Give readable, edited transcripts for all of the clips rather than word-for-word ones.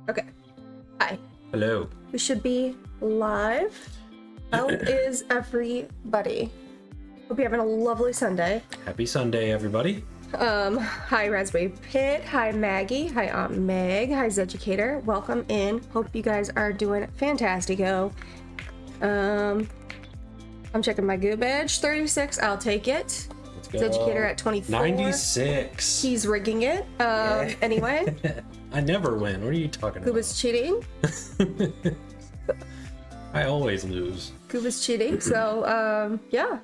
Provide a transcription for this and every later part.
Okay. Hi. Hello. We should be live. How is everybody? Hope you're having a lovely Sunday. Happy Sunday, everybody. Hi Raspberry Pit. Hi Maggie. Hi Aunt Meg. Hi Zeducator. Welcome in. Hope you guys are doing fantastico. I'm checking my goo badge. 36. I'll take it. Let's go. Zeducator at 24. 96. He's rigging it. Yeah. Anyway. I never win. What are you talking Who about? was cheating? I always lose. Goob is cheating, so yeah.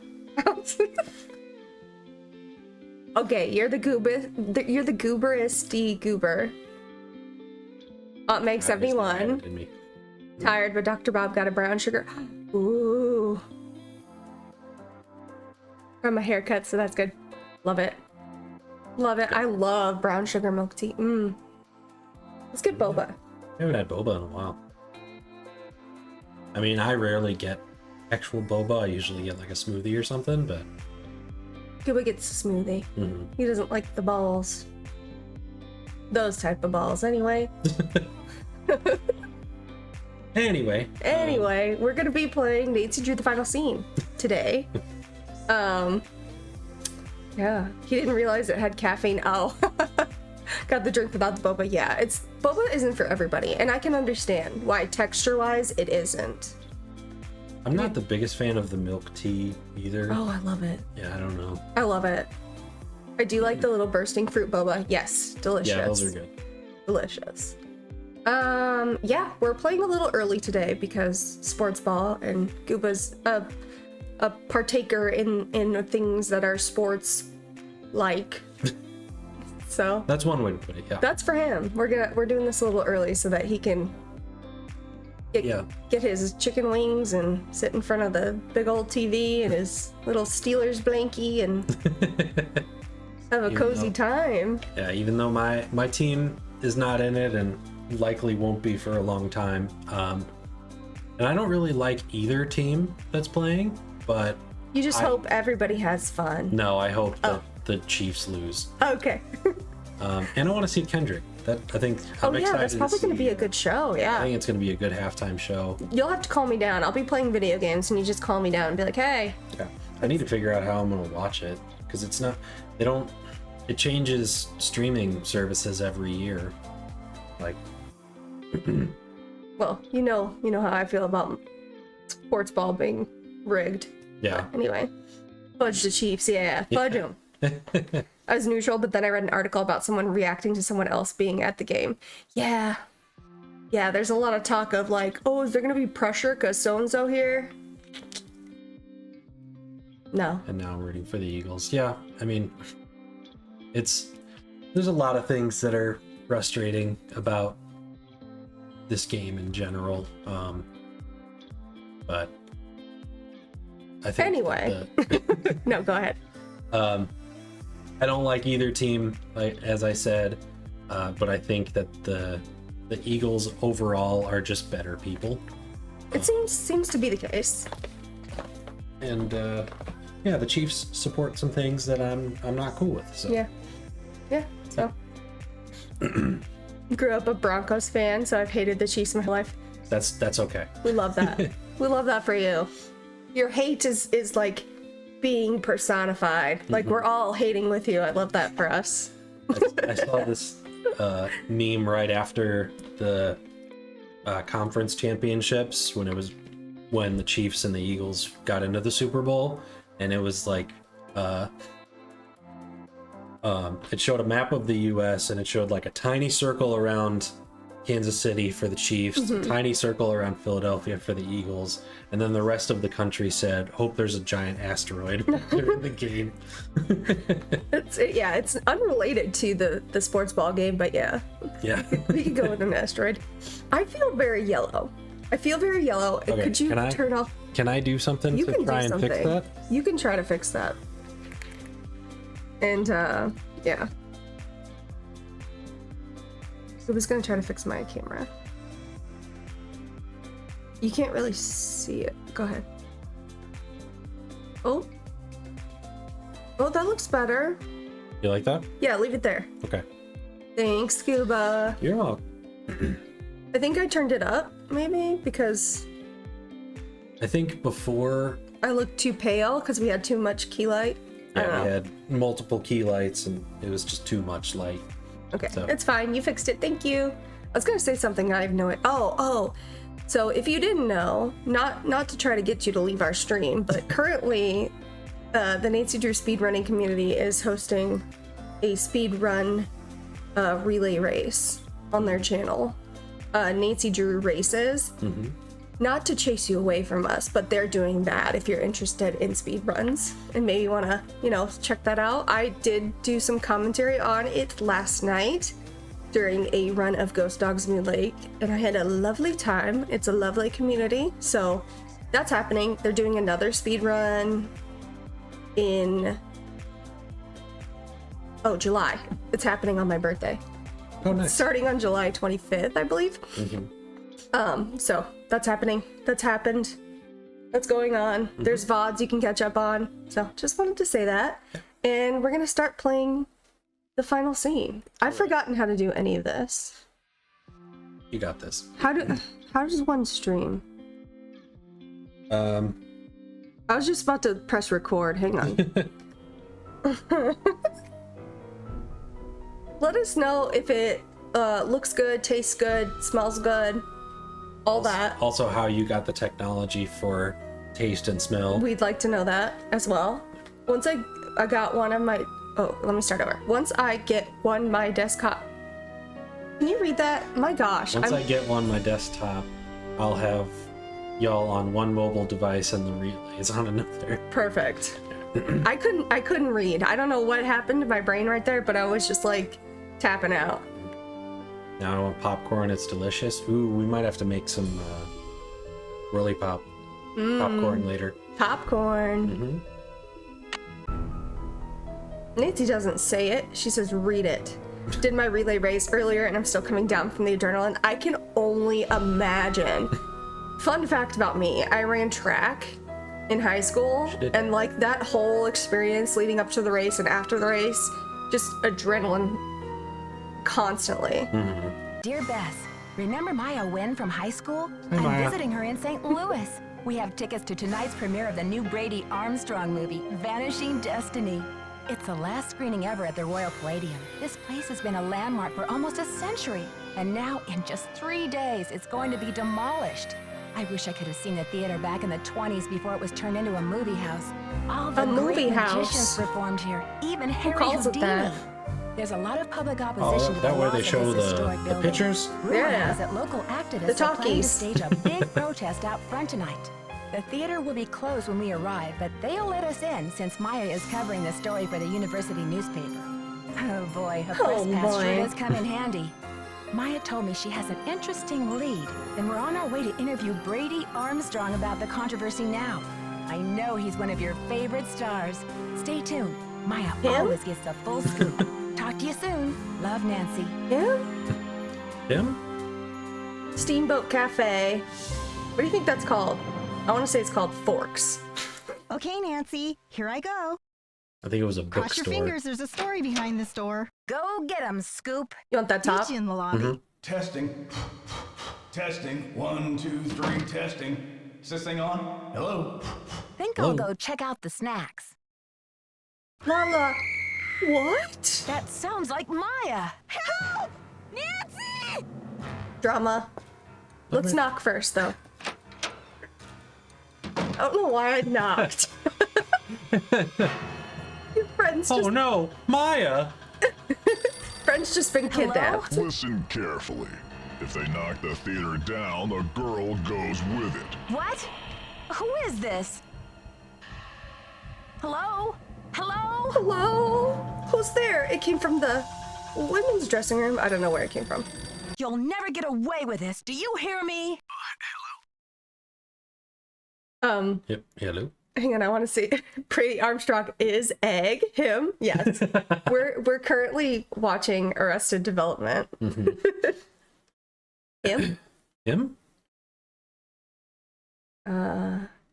Okay, you're the gooberest goober. Aunt Meg 71. Tired, but Dr. Bob got a brown sugar. Ooh. Got my haircut, so that's good. Love it. Love it. I love brown sugar milk tea. Let's get boba. I haven't had boba in a while. I mean, I rarely get actual boba. I usually get like a smoothie or something, but... Gooba gets a smoothie. He doesn't like the balls. Those type of balls, anyway. Anyway. Anyway, we're gonna be playing Nancy Drew the Final Scene today. Yeah, he didn't realize it had caffeine. Oh, got the drink without the boba. Yeah, boba isn't for everybody, and I can understand why texture-wise it isn't. I'm not the biggest fan of the milk tea either. Oh, I love it. Yeah, I don't know. I love it. I do like the little bursting fruit boba. Yes, delicious. Yeah, those are good. Delicious. Yeah, we're playing a little early today because sports ball and Gooba's a partaker in things that are sports like. So That's one way to put it, yeah. that's for him. We're doing this a little early so that he can get his chicken wings and sit in front of the big old TV and his little Steelers blankie and have a cozy time. Yeah, even though my team is not in it and likely won't be for a long time. And I don't really like either team that's playing, but You just hope everybody has fun. no, I hope that the Chiefs lose. Okay. And I want to see Kendrick. I'm excited that's probably going to be a good show. I Yeah. think it's going to be a good halftime show. You'll have to call me down. I'll be playing video games and you just call me down and be like, hey. Yeah. I need to figure out how I'm going to watch it because it changes streaming services every year. Like, Well, you know how I feel about sports ball being rigged. yeah. Anyway, fudge the Chiefs, yeah, fudge them. I was neutral, but then I read an article about someone reacting to someone else being at the game. Yeah, there's a lot of talk of like, oh, is there gonna be pressure because so-and-so here? No. And now I'm rooting for the Eagles. Yeah, I mean, there's a lot of things that are frustrating about this game in general. But I think Anyway. No, go ahead. I don't like either team, like as I said, but I think that the Eagles overall are just better people. It seems to be the case. And yeah, the Chiefs support some things that I'm not cool with. So Yeah. So grew up a Broncos fan, so I've hated the Chiefs my whole life. that's okay. We love that. We love that for you. Your hate is like being personified. Like we're all hating with you. I love that for us. I saw this meme right after the conference championships when the Chiefs and the Eagles got into the Super Bowl, and it was like it showed a map of the US and it showed like a tiny circle around Kansas City for the Chiefs, a tiny circle around Philadelphia for the Eagles, and then the rest of the country said, hope there's a giant asteroid during the game. It's unrelated to the sports ball game, but yeah. We could go with an asteroid. I feel very yellow. Okay, Could you turn off? Can I do something You to can try do and something. fix that? You can try to fix that. And yeah. I was gonna try to fix my camera. You can't really see it. Go ahead. Oh, that looks better. You like that? Yeah, leave it there. Okay. Thanks, Scuba. You're welcome. I think I turned it up, maybe, because I think before, I looked too pale because we had too much key light. I don't yeah, know. we had multiple key lights and it was just too much light. Okay, So- it's fine. You fixed it. Thank you. I was gonna say something. I have no idea. Oh. So if you didn't know, not to try to get you to leave our stream, but currently, the Nancy Drew speedrunning community is hosting a speedrun relay race on their channel. Nancy Drew Races. Mm-hmm. Not to chase you away from us, but they're doing that if you're interested in speed runs and maybe want to, check that out. I did do some commentary on it last night during a run of Ghost Dogs Moon Lake, and I had a lovely time. It's a lovely community, so that's happening. They're doing another speed run in July. It's happening on my birthday. Oh, nice. Starting on July 25th, I believe. So that's happening. That's happened. That's going on. There's VODs you can catch up on. So just wanted to say that. And we're gonna start playing the final scene. I've forgotten how to do any of this. You got this. How does one stream? Um, I was just about to press record. Hang on. Let us know if it looks good, tastes good, smells good. All that. Also, how you got the technology for taste and smell. We'd like to know that as well. Once I got one of my... Oh, let me start over. Once I get my desktop... Can you read that? My gosh. Once I get one my desktop, I'll have y'all on one mobile device and the relays on another. Perfect. I couldn't read. I don't know what happened to my brain right there, but I was just like tapping out. Now I want popcorn. It's delicious. Ooh, we might have to make some Whirly Pop popcorn later. Popcorn. Nancy doesn't say it. She says read it. Did my relay race earlier and I'm still coming down from the adrenaline. I can only imagine. Fun fact about me, I ran track in high school, She did. and like that whole experience leading up to the race and after the race, just adrenaline constantly. Dear Bess, remember Maya Wynn from high school? Hi, I'm Maya. visiting her in St. Louis. We have tickets to tonight's premiere of the new Brady Armstrong movie, Vanishing Destiny. It's the last screening ever at the Royal Palladium. This place has been a landmark for almost a century, and now in just 3 days, it's going to be demolished. I wish I could have seen the theater back in the 20s before it was turned into a movie house. All the A movie great house? magicians performed here, even Harry calls it Houdini. that? There's a lot of public Oh, opposition to the that way loss they of show this historic the building. pictures. Rumor Yeah. has it local activists The are planning to talkies. stage a big protest out front tonight. The theater will be closed when we arrive, but they'll let us in since Maya is covering the story for the university newspaper. Oh boy, a press pass boy. sure does come in handy. Maya told me she has an interesting lead, and we're on our way to interview Brady Armstrong about the controversy now. I know he's one of your favorite stars. Stay tuned. Maya Him? always gets the full scoop. Talk to you soon. Love, Nancy. Yeah. Him? Steamboat Cafe. What do you think that's called? I want to say it's called Forks. Okay, Nancy, here I go. I think it was a Cross your bookstore. fingers, there's a story behind this door. Go get 'em, Scoop. You want that top? Meet you in the lobby. Testing. Testing. 1, 2, 3, testing. Is this thing on? Hello? Think I'll go check out the snacks. Lala. What? That sounds like Maya. Help! Nancy! Drama. Let's knock first, though. I don't know why I knocked. Your friend's just, no, Maya! friend's just been kidnapped. Listen carefully. If they knock the theater down, the girl goes with it. What? Who is this? Hello? Hello? Hello? Who's there? It came from the women's dressing room. I don't know where it came from. You'll never get away with this. Do you hear me? Yep. Hello. Hang on, I want to see. Brady Armstrong is Egg. Him? Yes. We're currently watching Arrested Development. Him? Him?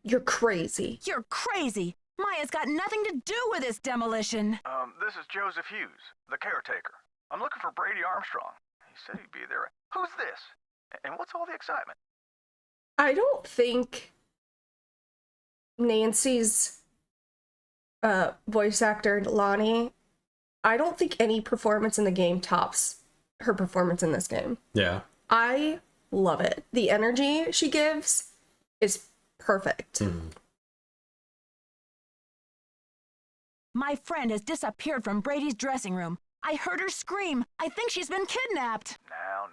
You're crazy. You're crazy. Maya's got nothing to do with this demolition. This is Joseph Hughes, the caretaker. I'm looking for Brady Armstrong. He said he'd be there. Who's this? And what's all the excitement? I don't think Nancy's voice actor, Lonnie, I don't think any performance in the game tops her performance in this game. Yeah. I love it. The energy she gives is perfect. My friend has disappeared from Brady's dressing room. I heard her scream. I think she's been kidnapped. Now,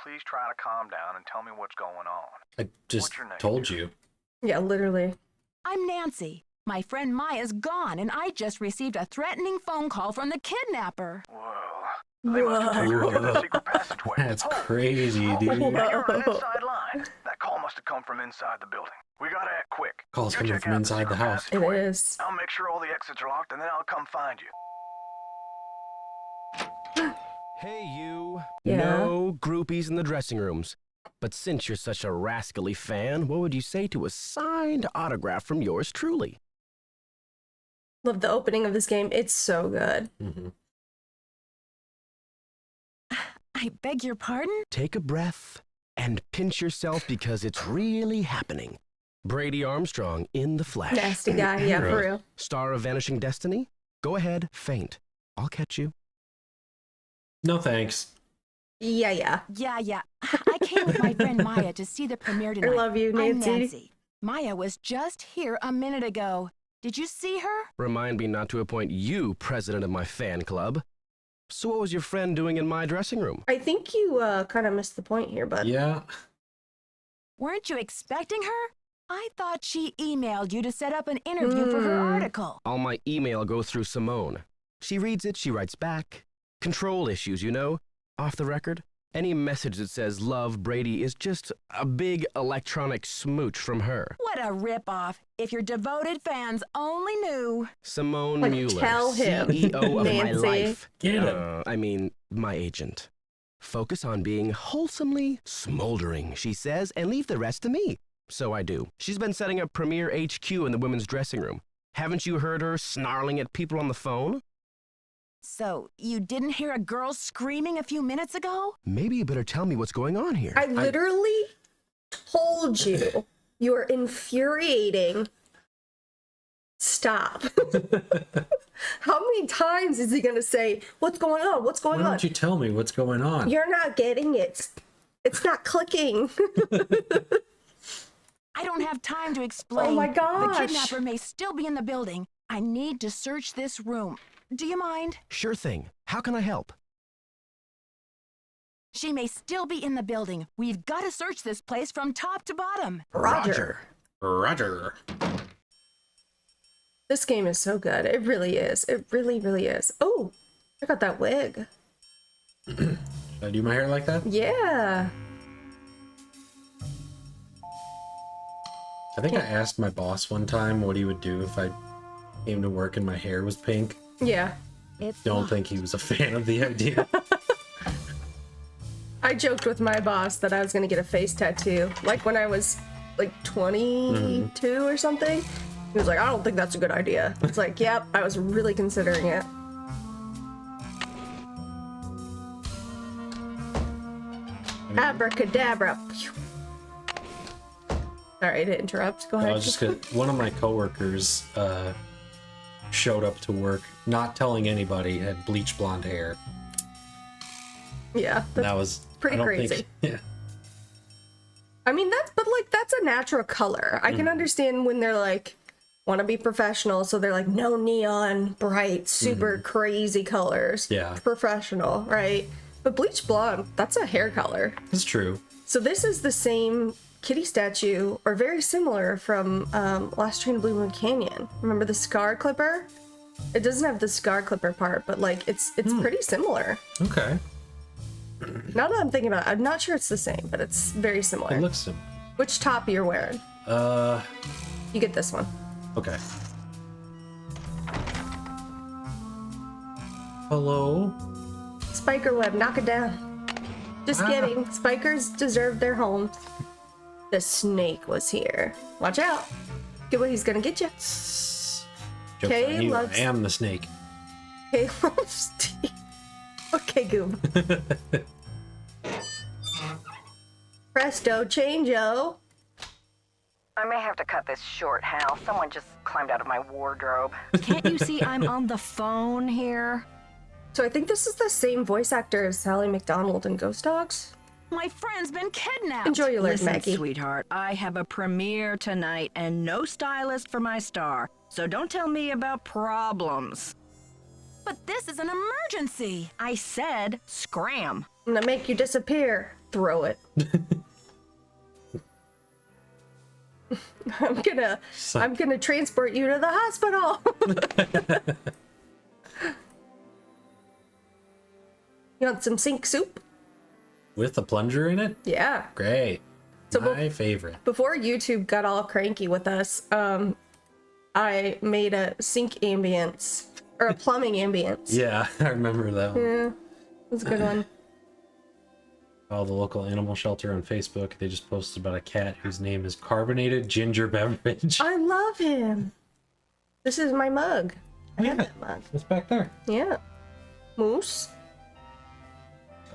please try to calm down and tell me what's going on. I just What's your name, told dear? you. Yeah, literally. I'm Nancy. My friend Maya's gone, and I just received a threatening phone call from the kidnapper. Whoa. They must have taken her through the secret passageway. That's Oh, crazy, oh, dude. now you're on an inside line. That call must have come from inside the building. We gotta act quick. Call's You coming check from out inside the secret house. It passageway. is. I'll make sure all the exits are locked, and then I'll come find you. Hey, you. Yeah. No groupies in the dressing rooms. But since you're such a rascally fan, what would you say to a signed autograph from yours truly? Love the opening of this game. It's so good. I beg your pardon? Take a breath and pinch yourself because it's really happening. Brady Armstrong in the flesh. Nasty guy. Yeah, for real. Star of Vanishing Destiny? Go ahead, faint. I'll catch you. No thanks. Yeah. Yeah. I came with my friend Maya to see the premiere tonight. love you, I'm Nancy. Nancy. Maya was just here a minute ago. Did you see her? Remind me not to appoint you president of my fan club. So what was your friend doing in my dressing room? I think you kind of missed the point here, bud. Yeah. Weren't you expecting her? I thought she emailed you to set up an interview for her article. All my email go through Simone. She reads it, she writes back. Control issues, you know? Off the record. Any message that says love Brady is just a big electronic smooch from her. What a ripoff. If your devoted fans only knew. Simone Like, Mueller, tell him, CEO of my Nancy. life. Get him. I mean, my agent. Focus on being wholesomely smoldering, she says, and leave the rest to me. So I do. She's been setting up Premier HQ in the women's dressing room. Haven't you heard her snarling at people on the phone? So, you didn't hear a girl screaming a few minutes ago? Maybe you better tell me what's going on here. I literally told you. You are infuriating. Stop. How many times is he going to say, what's going on? What's going Why on? don't you tell me what's going on? You're not getting it. It's not clicking. I don't have time to explain. Oh my The gosh. kidnapper may still be in the building. I need to search this room. Do you mind? Sure thing. How can I help? She may still be in the building. We've got to search this place from top to bottom. Roger. Roger. This game is so good. It really is. It really, really is. Oh, I got that wig. Should I do my hair like that? Yeah. I think I asked my boss one time what he would do if I came to work and my hair was pink. Yeah. Don't think he was a fan of the idea. I joked with my boss that I was going to get a face tattoo. Like when I was like 22 or something. He was like, I don't think that's a good idea. It's like, yep, I was really considering it. Abracadabra. Sorry to interrupt. Go I ahead. was just gonna, one of my coworkers showed up to work, not telling anybody, had bleach blonde hair. Yeah, That was pretty I don't crazy. Think, yeah. I mean, that's a natural color. I can understand when they're like, want to be professional, so they're like, no neon, bright, super crazy colors. Yeah. Professional, right? But bleach blonde, that's a hair color. It's true. So this is the same kitty statue, or very similar, from Last Train to Blue Moon Canyon. Remember the scar clipper? It doesn't have the scar clipper part, but like it's pretty similar. Okay. Now that I'm thinking about it, I'm not sure it's the same, but it's very similar. It looks sim. Which top you're wearing? You get this one. Okay. Hello? Spiker web, knock it down. Just kidding. Spikers deserve their homes. The snake was here. Watch out. Get what he's gonna get you. Joke's Okay, on you. let's- I am the snake. Okay, Steve. Okay, Goob. Presto changeo. I may have to cut this short, Hal. Someone just climbed out of my wardrobe. Can't you see I'm on the phone here? So I think this is the same voice actor as Sally McDonald in Ghost Dogs. My friend's been kidnapped. Enjoy your life, Listen, Maggie. sweetheart, I have a premiere tonight and no stylist for my star. So don't tell me about problems. But this is an emergency. I said scram. I'm gonna make you disappear. Throw it. I'm gonna transport you to the hospital. You want some sink soup? With a plunger in it? Yeah. Great. So My favorite. Before YouTube got all cranky with us, I made a sink ambience or a plumbing ambience. Yeah, I remember that one. Yeah, it was a good one. Oh, the local animal shelter on Facebook, they just posted about a cat whose name is Carbonated Ginger Beverage. I love him. This is my mug. I have that mug. It's back there. Yeah. Moose.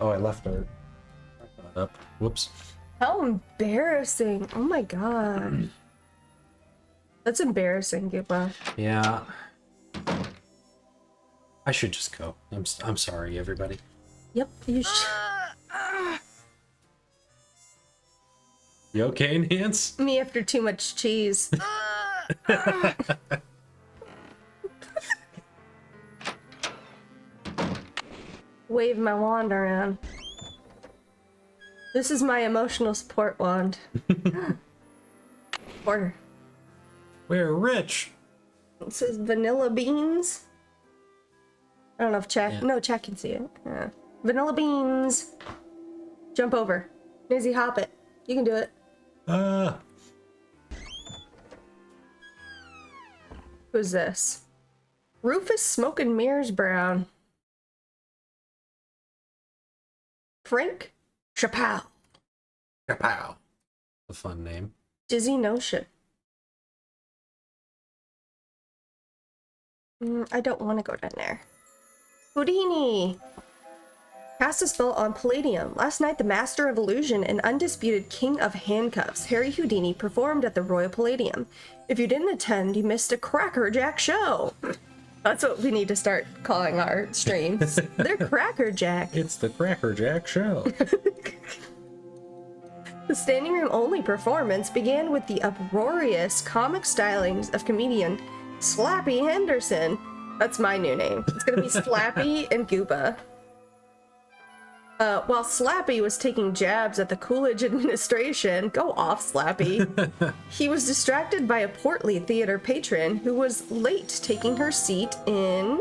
Oh, I left it up. Whoops. How embarrassing. Oh my god. That's embarrassing, Giba. Yeah. I should just go. I'm sorry, everybody. Yep, you should. You okay, Nance? Me after too much cheese. Wave my wand around. This is my emotional support wand. Order. We're rich. It says vanilla beans. I don't know if Chad. Yeah. No, Chad can see it. Yeah. Vanilla beans. Jump over. Nizzy, hop it. You can do it. Who's this? Rufus Smoke and Mirrors Brown. Frank Chappelle. Kapow. A fun name. Dizzy Notion. I don't want to go down there. Houdini. Cast a spell on Palladium. Last night, the Master of Illusion and undisputed King of Handcuffs, Harry Houdini, performed at the Royal Palladium. If you didn't attend, you missed a crackerjack show. That's what we need to start calling our streams. They're crackerjack. It's the Crackerjack Show. The standing room only performance began with the uproarious comic stylings of comedian Slappy Henderson. That's my new name. It's gonna be Slappy and Gooba. While Slappy was taking jabs at the Coolidge administration, go off, Slappy, he was distracted by a portly theater patron who was late taking her seat in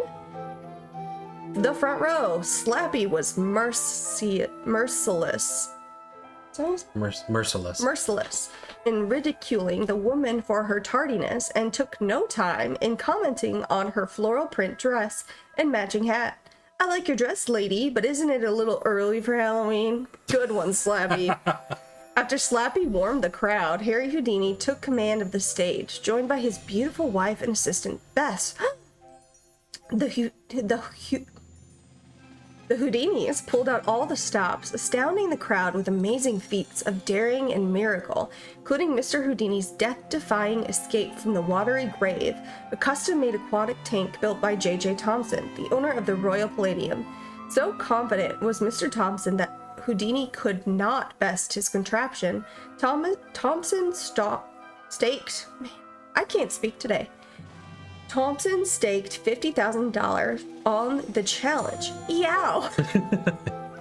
the front row. Slappy was merciless in ridiculing the woman for her tardiness and took no time in commenting on her floral print dress and matching hat. I like your dress, lady, but isn't it a little early for Halloween? Good one, Slappy. After Slappy warmed the crowd, Harry Houdini took command of the stage, joined by his beautiful wife and assistant, Bess. The Houdinis pulled out all the stops, astounding the crowd with amazing feats of daring and miracle, including Mr. Houdini's death-defying escape from the watery grave, a custom-made aquatic tank built by J.J. Thompson, the owner of the Royal Palladium. So confident was Mr. Thompson that Houdini could not best his contraption. Thompson staked... Man, I can't speak today. Thompson staked $50,000 on the challenge. Yow!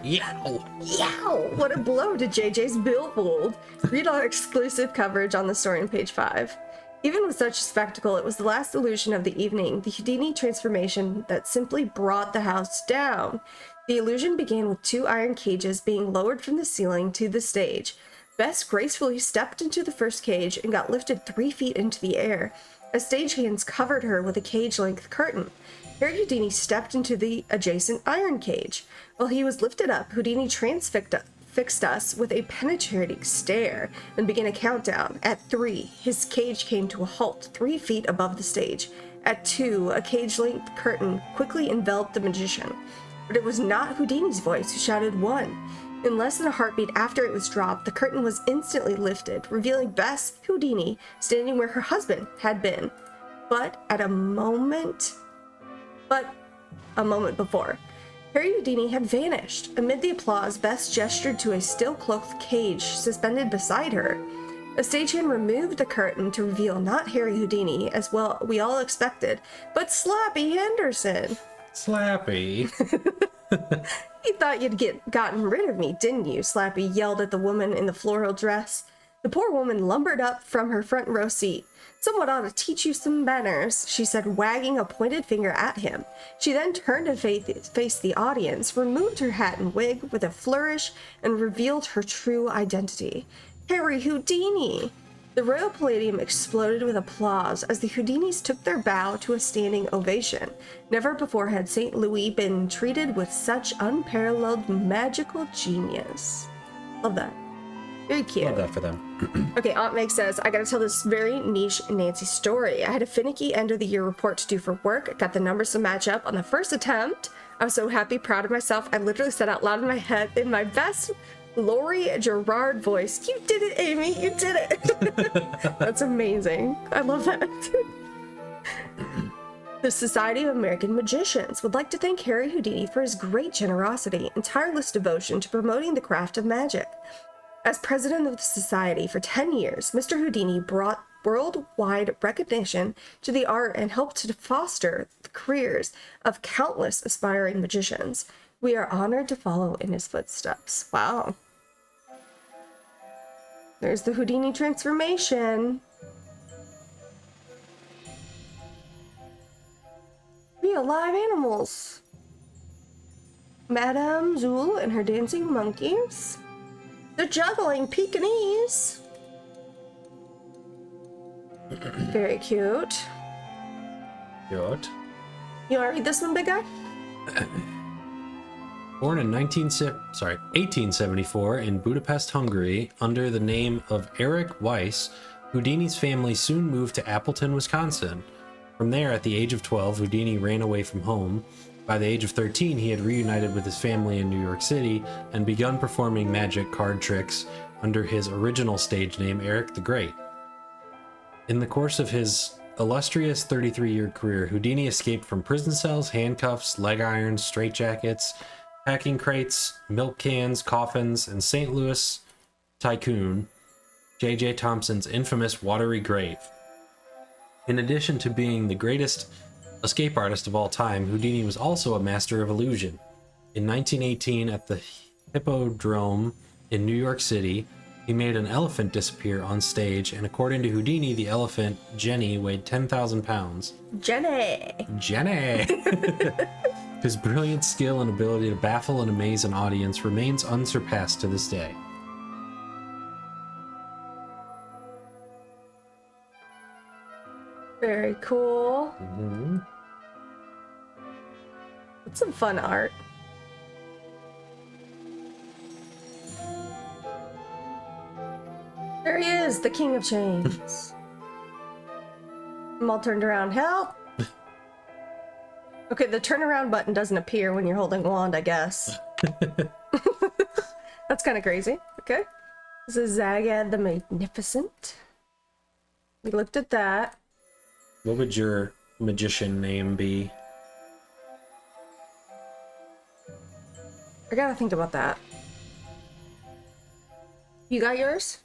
Yow! Yow! What a blow to JJ's billboard. Read our exclusive coverage on the story on page 5. Even with such a spectacle, it was the last illusion of the evening, the Houdini transformation that simply brought the house down. The illusion began with 2 iron cages being lowered from the ceiling to the stage. Bess gracefully stepped into the first cage and got lifted 3 feet into the air, as stagehands covered her with a cage-length curtain. Harry Houdini stepped into the adjacent iron cage. While he was lifted up, Houdini transfixed us with a penetrating stare and began a countdown. At 3, his cage came to a halt 3 feet above the stage. At 2, a cage-length curtain quickly enveloped the magician. But it was not Houdini's voice who shouted 1. In less than a heartbeat after it was dropped, the curtain was instantly lifted, revealing Bess Houdini standing where her husband had been. But a moment before, Harry Houdini had vanished. Amid the applause, Bess gestured to a still-clothed cage suspended beside her. A stagehand removed the curtain to reveal not Harry Houdini, as well we all expected, but Slappy Henderson. Slappy. You thought you'd gotten rid of me, didn't you? Slappy yelled at the woman in the floral dress. The poor woman lumbered up from her front row seat. Someone ought to teach you some manners, she said, wagging a pointed finger at him. She then turned to face the audience, removed her hat and wig with a flourish, and revealed her true identity. Harry Houdini! The Royal Palladium exploded with applause as the Houdinis took their bow to a standing ovation. Never before had St. Louis been treated with such unparalleled magical genius. Love that. Very cute. Love that for them. Okay, Aunt Meg says, I gotta tell this very niche Nancy story. I had a finicky end of the year report to do for work. I got the numbers to match up on the first attempt. I was so happy, proud of myself. I literally said out loud in my head, in my best Laurie Gerard voice, "You did it, Amy, you did it." That's amazing. I love that. The Society of American Magicians would like to thank Harry Houdini for his great generosity and tireless devotion to promoting the craft of magic. As president of the society for 10 years, Mr. Houdini brought worldwide recognition to the art and helped to foster the careers of countless aspiring magicians. We are honored to follow in his footsteps. Wow. There's the Houdini transformation. Real live animals. Madame Zool and her dancing monkeys. The juggling Pekingese. Very cute. Good. You want to read this one, big guy? Born in 1874 in Budapest, Hungary, under the name of Eric Weiss, Houdini's family soon moved to Appleton, Wisconsin. From there, at the age of 12, Houdini ran away from home. By the age of 13, he had reunited with his family in New York City and begun performing magic card tricks under his original stage name, Eric the Great. In the course of his illustrious 33-year career, Houdini escaped from prison cells, handcuffs, leg irons, straitjackets, packing crates, milk cans, coffins, and St. Louis tycoon J.J. Thompson's infamous watery grave. In addition to being the greatest escape artist of all time, Houdini was also a master of illusion. In 1918, at the Hippodrome in New York City, he made an elephant disappear on stage, and according to Houdini, the elephant, Jenny, weighed 10,000 pounds. Jenny! His brilliant skill and ability to baffle and amaze an audience remains unsurpassed to this day. Very cool. Mm-hmm. That's some fun art. There he is, the King of Chains. I'm all turned around. Help! Okay, the turnaround button doesn't appear when you're holding a wand, I guess. That's kind of crazy. Okay. This is Zagad the Magnificent. We looked at that. What would your magician name be? I gotta think about that. You got yours?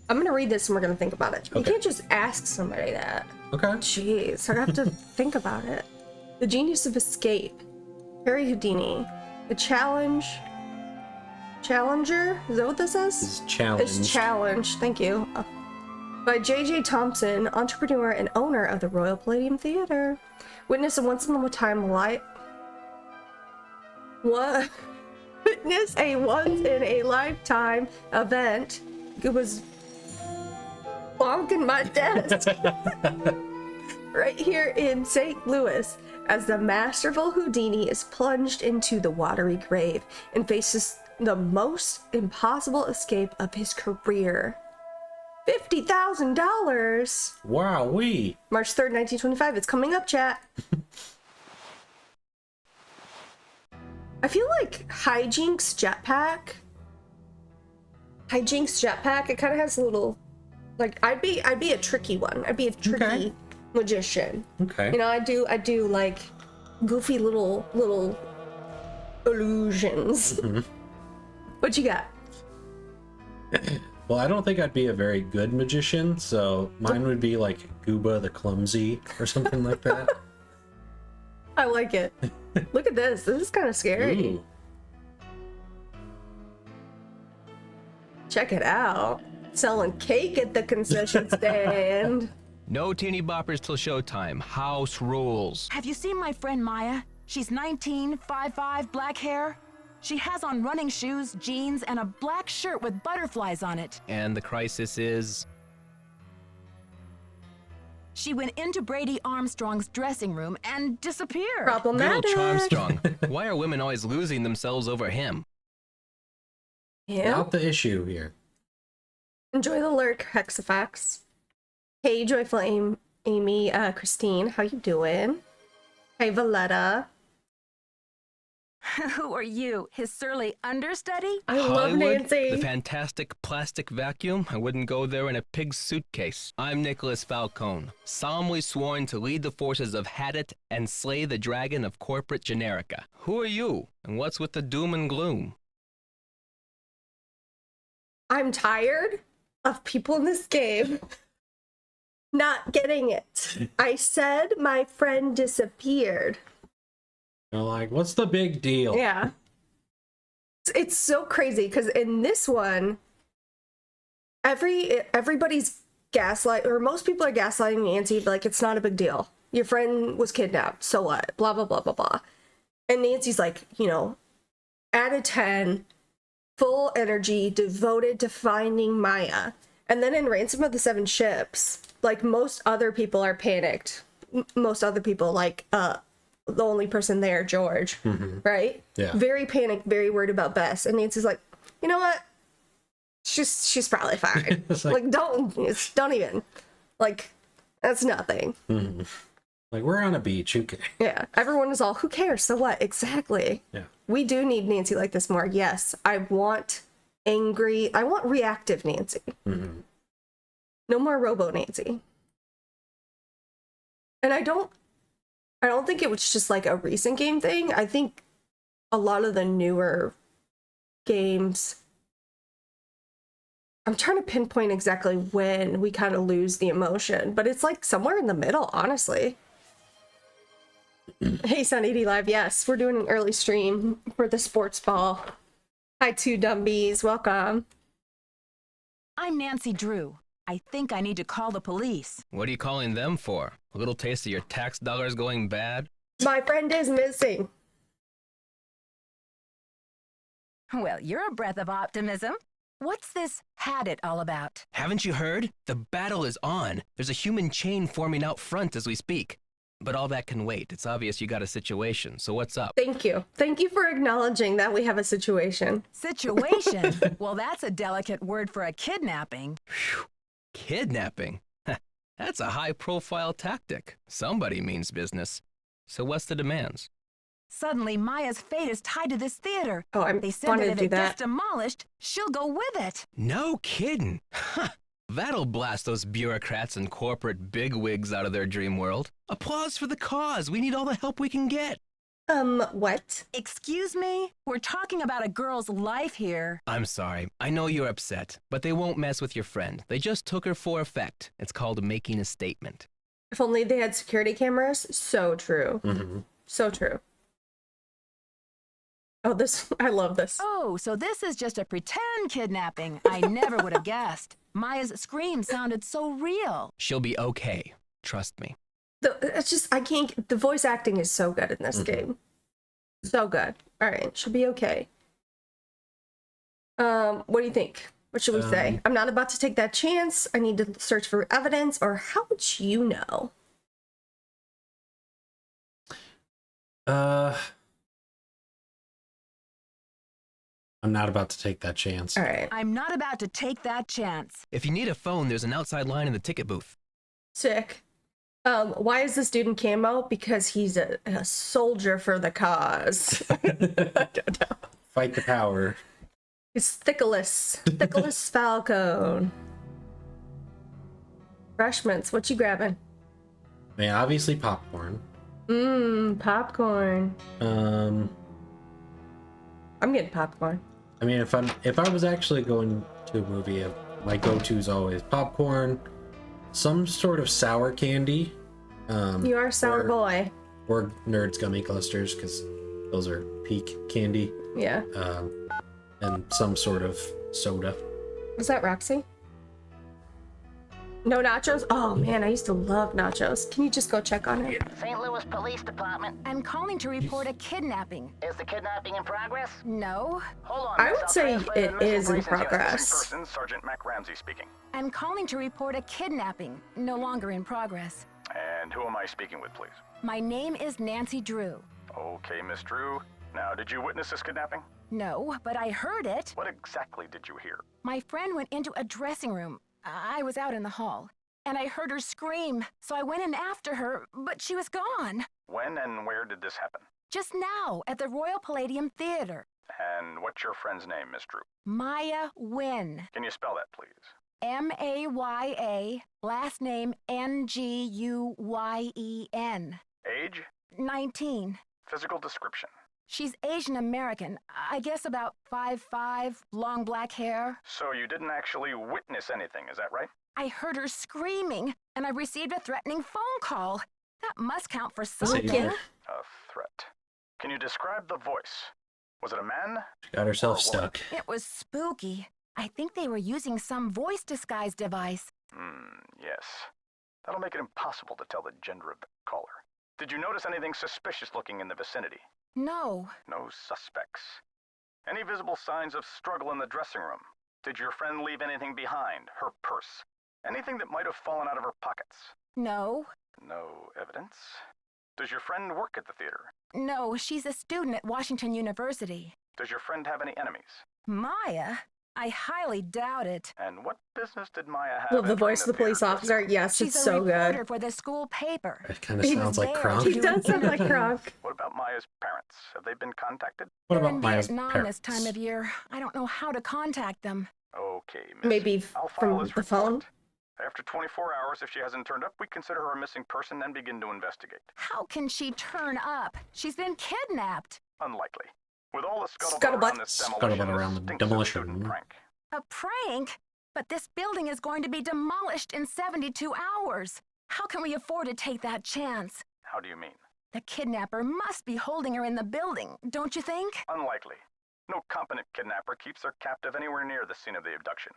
I'm gonna read this and we're gonna think about it. You Okay. can't just ask somebody that. Okay. Jeez, I have to think about it. The Genius of Escape. Harry Houdini. The Challenge. Challenger? Is that what this is? This is Challenge. It's Challenge, thank you. By J.J. Thompson, entrepreneur and owner of the Royal Palladium Theater. Witness a once-in-a-lifetime Witness a once-in-a-lifetime event. It was bonking my desk. Right here in St. Louis, as the masterful Houdini is plunged into the watery grave and faces the most impossible escape of his career. $50,000! Wowee! March 3rd, 1925. It's coming up, chat. I feel like Hijinks jetpack, it kind of has a little, like, I'd be a tricky one. I'd be a tricky Okay. magician. Okay. You know, I do like goofy little illusions. What you got? Well, I don't think I'd be a very good magician, so mine would be like Gooba the Clumsy or something like that. I like it. Look at this. This is kind of scary. Ooh. Check it out. Selling cake at the concession stand. No teeny boppers till showtime. House rules. Have you seen my friend Maya? She's 19, 5'5", black hair. She has on running shoes, jeans, and a black shirt with butterflies on it. And the crisis is... She went into Brady Armstrong's dressing room and disappeared. Good Problematic. old Charmstrong. Why are women always losing themselves over him? Yeah. Not the issue here. Enjoy the lurk, Hexafax. Hey, Joy Flame, Amy, Christine, how you doing? Hey, Valletta. Who are you? His surly understudy? I love Hollywood, Nancy. the fantastic plastic vacuum. I wouldn't go there in a pig's suitcase. I'm Nicholas Falcone, solemnly sworn to lead the forces of Hadit and slay the dragon of corporate generica. Who are you, and what's with the doom and gloom? I'm tired of people in this game not getting it. I said my friend disappeared. They're like, what's the big deal? Yeah. It's so crazy because in this one, everybody's gaslight, or most people are gaslighting Nancy, like, it's not a big deal. Your friend was kidnapped, so what? Blah, blah, blah, blah, blah. And Nancy's like, you know, out of 10, full energy, devoted to finding Maya. And then in Ransom of the Seven Ships, like, most other people are panicked. Most other people, like, the only person there, George, right? Yeah. Very panicked, very worried about Bess. And Nancy's like, you know what? She's probably fine. It's like, don't even. Like, that's nothing. Like, we're on a beach. Who cares? Yeah. Everyone is all, who cares? So what? Exactly. Yeah. We do need Nancy like this more. Yes. I want reactive Nancy. No more Robo Nancy. And I don't think it was just like a recent game thing. I think a lot of the newer games, I'm trying to pinpoint exactly when we kind of lose the emotion, but it's like somewhere in the middle, honestly. Hey, Sun80 Live. Yes, we're doing an early stream for the sports ball. Hi, two Dumbies. Welcome. I'm Nancy Drew. I think I need to call the police. What are you calling them for? A little taste of your tax dollars going bad? My friend is missing. Well, you're a breath of optimism. What's this had it all about? Haven't you heard? The battle is on. There's a human chain forming out front as we speak. But all that can wait. It's obvious you got a situation, so what's up? Thank you. Thank you for acknowledging that we have a situation. Situation? Well, that's a delicate word for a kidnapping. Kidnapping? That's a high-profile tactic. Somebody means business. So what's the demands? Suddenly, Maya's fate is tied to this theater. Oh, I They said wanted that if to do it gets that. demolished, she'll go with it. No kidding. That'll blast those bureaucrats and corporate bigwigs out of their dream world. Applause for the cause. We need all the help we can get. What? Excuse me? We're talking about a girl's life here. I'm sorry. I know you're upset, but they won't mess with your friend. They just took her for effect. It's called making a statement. If only they had security cameras. So true. So true. Oh, I love this. Oh, so this is just a pretend kidnapping. I never would have guessed. Maya's scream sounded so real. She'll be okay. Trust me. It's just, I can't, the voice acting is so good in this game. So good. All right, she'll be okay. What do you think? What should we say? I'm not about to take that chance. I need to search for evidence, or how would you know? I'm not about to take that chance. All right. I'm not about to take that chance. If you need a phone, there's an outside line in the ticket booth. Sick. Why is this dude in camo? Because he's a soldier for the cause. I don't know. Fight the power. It's Thickless. Thickless Falcone. Refreshments. What you grabbing? I mean, obviously popcorn. Popcorn. I'm getting popcorn. I mean, if I was actually going to a movie, my go-to is always popcorn, some sort of sour candy. You are a sour boy. Or Nerds gummy clusters, because those are peak candy. Yeah. And some sort of soda. Was that Roxy? No nachos? Oh man, I used to love nachos. Can you just go check on it? St. Louis Police Department. I'm calling to report a kidnapping. Is the kidnapping in progress? No. Hold on. I miss, would I'll say transfer to it the missing is in persons unit. progress. Missing person, Sergeant Mac Ramsey speaking. I'm calling to report a kidnapping. No longer in progress. And who am I speaking with, please? My name is Nancy Drew. Okay, Miss Drew. Now, did you witness this kidnapping? No, but I heard it. What exactly did you hear? My friend went into a dressing room. I was out in the hall. And I heard her scream, so I went in after her, but she was gone. When and where did this happen? Just now, at the Royal Palladium Theater. And what's your friend's name, Miss Drew? Maya Wynn. Can you spell that, please? Maya, last name Nguyen. Age? 19. Physical description? She's Asian American. I guess about 5'5", long black hair. So you didn't actually witness anything, is that right? I heard her screaming, and I received a threatening phone call. That must count for something. Savior. A threat. Can you describe the voice? Was it a man? She got herself Or a stuck. It was spooky. I think they were using some voice disguise device. Yes. That'll make it impossible to tell the gender of the caller. Did you notice anything suspicious looking in the vicinity? No. No suspects. Any visible signs of struggle in the dressing room? Did your friend leave anything behind? Her purse? Anything that might have fallen out of her pockets? No. No evidence. Does your friend work at the theater? No, she's a student at Washington University. Does your friend have any enemies? Maya? I highly doubt it. And what business did Maya have? Love the entering voice of the police theater? officer. Yes, She's it's a so reporter good. for the school paper. It kind of He sounds like was there Kronk. He to does sound like Kronk. What about Maya's parents? Have they been contacted? What They're about in Maya's Vietnam parents? this time of year. I don't know how to contact them. Okay, miss. Maybe I'll file from this the phone. report. After 24 hours, if she hasn't turned up, we consider her a missing person and begin to investigate. How can she turn up? She's been kidnapped. Unlikely. With all the scuttlebutt Scuttlebutt. around this demolition, Scuttlebutt around this the stinks of a demolition. student prank. A prank? But this building is going to be demolished in 72 hours. How can we afford to take that chance? How do you mean? The kidnapper must be holding her in the building, don't you think? Unlikely. No competent kidnapper keeps their captive anywhere near the scene of the abduction.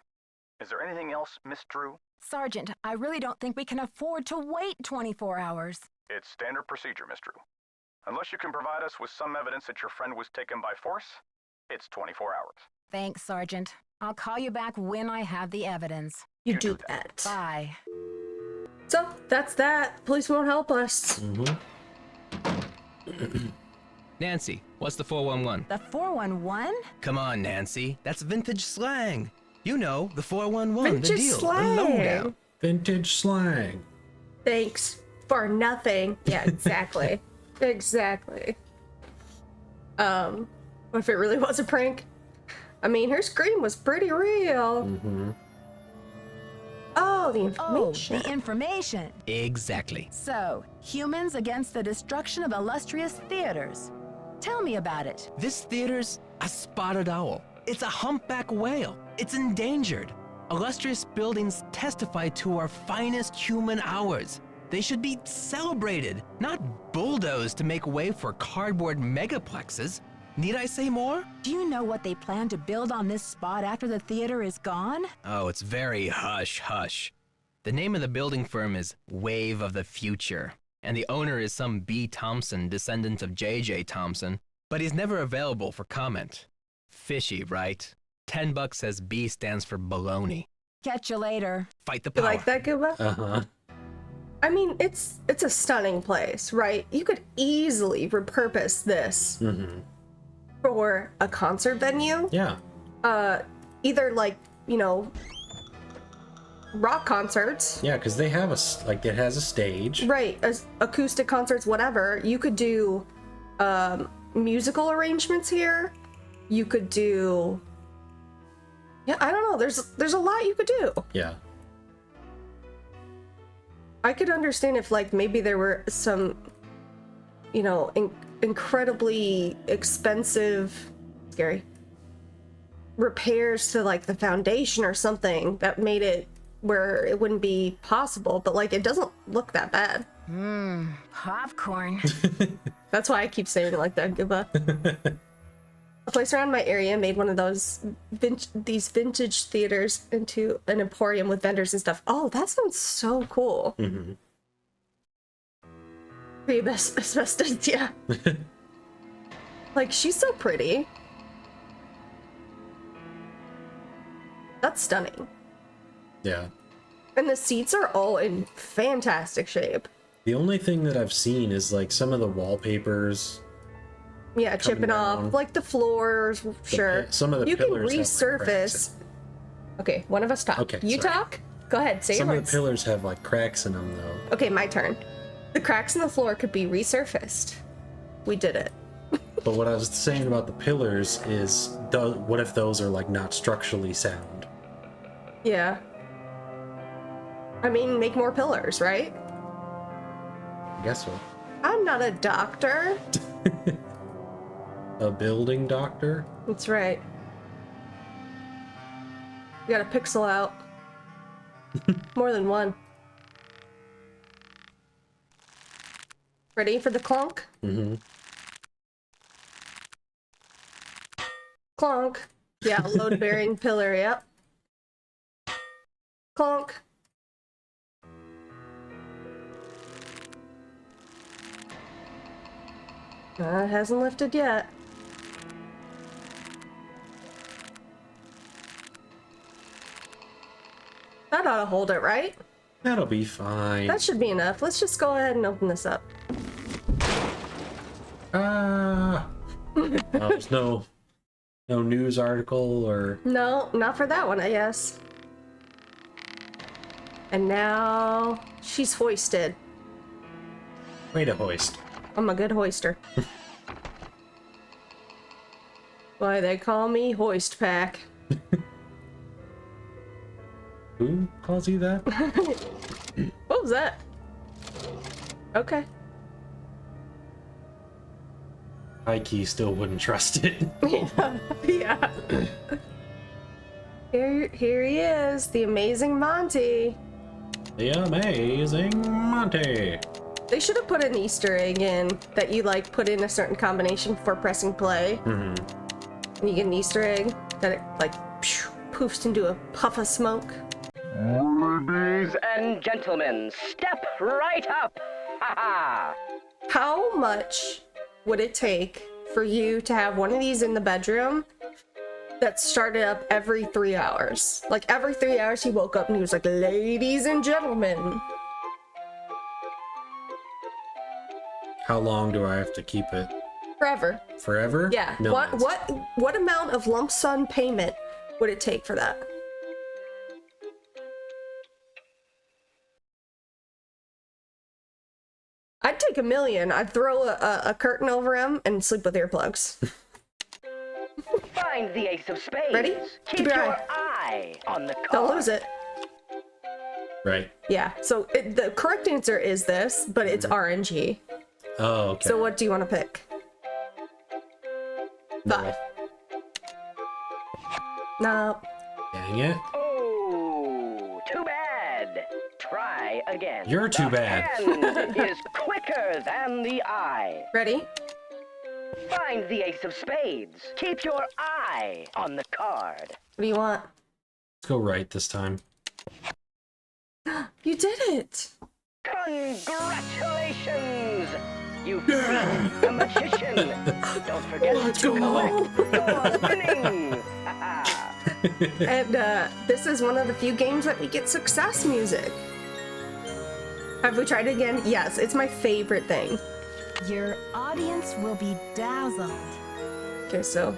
Is there anything else, Miss Drew? Sergeant, I really don't think we can afford to wait 24 hours. It's standard procedure, Miss Drew. Unless you can provide us with some evidence that your friend was taken by force, it's 24 hours. Thanks, Sergeant. I'll call you back when I have the evidence. You do that. Bye. So that's that. Police won't help us. Nancy, what's the 411? The 411? Come on, Nancy. That's vintage slang. You know, the 411, Vintage the deal, slang. the lowdown. Vintage slang. Thanks for nothing. Yeah, exactly. Exactly. What if it really was a prank? I mean, her scream was pretty real. Oh, the Oh, information. the information. Exactly. So, humans against the destruction of illustrious theaters. Tell me about it. This theater's a spotted owl. It's a humpback whale. It's endangered. Illustrious buildings testify to our finest human hours. They should be celebrated, not bulldozed to make way for cardboard megaplexes. Need I say more? Do you know what they plan to build on this spot after the theater is gone? Oh, it's very hush-hush. The name of the building firm is Wave of the Future, and the owner is some B. Thompson, descendant of J.J. Thompson, but he's never available for comment. Fishy, right? $10 says B stands for baloney. Catch you later. Fight the You power. like that, Gooba? Uh-huh. I mean, it's a stunning place, right? You could easily repurpose this for a concert venue. Yeah. Either like, you know, rock concerts. Yeah, because they have like it has a stage. Right, acoustic concerts, whatever. You could do musical arrangements here. You could do, yeah, I don't know. There's a lot you could do. Yeah. I could understand if like maybe there were some, you know, incredibly expensive, scary repairs to like the foundation or something that made it where it wouldn't be possible, but like it doesn't look that bad. Popcorn. That's why I keep saying it like that, Guba. A place around my area made one of those these vintage theaters into an emporium with vendors and stuff. Oh, that sounds so cool. Mm-hmm. Asbestos, yeah. Like, she's so pretty. That's stunning. Yeah. And the seats are all in fantastic shape. The only thing that I've seen is like some of the wallpapers. Yeah, chipping down. off, like the floors, sure. Some of the you can pillars have, like, resurface. Okay, one of us talk. Okay, you sorry. talk? Go ahead, say Some your of words. the pillars have like cracks in them though. Okay, my turn. The cracks in the floor could be resurfaced. We did it. But what I was saying about the pillars is, what if those are like not structurally sound? Yeah. I mean, make more pillars, right? I guess so. I'm not a doctor. A building doctor? That's right. You got a pixel out. More than one. Ready for the clonk? Mm-hmm. Clonk. Yeah, load bearing pillar, yep. Clonk. It hasn't lifted yet. That ought to hold it, right? That'll be fine. That should be enough. Let's just go ahead and open this up. There's no news article or... No, not for that one, I guess. And now she's hoisted. Way to hoist. I'm a good hoister. Why, they call me Hoist Pack. Who calls you that? What was that? Okay. Ikey still wouldn't trust it. Yeah. Here he is, the amazing Monty. The amazing Monty. They should have put an Easter egg in that you like put in a certain combination before pressing play. Mm-hmm. And you get an Easter egg that it like poofs into a puff of smoke. Ladies and gentlemen, step right up! Ha ha! How much would it take for you to have one of these in the bedroom that started up every 3 hours? Like every 3 hours he woke up and he was like, ladies and gentlemen. How long do I have to keep it? Forever. Forever? Yeah. No. What amount of lump sum payment would it take for that? I'd take $1 million. I'd throw a curtain over him and sleep with earplugs. Find the ace of spades. Ready? Keep your eye on the card. Don't lose it. Right. Yeah. So the correct answer is this, but it's RNG. Oh, okay. So what do you want to pick? 5. No. Dang it. Oh, too bad. Try again. You're too bad. Hand is quicker than the eye. Ready? Find the ace of spades. Keep your eye on the card. What do you want? Let's go right this time. You did it! Congratulations! You beat the magician! Don't forget Let's to go. collect your winnings! And this is one of the few games that we get success music. Have we tried it again? Yes, it's my favorite thing. Your audience will be dazzled. Okay, so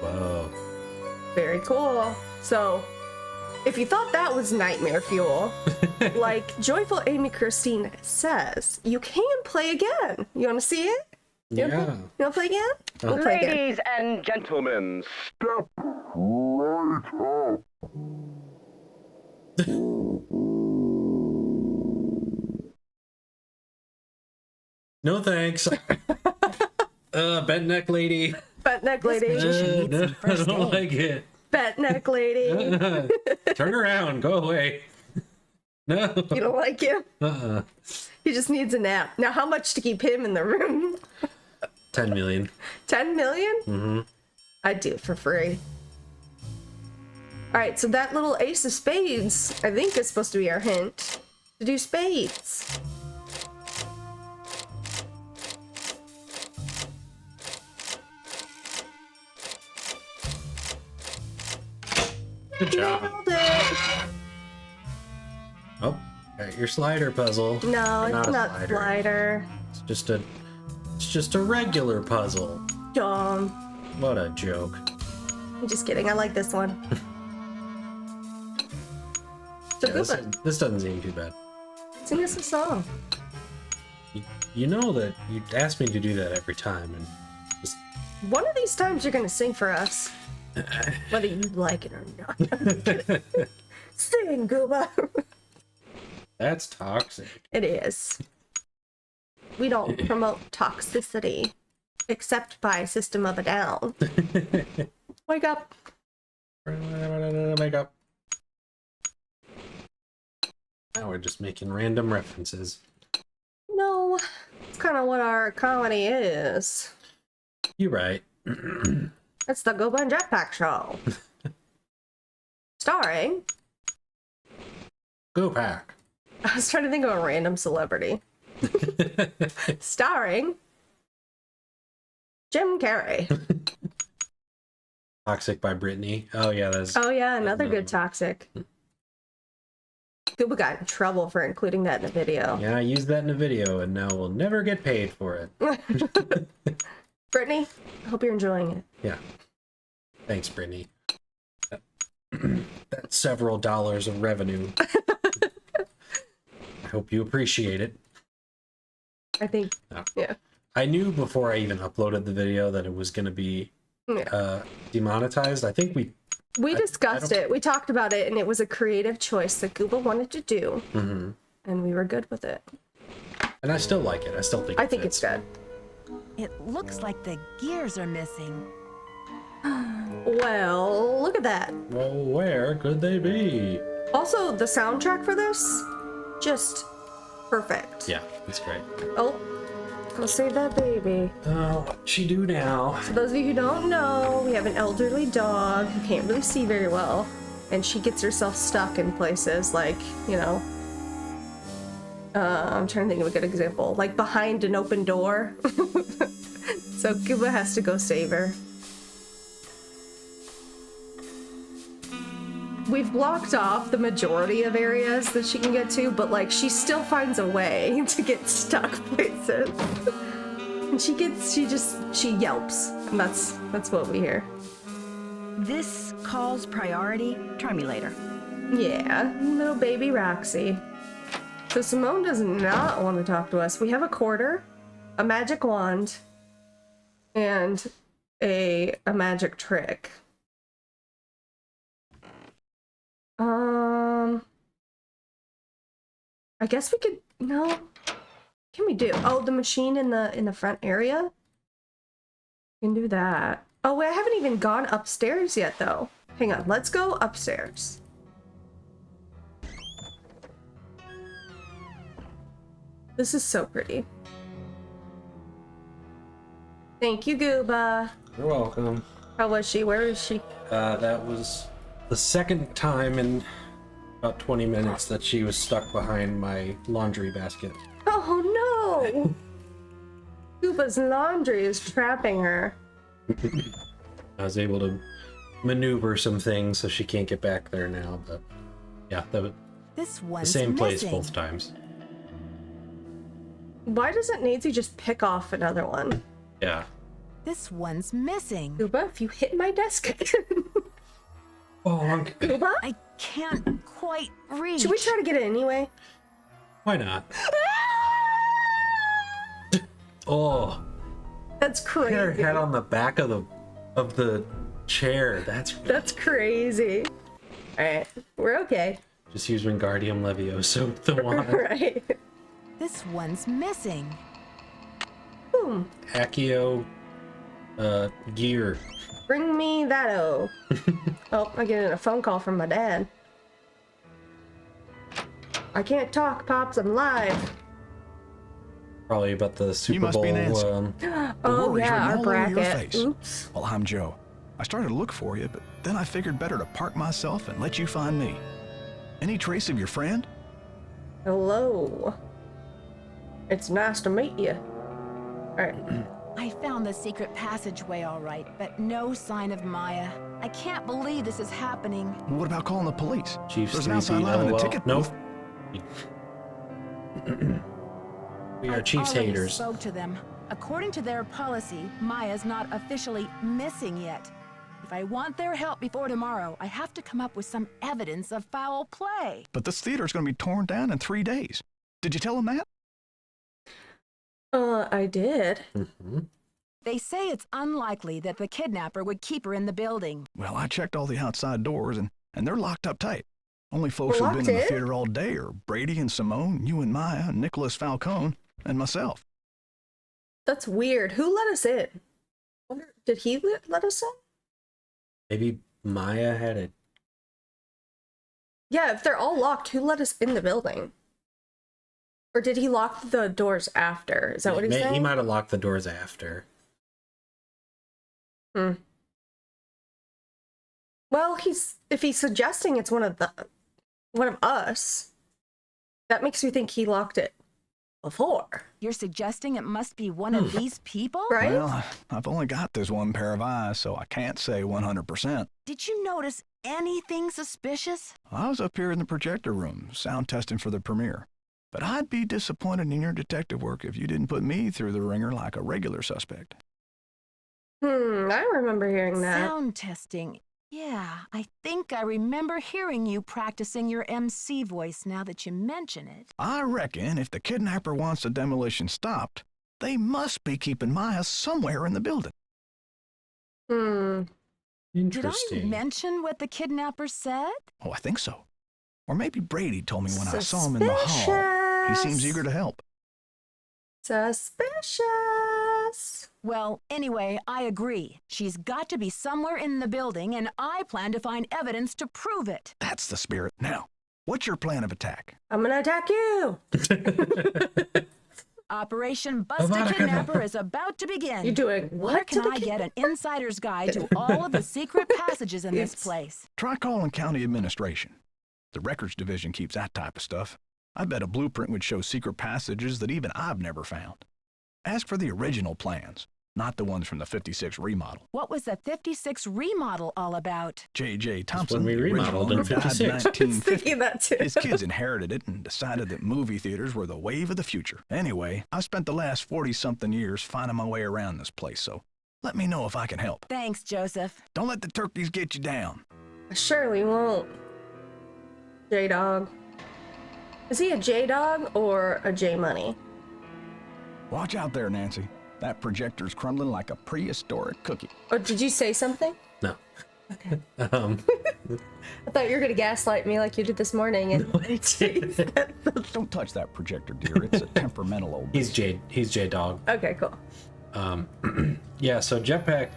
Whoa. very cool. So If you thought that was nightmare fuel, like Joyful Amy Christine says, you can play again. You want to see it? You want to play again? We'll play again. Ladies and gentlemen, step right up. No thanks. Bent neck lady. Bent neck lady. No, I don't like it. Bent neck lady. Turn around. Go away. No. You don't like him? He just needs a nap. Now, how much to keep him in the room? 10 million. 10 million? Mm-hmm. I'd do it for free. All right, so that little ace of spades, I think, is supposed to be our hint to do spades. Good job. Nailed it. Oh, got your slider puzzle. No, it's a not slider. It's just a regular puzzle. Dumb. What a joke. I'm just kidding. I like this one. So Yeah, this doesn't seem too bad. sing us a song. You know that you ask me to do that every time, and just One of these times you're gonna sing for us, whether you like it or not. I'm just kidding. Sing, Gooba. that's toxic. It is. We don't promote toxicity, except by System of a Down. Wake up. Make up. Now we're just making random references. No, it's kind of what our comedy is. You're right. It's the Gooba and Jetpack Show. Starring... Go Pack. I was trying to think of a random celebrity. Starring... Jim Carrey. Toxic by Britney. Oh yeah, that's. Oh yeah, another good toxic. Gooba got in trouble for including that in the video. Yeah, I used that in a video, and now we'll never get paid for it. Brittany, I hope you're enjoying it. Yeah. Thanks, Brittany. That's several dollars of revenue. I hope you appreciate it. I think, yeah. I knew before I even uploaded the video that it was going to be demonetized. I think we discussed it. We talked about it, and it was a creative choice that Gooba wanted to do, and we were good with it. And I still like it. I still think. I think it's good. It looks like the gears are missing. Well, look at that. Well, where could they be? Also, the soundtrack for this, just perfect. Yeah, it's great. Oh, go save that baby. Oh, what'd she do now? For those of you who don't know, we have an elderly dog who can't really see very well, and she gets herself stuck in places like, you know, I'm trying to think of a good example, like behind an open door. So Gooba has to go save her. We've blocked off the majority of areas that she can get to, but like she still finds a way to get stuck places. And she yelps, and that's what we hear. This calls priority. Try me later. Yeah, little baby Roxy. So Simone does not want to talk to us. We have a quarter, a magic wand, and a magic trick. I guess we could, no. What can we do? Oh, the machine in the front area? We can do that. Oh, wait, I haven't even gone upstairs yet, though. Hang on, let's go upstairs. This is so pretty. Thank you, Gooba. You're welcome. How was she? Where is she? That was the second time in about 20 minutes that she was stuck behind my laundry basket. Oh no! Gooba's laundry is trapping her. I was able to maneuver some things so she can't get back there now, but yeah, This the one's same place missing. both times. Why doesn't Nancy just pick off another one? Yeah. This one's missing. Gooba, if you hit my desk again. Bonk. Gooba? I can't quite reach. Should we try to get it anyway? Why not? Oh, That's her crazy. head on the back of the chair. That's crazy. Alright, we're okay. Just use Wingardium Levioso with the wand. Right. This one's missing. Boom. Accio gear. Bring me that oh. Oh, I'm getting a phone call from my dad. I can't talk, Pops, I'm live. Probably about the Super You must Bowl. be Nancy. Oh worries yeah, written our all over your bracket. face. Oops. Well, I'm Joe. I started to look for you, but then I figured better to park myself and let you find me. Any trace of your friend? Hello. It's nice to meet you. Alright. I found the secret passageway all right, but no sign of Maya. I can't believe this is happening. What about calling the police? Chiefs There's an outside 3P, line and a LOL. ticket Nope. booth. We are I've Chiefs already haters. spoke to them. According to their policy, Maya's not officially missing yet. If I want their help before tomorrow, I have to come up with some evidence of foul play. But this theater's going to be torn down in 3 days. Did you tell them that? I did. Mm-hmm. They say it's unlikely that the kidnapper would keep her in the building. Well, I checked all the outside doors, and they're locked up tight. Only folks who've been Locked in the in? theater all day are Brady and Simone, you and Maya, Nicholas Falcone, and myself. That's weird. Who let us in? Did he let us in? Maybe Maya had it. Yeah, if they're all locked, who let us in the building? Or did he lock the doors after? Is that what he's saying? He might have locked the doors after. Well, if he's suggesting it's one of us, that makes me think he locked it before. You're suggesting it must be one of these people? Right? Well, I've only got this one pair of eyes, so I can't say 100%. Did you notice anything suspicious? I was up here in the projector room, sound testing for the premiere. But I'd be disappointed in your detective work if you didn't put me through the ringer like a regular suspect. I remember hearing that. Sound testing. Yeah, I think I remember hearing you practicing your MC voice now that you mention it. I reckon if the kidnapper wants the demolition stopped, they must be keeping Maya somewhere in the building. Did I Interesting. mention what the kidnapper said? Oh, I think so. Or maybe Brady told me when I saw him in the hall. He seems eager to help. Suspicious. Well, anyway, I agree. She's got to be somewhere in the building, and I plan to find evidence to prove it. That's the spirit. Now, what's your plan of attack? I'm gonna attack you. Operation Bust a Kidnapper is about to begin. You're doing what? Where can I get an insider's guide to all of the secret passages in this place? Try calling county administration. The records division keeps that type of stuff. I bet a blueprint would show secret passages that even I've never found. Ask for the original plans, not the ones from the 56 remodel. What was the 56 remodel all about? J.J. Thompson, when we the original remodeled in owner, died 56. in I was 1950. thinking that too. His kids inherited it and decided that movie theaters were the wave of the future. Anyway, I've spent the last 40-something years finding my way around this place, so let me know if I can help. Thanks, Joseph. Don't let the turkeys get you down. I surely won't. J-Dog. Is he a J-Dog or a J-Money? Watch out there, Nancy. That projector's crumbling like a prehistoric cookie. Oh, did you say something? No. Okay. I thought you were gonna gaslight me like you did this morning. And Don't touch that projector, dear. It's a temperamental old. He's J-Dog. Okay, cool. Yeah, so Jetpack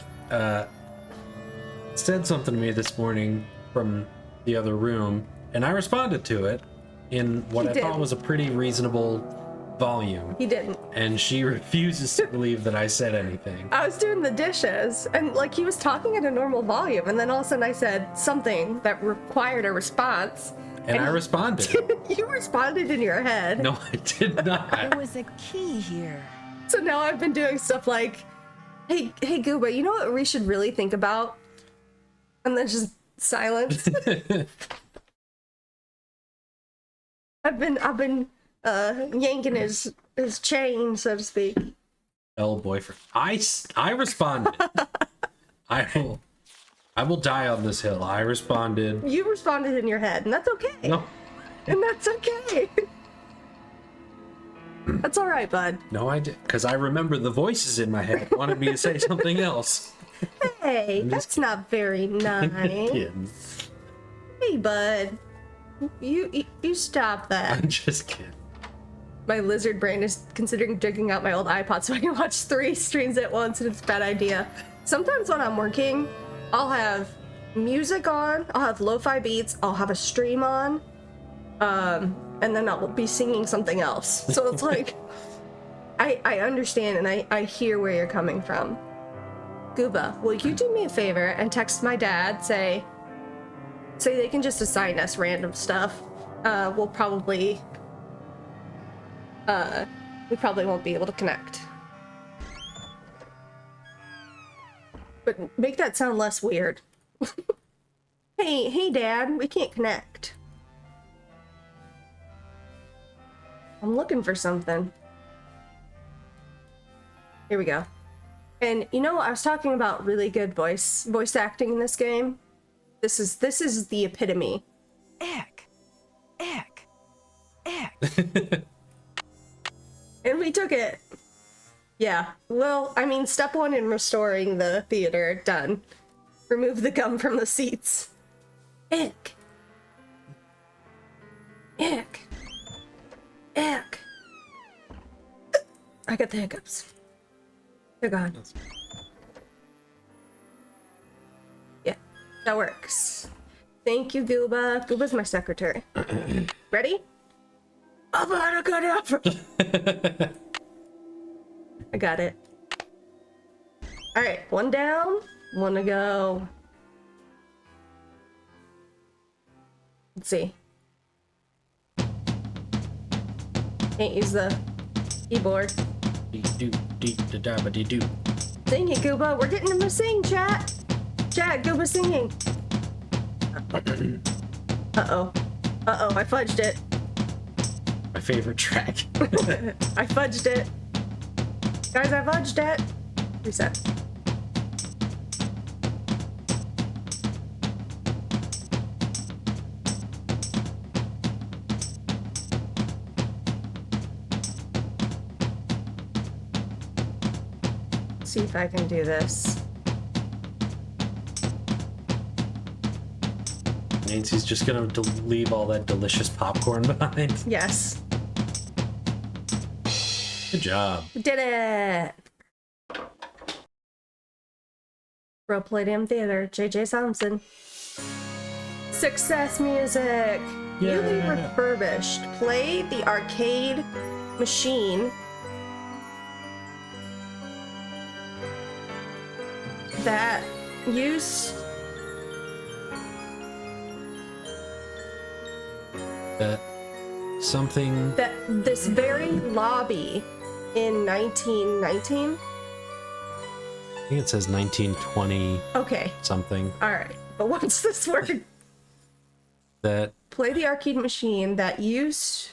said something to me this morning from the other room, and I responded to it in what I thought was a pretty reasonable volume. He didn't. And she refuses to believe that I said anything. I was doing the dishes, and like he was talking at a normal volume, and then all of a sudden I said something that required a response. And I responded. You responded in your head. No, I did not. There was a key here. So now I've been doing stuff like, hey Gooba, you know what we should really think about? And then just silence. I've been yanking his chain, so to speak. Oh, boyfriend. I responded. I will. I will die on this hill. I responded. You responded in your head, and that's okay. No. And that's okay. That's all right, bud. No, I did. Because I remember the voices in my head wanted me to say something else. Hey, that's not very nice. Kidding. Hey, bud. You stop that. I'm just kidding. My lizard brain is considering digging out my old iPod so I can watch 3 streams at once, and it's a bad idea. Sometimes when I'm working, I'll have music on, I'll have lo-fi beats, I'll have a stream on, and then I'll be singing something else. So it's like, I understand and I hear where you're coming from. Gooba, will you do me a favor and text my dad, say they can just assign us random stuff. We'll probably, we probably won't be able to connect. But make that sound less weird. Hey, Dad, we can't connect. I'm looking for something. Here we go. And you know, I was talking about really good voice acting in this game. This is the epitome. Ick. Ick. Ick. And we took it. Yeah. Well, I mean, step 1 in restoring the theater, done. Remove the gum from the seats. Ick. Ick. Ick. I got the hiccups. They're gone. Yeah, that works. Thank you, Gooba. Gooba's my secretary. Ready? I've had a good effort. I got it. All right, 1 down, 1 to go. Let's see. Can't use the keyboard. Dee-doo, dee-da-da-ba-dee-doo. Sing it, Gooba. We're getting him to sing, chat. Chat, Gooba singing. Uh-oh. Uh-oh, I fudged it. My favorite track. I fudged it. Guys, I fudged it. Reset. See if I can do this. Nancy's just gonna leave all that delicious popcorn behind. Yes. Good job. We did it! Role Palladium Theater, JJ Thompson. Success music! Newly refurbished. Play the arcade machine that used something that this very lobby in 1919. I think it says 1920 Okay. something. All right. But what's this word? That Play the arcade machine that used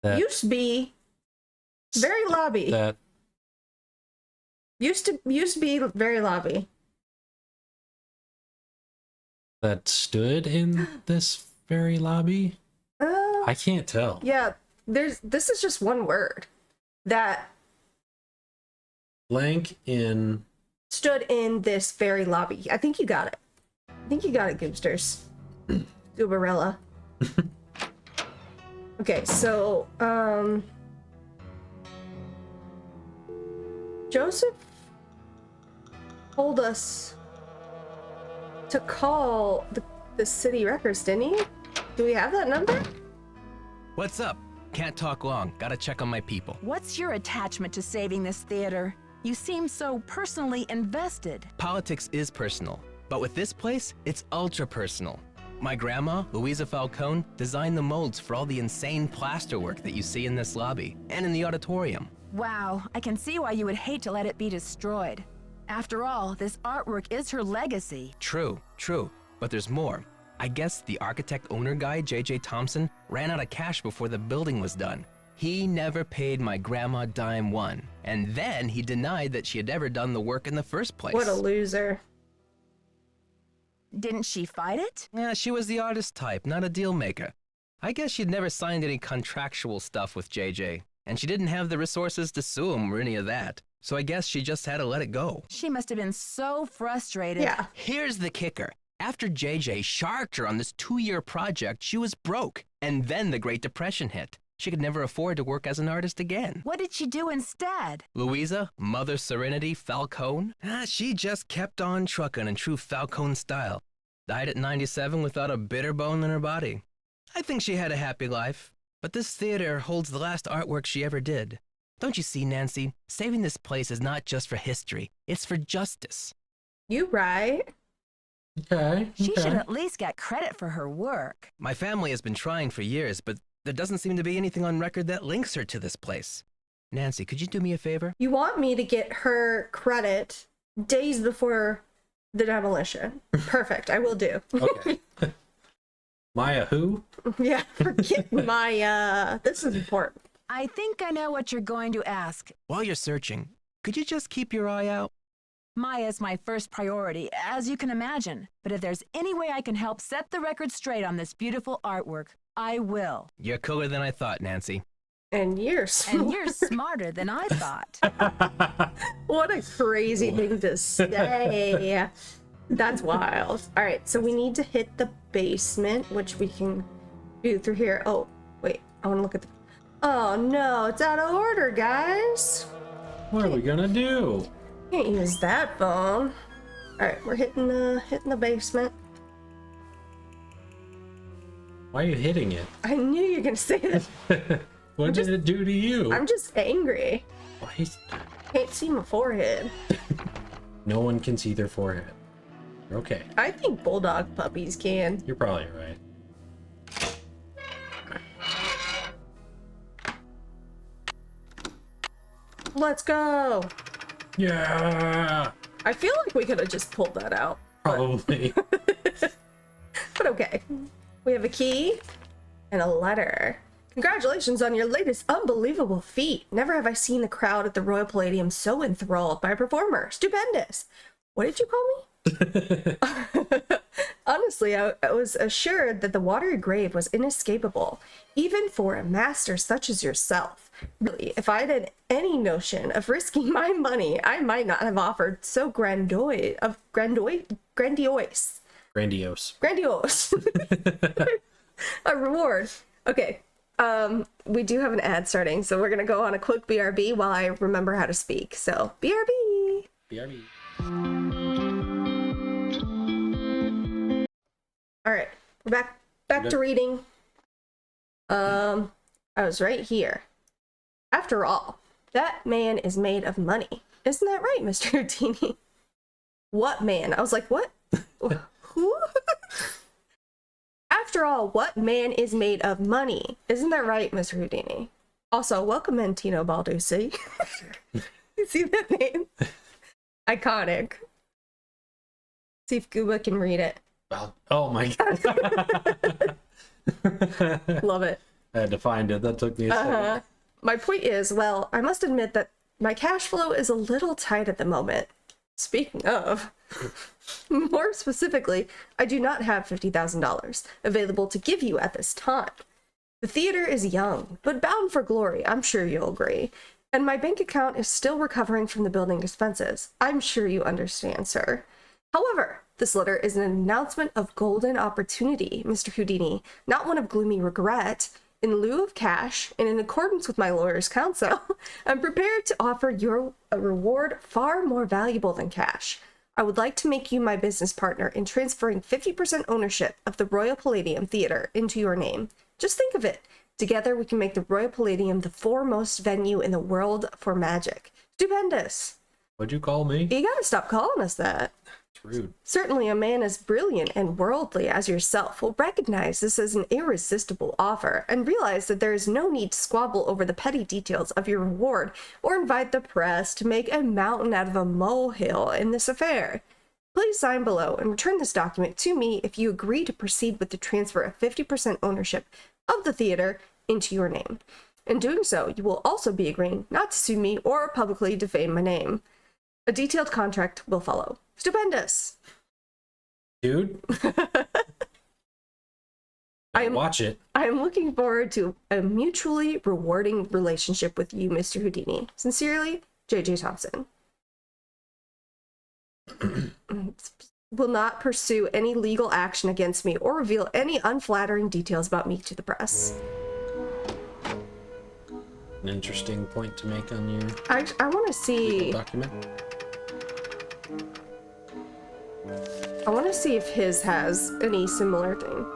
to be very lobby. that Used to be very lobby. that stood in this very lobby. I can't tell. Yeah, this is just one word that Blank in stood in this very lobby. I think you got it. I think you got it, Goobsters. Goobarella. Okay, so Joseph told us to call the city records, didn't he? Do we have that number? What's up? Can't talk long. Gotta check on my people. What's your attachment to saving this theater? You seem so personally invested. Politics is personal, but with this place, it's ultra personal. My grandma, Louisa Falcone, designed the molds for all the insane plasterwork that you see in this lobby and in the auditorium. Wow, I can see why you would hate to let it be destroyed. After all, this artwork is her legacy. True, but there's more. I guess the architect-owner guy, JJ Thompson, ran out of cash before the building was done. He never paid my grandma dime one, and then he denied that she had ever done the work in the first place. What a loser. Didn't she fight it? Yeah, she was the artist type, not a deal maker. I guess she'd never signed any contractual stuff with JJ, and she didn't have the resources to sue him or any of that. So I guess she just had to let it go. She must have been so frustrated. Yeah. Here's the kicker. After JJ sharked her on this 2-year project, she was broke. And then the Great Depression hit. She could never afford to work as an artist again. What did she do instead? Louisa, Mother Serenity Falcone, she just kept on trucking in true Falcone style. Died at 97 without a bitter bone in her body. I think she had a happy life, but this theater holds the last artwork she ever did. Don't you see, Nancy? Saving this place is not just for history, it's for justice. You right. Okay. She should at least get credit for her work. My family has been trying for years, but there doesn't seem to be anything on record that links her to this place. Nancy, could you do me a favor? You want me to get her credit days before the demolition. Perfect. I will do. Okay. Maya who? Yeah, forget my, this is important. I think I know what you're going to ask. While you're searching, could you just keep your eye out? Maya's my first priority, as you can imagine. But if there's any way I can help set the record straight on this beautiful artwork, I will. You're cooler than I thought, Nancy. And you're smart. And you're smarter than I thought. What a crazy thing to say. That's wild. All right, so we need to hit the basement, which we can do through here. Oh, wait, I want to look at the... Oh no, it's out of order, guys. What are we gonna do? Can't use that phone. All right, we're hitting the basement. Why are you hitting it? I knew you were gonna say that. What did it do to you? I'm just angry. Why? Can't see my forehead. No one can see their forehead. Okay, I think bulldog puppies can. you're probably right. Let's go. Yeah, I feel like we could have just pulled that out. probably. But okay. We have a key and a letter. Congratulations on your latest unbelievable feat. Never have I seen the crowd at the Royal Palladium so enthralled by a performer. Stupendous. What did you call me? Honestly, I was assured that the watery grave was inescapable, even for a master such as yourself. Really, if I had any notion of risking my money, I might not have offered so grandiose. A reward. Okay. We do have an ad starting, so we're gonna go on a quick BRB while I remember how to speak. So BRB. BRB. All right, we're back to reading. I was right here. After all, that man is made of money. Isn't that right, Mr. Houdini? What man? I was like, what? Who? After all, what man is made of money? Isn't that right, Mr. Houdini? Also, welcome in, Tino Balducci. You see that name? Iconic. See if Gooba can read it. Oh my god. Love it. I had to find it. That took me a second. My point is, well, I must admit that my cash flow is a little tight at the moment. Speaking of, more specifically, I do not have $50,000 available to give you at this time. The theater is young, but bound for glory, I'm sure you'll agree. And my bank account is still recovering from the building expenses. I'm sure you understand, sir. However, this letter is an announcement of golden opportunity, Mr. Houdini, not one of gloomy regret. In lieu of cash, and in accordance with my lawyer's counsel, I'm prepared to offer you a reward far more valuable than cash. I would like to make you my business partner in transferring 50% ownership of the Royal Palladium Theater into your name. Just think of it. Together we can make the Royal Palladium the foremost venue in the world for magic. Stupendous. What'd you call me? You gotta stop calling us that. It's rude. Certainly a man as brilliant and worldly as yourself will recognize this as an irresistible offer and realize that there is no need to squabble over the petty details of your reward or invite the press to make a mountain out of a molehill in this affair. Please sign below and return this document to me if you agree to proceed with the transfer of 50% ownership of the theater into your name. In doing so, you will also be agreeing not to sue me or publicly defame my name. A detailed contract will follow. Stupendous. Dude. Watch it. I'm looking forward to a mutually rewarding relationship with you, Mr. Houdini. Sincerely, JJ Thompson. Will not pursue any legal action against me or reveal any unflattering details about me to the press. An interesting point to make on your I want to see. document. I want to see if his has any similar thing.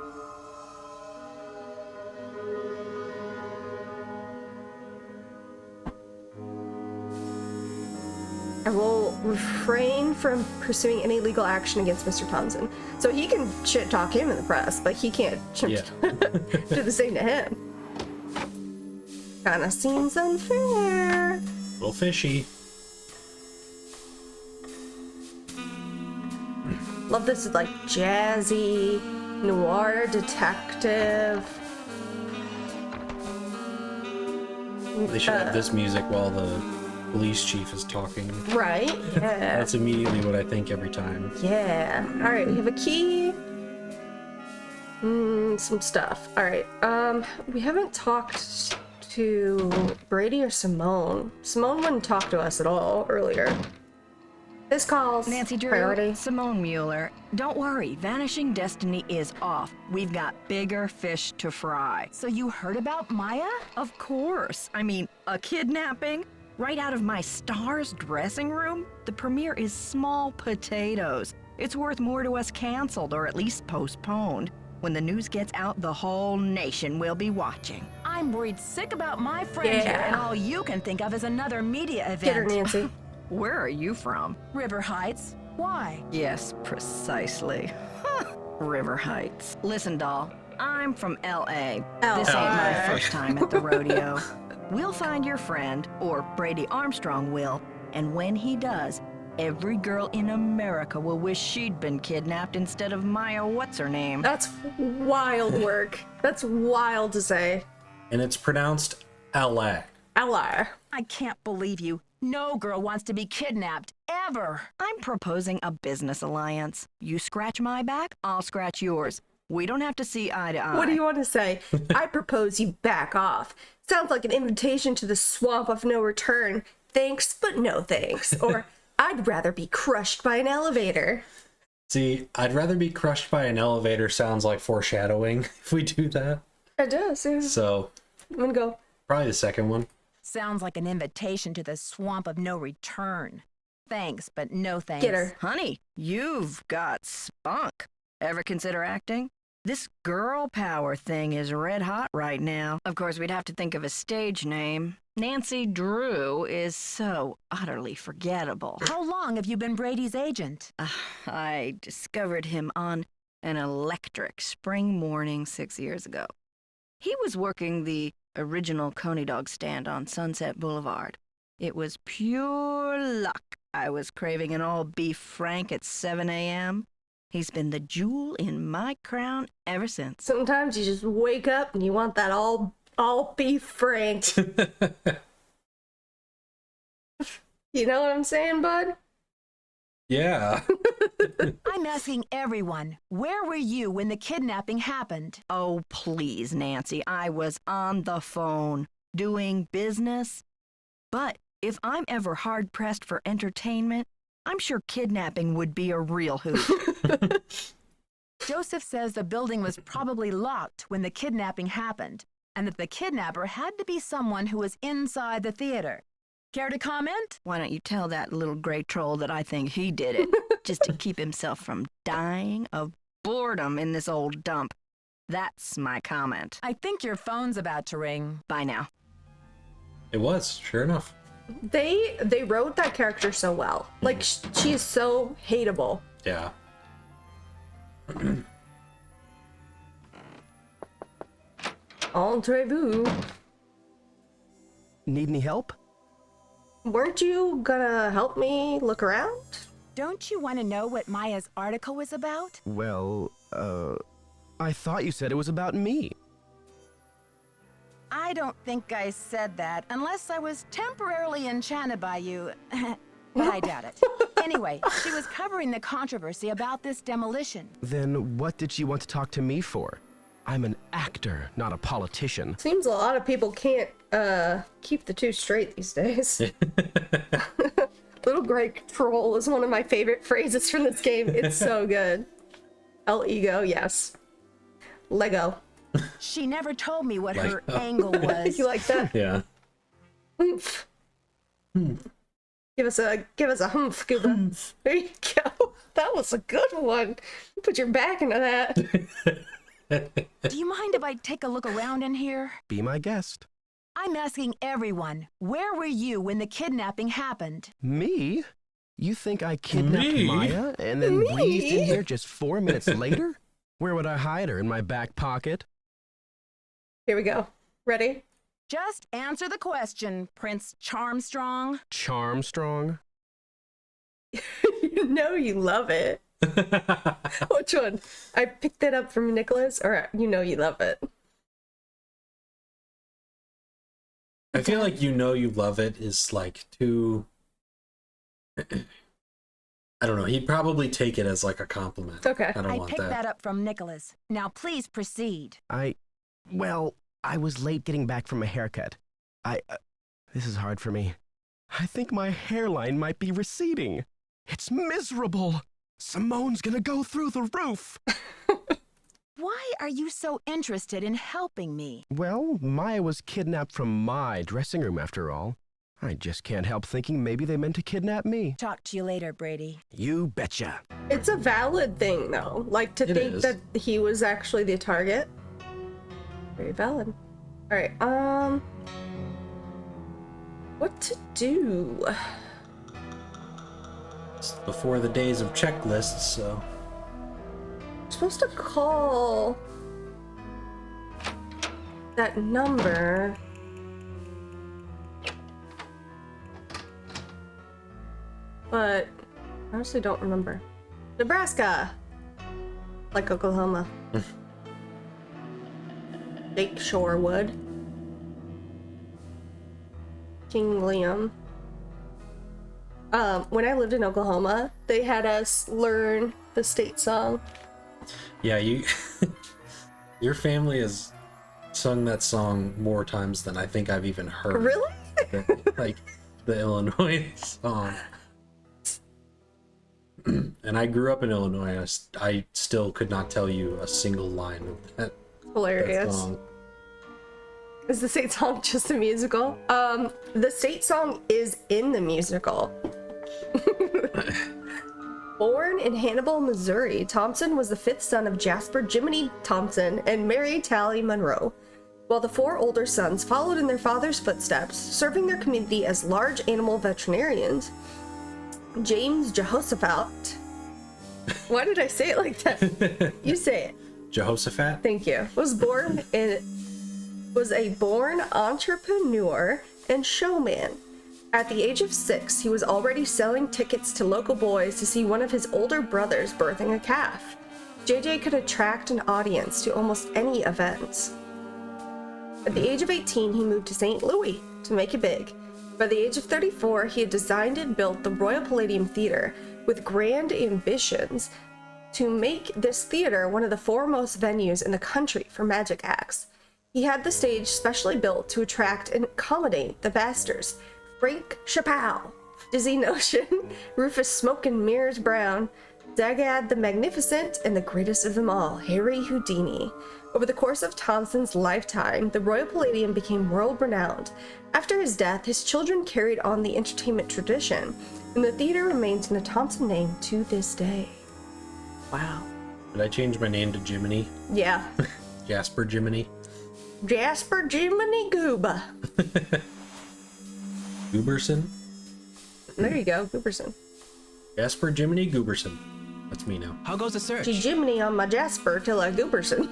I will refrain from pursuing any legal action against Mr. Thompson. So he can shit talk him in the press, but he can't do the same to him. Kinda seems unfair. A little fishy. Love this like jazzy noir detective. They should have this music while the police chief is talking. Right? Yeah. That's immediately what I think every time. Yeah. All right, we have a key. Some stuff. All right. We haven't talked to Brady or Simone. Simone wouldn't talk to us at all earlier. This calls Nancy Drew, priority. Simone Mueller. Don't worry, Vanishing Destiny is off. We've got bigger fish to fry. So you heard about Maya? Of course. I mean, a kidnapping? Right out of my star's dressing room? The premiere is small potatoes. It's worth more to us canceled or at least postponed. When the news gets out, the whole nation will be watching. I'm worried sick about my friend here, and all you can think of is another media event. Get her, Nancy. Where are you from? River Heights. Why? Yes, precisely. River Heights. Listen, doll, I'm from L.A. This ain't my first time at the rodeo. We'll find your friend, or Brady Armstrong will, and when he does, every girl in America will wish she'd been kidnapped instead of Maya what's-her-name. That's wild work. That's wild to say. And it's pronounced LA. LA. I can't believe you. No girl wants to be kidnapped, ever. I'm proposing a business alliance. You scratch my back, I'll scratch yours. We don't have to see eye to eye. What do you want to say? I propose you back off. Sounds like an invitation to the swamp of no return. Thanks, but no thanks. Or I'd rather be crushed by an elevator. See, I'd rather be crushed by an elevator sounds like foreshadowing if we do that. It does, yeah. So, I'm gonna go. probably the second one. Sounds like an invitation to the swamp of no return. Thanks, but no thanks. Get her. Honey, you've got spunk. Ever consider acting? This girl power thing is red hot right now. Of course, we'd have to think of a stage name. Nancy Drew is so utterly forgettable. How long have you been Brady's agent? I discovered him on an electric spring morning 6 years ago. He was working the original Coney Dog stand on Sunset Boulevard. It was pure luck. I was craving an all-beef Frank at 7 a.m. He's been the jewel in my crown ever since. Sometimes you just wake up and you want that all beef Frank. You know what I'm saying, bud? Yeah. I'm asking everyone, where were you when the kidnapping happened? Oh, please, Nancy. I was on the phone, doing business. But if I'm ever hard-pressed for entertainment, I'm sure kidnapping would be a real hoot. Joseph says the building was probably locked when the kidnapping happened, and that the kidnapper had to be someone who was inside the theater. Care to comment? Why don't you tell that little gray troll that I think he did it, just to keep himself from dying of boredom in this old dump. That's my comment. I think your phone's about to ring. Bye now. It was, sure enough. They wrote that character so well. Like, she is so hateable. Yeah. Entrez-vous. Need any help? Weren't you gonna help me look around? Don't you want to know what Maya's article was about? Well, I thought you said it was about me. I don't think I said that, unless I was temporarily enchanted by you. But I doubt it. Anyway, she was covering the controversy about this demolition. Then what did she want to talk to me for? I'm an actor, not a politician. Seems a lot of people can't keep the two straight these days. Little Greg troll is one of my favorite phrases from this game. It's so good. El ego, yes. Lego. She never told me what her angle was. You like that? Yeah. Humph. Give us a humph, Gooba. There you go. That was a good one. You put your back into that. Do you mind if I take a look around in here? Be my guest. I'm asking everyone, where were you when the kidnapping happened? Me? You think I kidnapped Me? Maya and then breezed in here just 4 minutes later? Where would I hide her? In my back pocket? Here we go. Ready? Just answer the question, Prince Charmstrong. Charmstrong? You know you love it. Which one? I picked that up from Nicholas, or you know you love it. I feel like you know you love it is like too. I don't know. He'd probably take it as like a compliment. Okay. I don't I want picked that. that up from Nicholas. Now please proceed. Well, I was late getting back from a haircut. This is hard for me. I think my hairline might be receding. It's miserable. Simone's gonna go through the roof. Why are you so interested in helping me? Well, Maya was kidnapped from my dressing room after all. I just can't help thinking maybe they meant to kidnap me. Talk to you later, Brady. You betcha. It's a valid thing, though. Like, to think is. that he was actually the target. Very valid. Alright, what to do? It's before the days of checklists, so. I'm supposed to call that number. But I honestly don't remember. Nebraska! Like Oklahoma. Lake Shorewood. King Liam. When I lived in Oklahoma, they had us learn the state song. Yeah, your family has sung that song more times than I think I've even heard. Really? Like the Illinois song. And I grew up in Illinois. I still could not tell you a single line of that Hilarious. song. Is the state song just a musical? The state song is in the musical. Born in Hannibal, Missouri, Thompson was the fifth son of Jasper Jiminy Thompson and Mary Tally Monroe, while the four older sons followed in their father's footsteps, serving their community as large animal veterinarians. James Jehoshaphat. Why did I say it like that? You say it. Jehoshaphat? Thank you. Was a born entrepreneur and showman. At the age of 6, he was already selling tickets to local boys to see one of his older brothers birthing a calf. JJ could attract an audience to almost any event. At the age of 18, he moved to St. Louis to make it big. By the age of 34, he had designed and built the Royal Palladium Theater with grand ambitions to make this theater one of the foremost venues in the country for magic acts. He had the stage specially built to attract and accommodate the Basters, Frank Chappelle, Dizzy Notion, Rufus Smoke and Mirrors Brown, Dagad the Magnificent, and the greatest of them all, Harry Houdini. Over the course of Thompson's lifetime, the Royal Palladium became world-renowned. After his death, his children carried on the entertainment tradition, and the theater remains in the Thompson name to this day. Wow. Did I change my name to Jiminy? Yeah. Jasper Jiminy? Jasper Jiminy Gooba. Gooberson? There you go, Gooberson. Jasper Jiminy Gooberson. That's me now. How goes the search? She Jiminy on my Jasper till I Gooberson.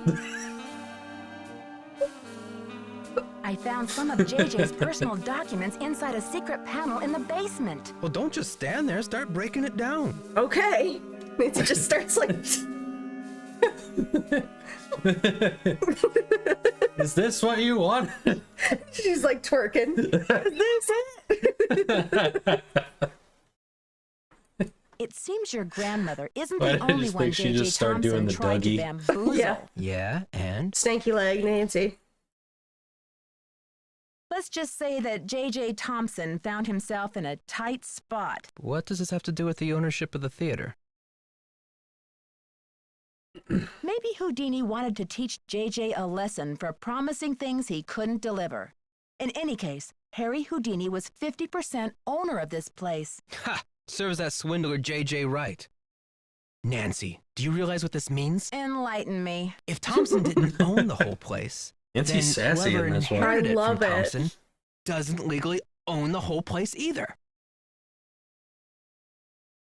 I found some of JJ's personal documents inside a secret panel in the basement. Well, don't just stand there. Start breaking it down. Okay. It just starts like... Is this what you want? She's like twerking. Is this it? It seems your grandmother isn't Why the did I only just one think she J.J. just started Thompson doing the tried to Dougie? bamboozle. Yeah. Yeah, and? Stanky leg Nancy. Let's just say that J.J. Thompson found himself in a tight spot. What does this have to do with the ownership of the theater? Maybe Houdini wanted to teach J.J. a lesson for promising things he couldn't deliver. In any case, Harry Houdini was 50% owner of this place. Ha! Serves that swindler J.J. right. Nancy, do you realize what this means? Enlighten me. If Thompson didn't own the whole place, Nancy's then sassy whoever in this one. inherited I it love from it. Thompson doesn't legally own the whole place either.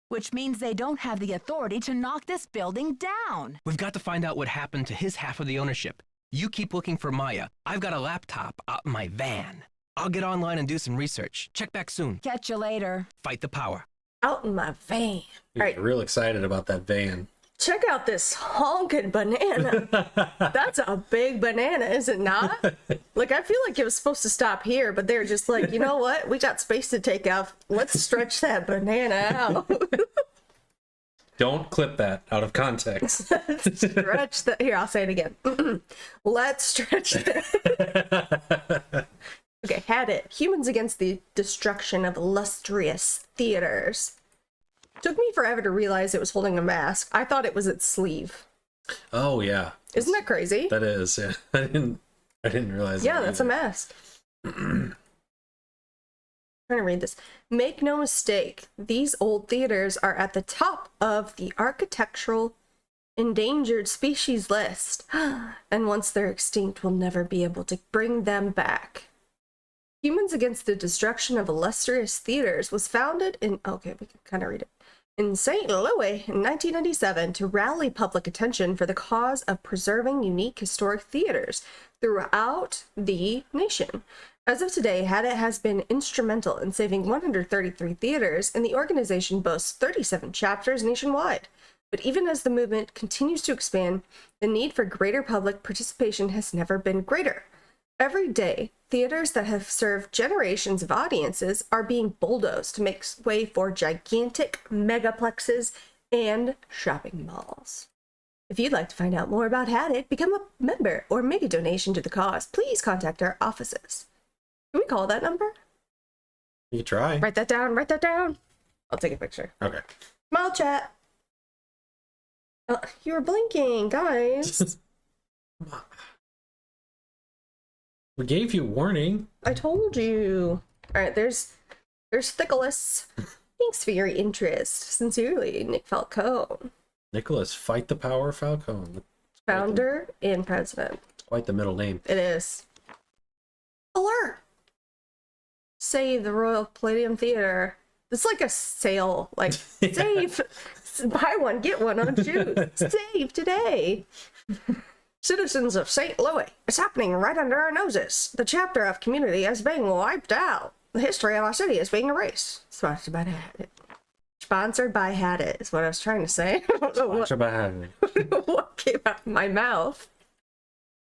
Which means they don't have the authority to knock this building down. We've got to find out what happened to his half of the ownership. You keep looking for Maya. I've got a laptop out in my van. I'll get online and do some research. Check back soon. Catch you later. Fight the power. Out in my van. You're All right, real excited about that van. check out this honking banana. That's a big banana, is it not? Like, I feel like it was supposed to stop here, but they're just like, you know what? We got space to take off. Let's stretch that banana out. Don't clip that out of context. Stretch the. Here, I'll say it again. Let's stretch that. Okay, had it. Humans against the destruction of illustrious theaters. Took me forever to realize it was holding a mask. I thought it was its sleeve. Oh yeah, Isn't that crazy? that is. Yeah, I didn't realize. Yeah, that that's a either. mask. Trying to read this. Make no mistake, these old theaters are at the top of the architectural endangered species list, and once they're extinct, we'll never be able to bring them back. Humans Against the Destruction of Illustrious Theaters was founded in, okay, we can kind of read it, in St. Louis in 1997 to rally public attention for the cause of preserving unique historic theaters throughout the nation. As of today, Hadit has been instrumental in saving 133 theaters, and the organization boasts 37 chapters nationwide. But even as the movement continues to expand, the need for greater public participation has never been greater. Every day, theaters that have served generations of audiences are being bulldozed to make way for gigantic megaplexes and shopping malls. If you'd like to find out more about Hadit, become a member, or make a donation to the cause, please contact our offices. Can we call that number? You can try. Write that down, write that down. I'll take a picture. Okay. Smile chat. You were blinking, guys. We gave you warning. I told you. All right, there's Thickless. Thanks for your interest. Sincerely, Nick Falcone, Nicholas, fight the power, Falcone. founder and president. Quite the middle name. It is. Alert! Save the Royal Palladium Theater. It's like a sale. Like, save. Buy one, get one on shoes. Save today. Citizens of St. Louis, it's happening right under our noses. The chapter of community is being wiped out. The history of our city is being erased. Sponsored by Hadit. Sponsored by Hadit is what I was trying to say. I don't know Watch about having it. what came out of my mouth.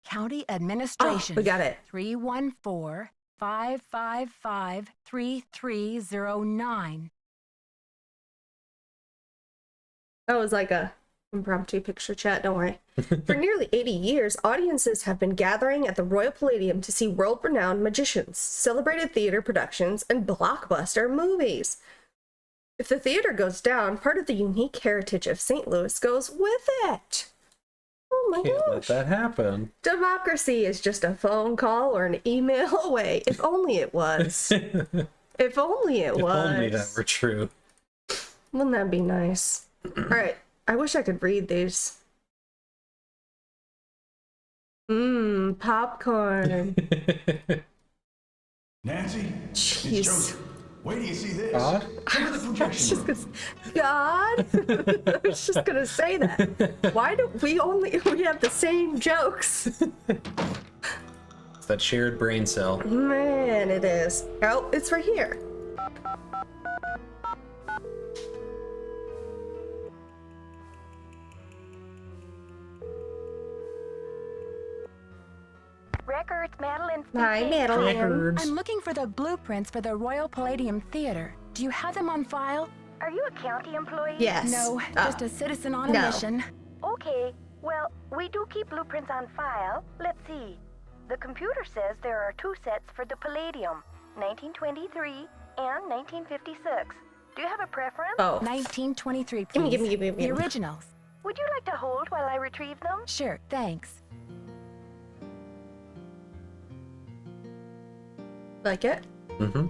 County Administration. Oh, we got it. 314-555-3309. That was like a impromptu picture chat, don't worry. For nearly 80 years, audiences have been gathering at the Royal Palladium to see world-renowned magicians, celebrated theater productions, and blockbuster movies. If the theater goes down, part of the unique heritage of St. Louis goes with it. Oh my Can't let gosh. that happen. Democracy is just a phone call or an email away. If only it was. If only it If was. only that were true. Wouldn't that be nice? All right. I wish I could read these. Popcorn. Nancy, Jeez. it's Joseph. Wait till you see this. God? Look at the projection room. God? I was just gonna say that. Why do we have the same jokes? It's that shared brain cell. Man, it is. Oh, it's right here. Records, Madeline. Hi, Madeline. I'm looking for the blueprints for the Royal Palladium Theater. Do you have them on file? Are you a county employee? Yes. No, just a citizen on a no. mission. Okay, well, we do keep blueprints on file. Let's see. The computer says there are 2 sets for the Palladium, 1923 and 1956. Do you have a preference? Oh. 1923, please. Gimme, gimme, gimme, The gimme. originals. Would you like to hold while I retrieve them? Sure, thanks. Like it? Mm-hmm.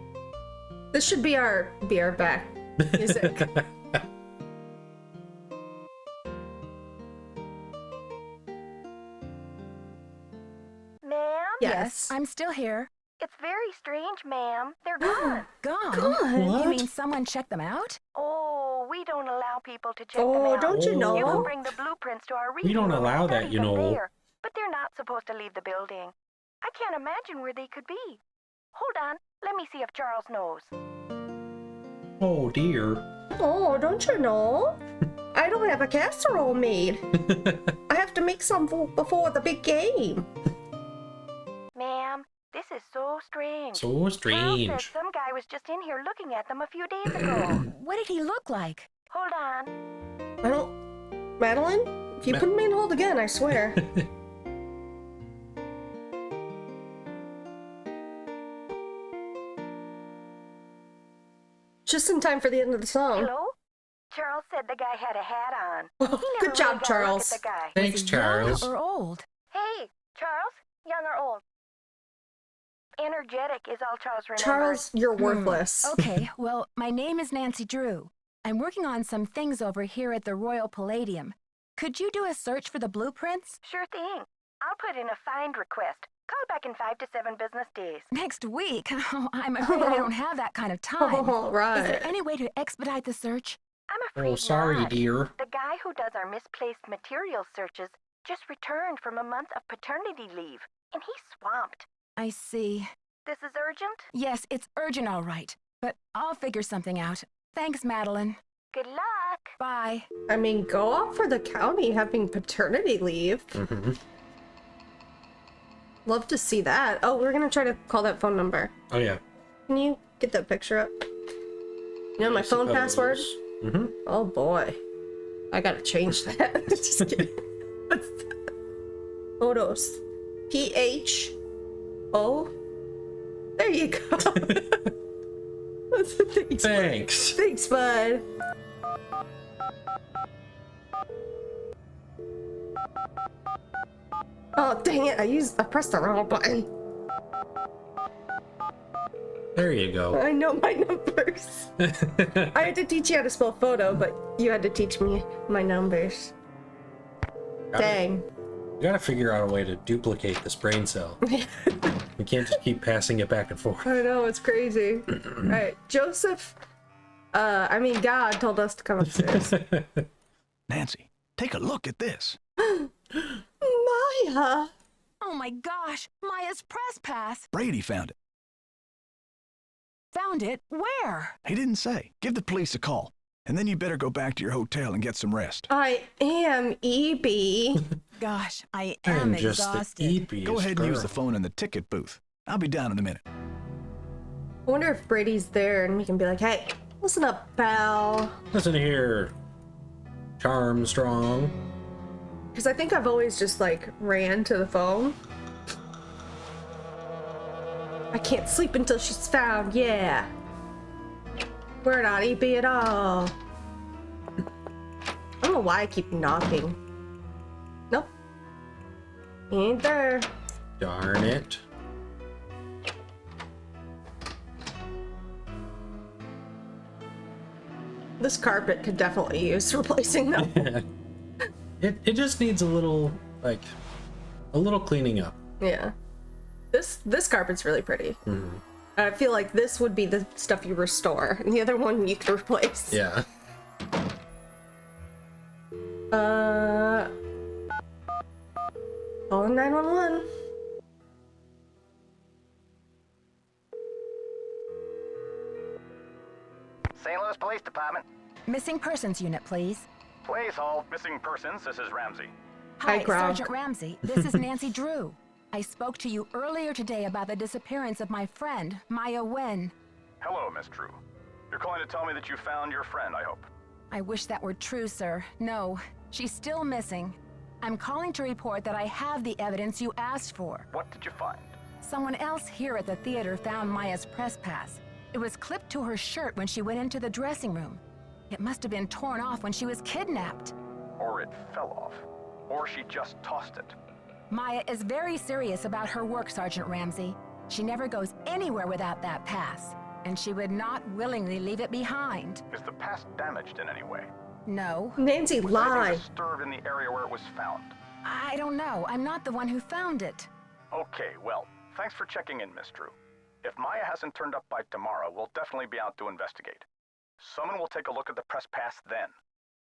This should be our back music. Ma'am? Yes. I'm still here. It's very strange, ma'am. They're gone. Gone? Gone? You What? mean someone checked them out? Oh, we don't allow people to check them Oh, out. don't you You know? can bring the blueprints to our We reading don't room and allow that, study you them know. there, but they're not supposed to leave the building. I can't imagine where they could be. Hold on. Let me see if Charles knows. Oh dear. Oh, don't you know? I don't have a casserole made. I have to make some before the big game. Ma'am, this is so strange. So Charles strange. said some guy was just in here looking at them a few days ago. What did he look like? Hold on. I don't... Madeline? If you put me in hold again, I swear. Just in time for the end of the song. Hello? Charles said the guy had a hat on. He never Good really job, got a look Charles. at the guy. Thanks, Charles. Young or old? Hey, Charles? Young or old? Energetic is all Charles remembers. Charles, you're worthless. Okay, well, my name is Nancy Drew. I'm working on some things over here at the Royal Palladium. Could you do a search for the blueprints? Sure thing. I'll put in a find request. Call back in 5 to 7 business days. Next week? Oh, I'm afraid I don't have that kind of time. Oh, right. Is there any way to expedite the search? I'm afraid Oh, sorry, not. dear. The guy who does our misplaced materials searches just returned from a month of paternity leave, and he's swamped. I see. This is urgent? Yes, it's urgent, all right. But I'll figure something out. Thanks, Madeline. Good luck. Bye. I mean, go out for the county having paternity leave. Mm-hmm. Love to see that. Oh, we're gonna try to call that phone number. Oh yeah. Can you get that picture up? You know my phone password? Mm-hmm. Oh boy. I gotta change that. Just kidding. What's that? Photos. PHO. There you go. Thanks. Thanks, bud. Oh dang it! I pressed the wrong button. There you go. I know my numbers. I had to teach you how to spell photo, but you had to teach me my numbers. Dang. You gotta figure out a way to duplicate this brain cell. You can't just keep passing it back and forth. I know, it's crazy. Alright, Joseph, God told us to come upstairs. Nancy, take a look at this. Maya! Oh my gosh, Maya's press pass. Brady found it. Found it? Where? He didn't say. Give the police a call. And then you better go back to your hotel and get some rest. I am EB. Gosh, I am exhausted. Go ahead and use the phone in the ticket booth. I'll be down in a minute. I wonder if Brady's there and we can be like, hey, listen up, pal. Listen here, Charmstrong. Because I think I've always just like ran to the phone. I can't sleep until she's found, yeah. We're not EB at all. I don't know why I keep knocking. Nope. He ain't there. Darn it. This carpet could definitely use replacing though. It just needs a little cleaning up. Yeah. This carpet's really pretty. I feel like this would be the stuff you restore, and the other one you could replace. Yeah. Calling 911. St. Louis Police Department. Missing persons unit, please. Please hold. Missing persons. This is Ramsey. Hi, Gronk. Sergeant Ramsey. This is Nancy Drew. I spoke to you earlier today about the disappearance of my friend, Maya Wen. Hello, Miss Drew. You're calling to tell me that you found your friend, I hope. I wish that were true, sir. No, she's still missing. I'm calling to report that I have the evidence you asked for. What did you find? Someone else here at the theater found Maya's press pass. It was clipped to her shirt when she went into the dressing room. It must have been torn off when she was kidnapped. Or it fell off. Or she just tossed it. Maya is very serious about her work, Sergeant Ramsey. She never goes anywhere without that pass, and she would not willingly leave it behind. Is the pass damaged in any way? No. Nancy, Was lie. anything disturbed in the area where it was found? I don't know. I'm not the one who found it. Okay, well, thanks for checking in, Miss Drew. If Maya hasn't turned up by tomorrow, we'll definitely be out to investigate. Someone will take a look at the press pass then.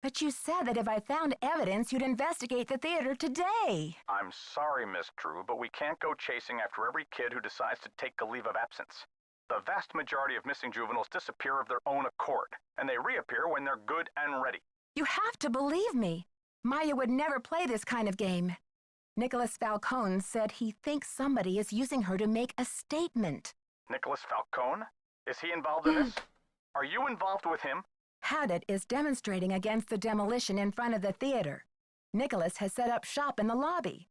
But you said that if I found evidence, you'd investigate the theater today. I'm sorry, Miss Drew, but we can't go chasing after every kid who decides to take a leave of absence. The vast majority of missing juveniles disappear of their own accord, and they reappear when they're good and ready. You have to believe me. Maya would never play this kind of game. Nicholas Falcone said he thinks somebody is using her to make a statement. Nicholas Falcone? Is he involved in this? Are you involved with him? Haddett is demonstrating against the demolition in front of the theater. Nicholas has set up shop in the lobby.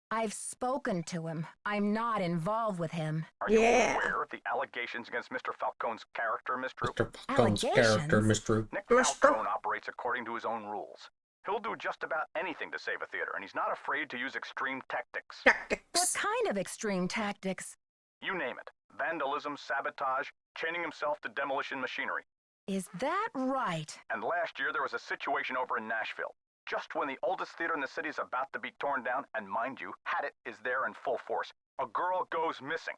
I've spoken to him. I'm not involved with him. Are you aware of the allegations against Mr. Falcone's character, Miss Drew? Mr. Falcone's character, Miss Drew. Nick Falcone operates according to his own rules. He'll do just about anything to save a theater, and he's not afraid to use extreme tactics. What kind of extreme tactics? You name it. Vandalism, sabotage, chaining himself to demolition machinery. Is that right? And last year there was a situation over in Nashville. Just when the oldest theater in the city is about to be torn down, and mind you, Haddett is there in full force, a girl goes missing.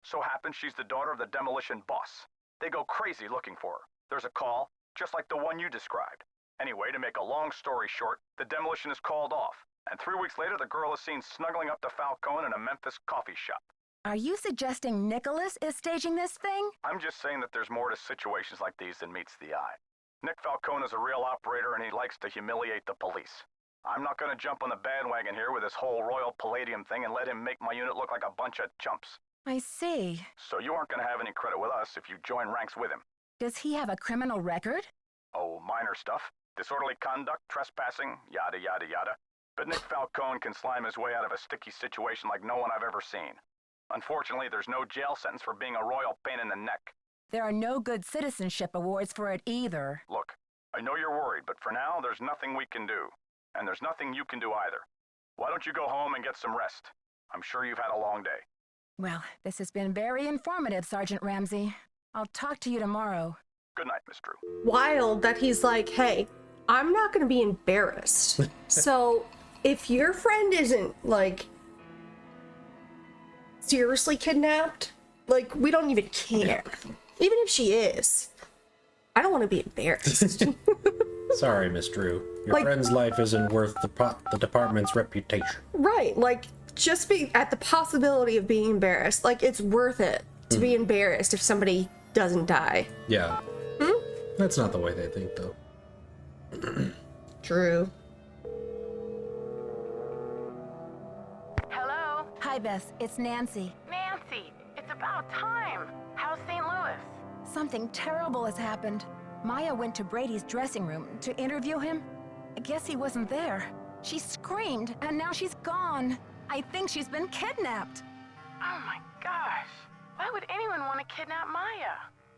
So happens she's the daughter of the demolition boss. They go crazy looking for her. There's a call, just like the one you described. Anyway, to make a long story short, the demolition is called off, and 3 weeks later the girl is seen snuggling up to Falcone in a Memphis coffee shop. Are you suggesting Nicholas is staging this thing? I'm just saying that there's more to situations like these than meets the eye. Nick Falcone is a real operator and he likes to humiliate the police. I'm not going to jump on the bandwagon here with this whole Royal Palladium thing and let him make my unit look like a bunch of chumps. I see. So you aren't going to have any credit with us if you join ranks with him. Does he have a criminal record? Oh, minor stuff. Disorderly conduct, trespassing, yada yada yada. But Nick Falcone can slime his way out of a sticky situation like no one I've ever seen. Unfortunately, there's no jail sentence for being a royal pain in the neck. There are no good citizenship awards for it either. Look, I know you're worried, but for now, there's nothing we can do. And there's nothing you can do either. Why don't you go home and get some rest? I'm sure you've had a long day. Well, this has been very informative, Sergeant Ramsey. I'll talk to you tomorrow. Good night, Miss Drew. Wild that he's like, hey, I'm not gonna be embarrassed. So if your friend isn't like seriously kidnapped, like we don't even care. Even if she is, I don't want to be embarrassed. Sorry, Miss Drew. Your Like- friend's life isn't worth the department's reputation. Right, like just be at the possibility of being embarrassed. Like it's worth it to be embarrassed if somebody doesn't die. Yeah. That's not the way they think, though. True. Hello? Hi, Beth. It's Nancy. Nancy, it's about time. How's St. Louis? Something terrible has happened. Maya went to Brady's dressing room to interview him. I guess he wasn't there. She screamed, and now she's gone. I think she's been kidnapped. Oh my gosh. Why would anyone want to kidnap Maya?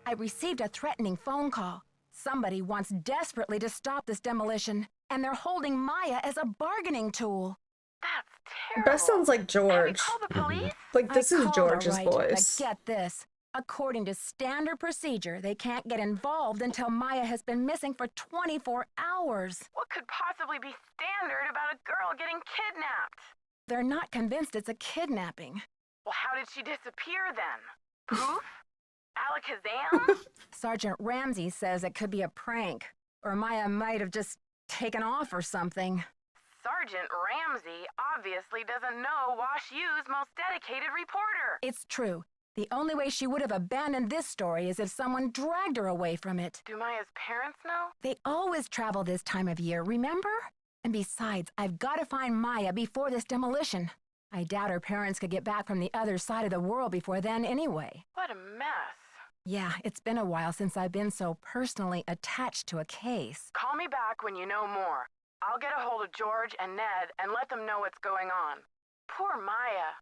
I received a threatening phone call. Somebody wants desperately to stop this demolition, and they're holding Maya as a bargaining tool. That's terrible. That sounds like George. Call the police? Like this I is called, George's all right, voice. But get this. According to standard procedure, they can't get involved until Maya has been missing for 24 hours. What could possibly be standard about a girl getting kidnapped? They're not convinced it's a kidnapping. Well, how did she disappear then? Poof? Alakazam? Sergeant Ramsey says it could be a prank, or Maya might have just taken off or something. Sergeant Ramsey obviously doesn't know Wash U's most dedicated reporter. It's true. The only way she would have abandoned this story is if someone dragged her away from it. Do Maya's parents know? They always travel this time of year, remember? And besides, I've got to find Maya before this demolition. I doubt her parents could get back from the other side of the world before then anyway. What a mess. Yeah, it's been a while since I've been so personally attached to a case. Call me back when you know more. I'll get a hold of George and Ned and let them know what's going on. Poor Maya.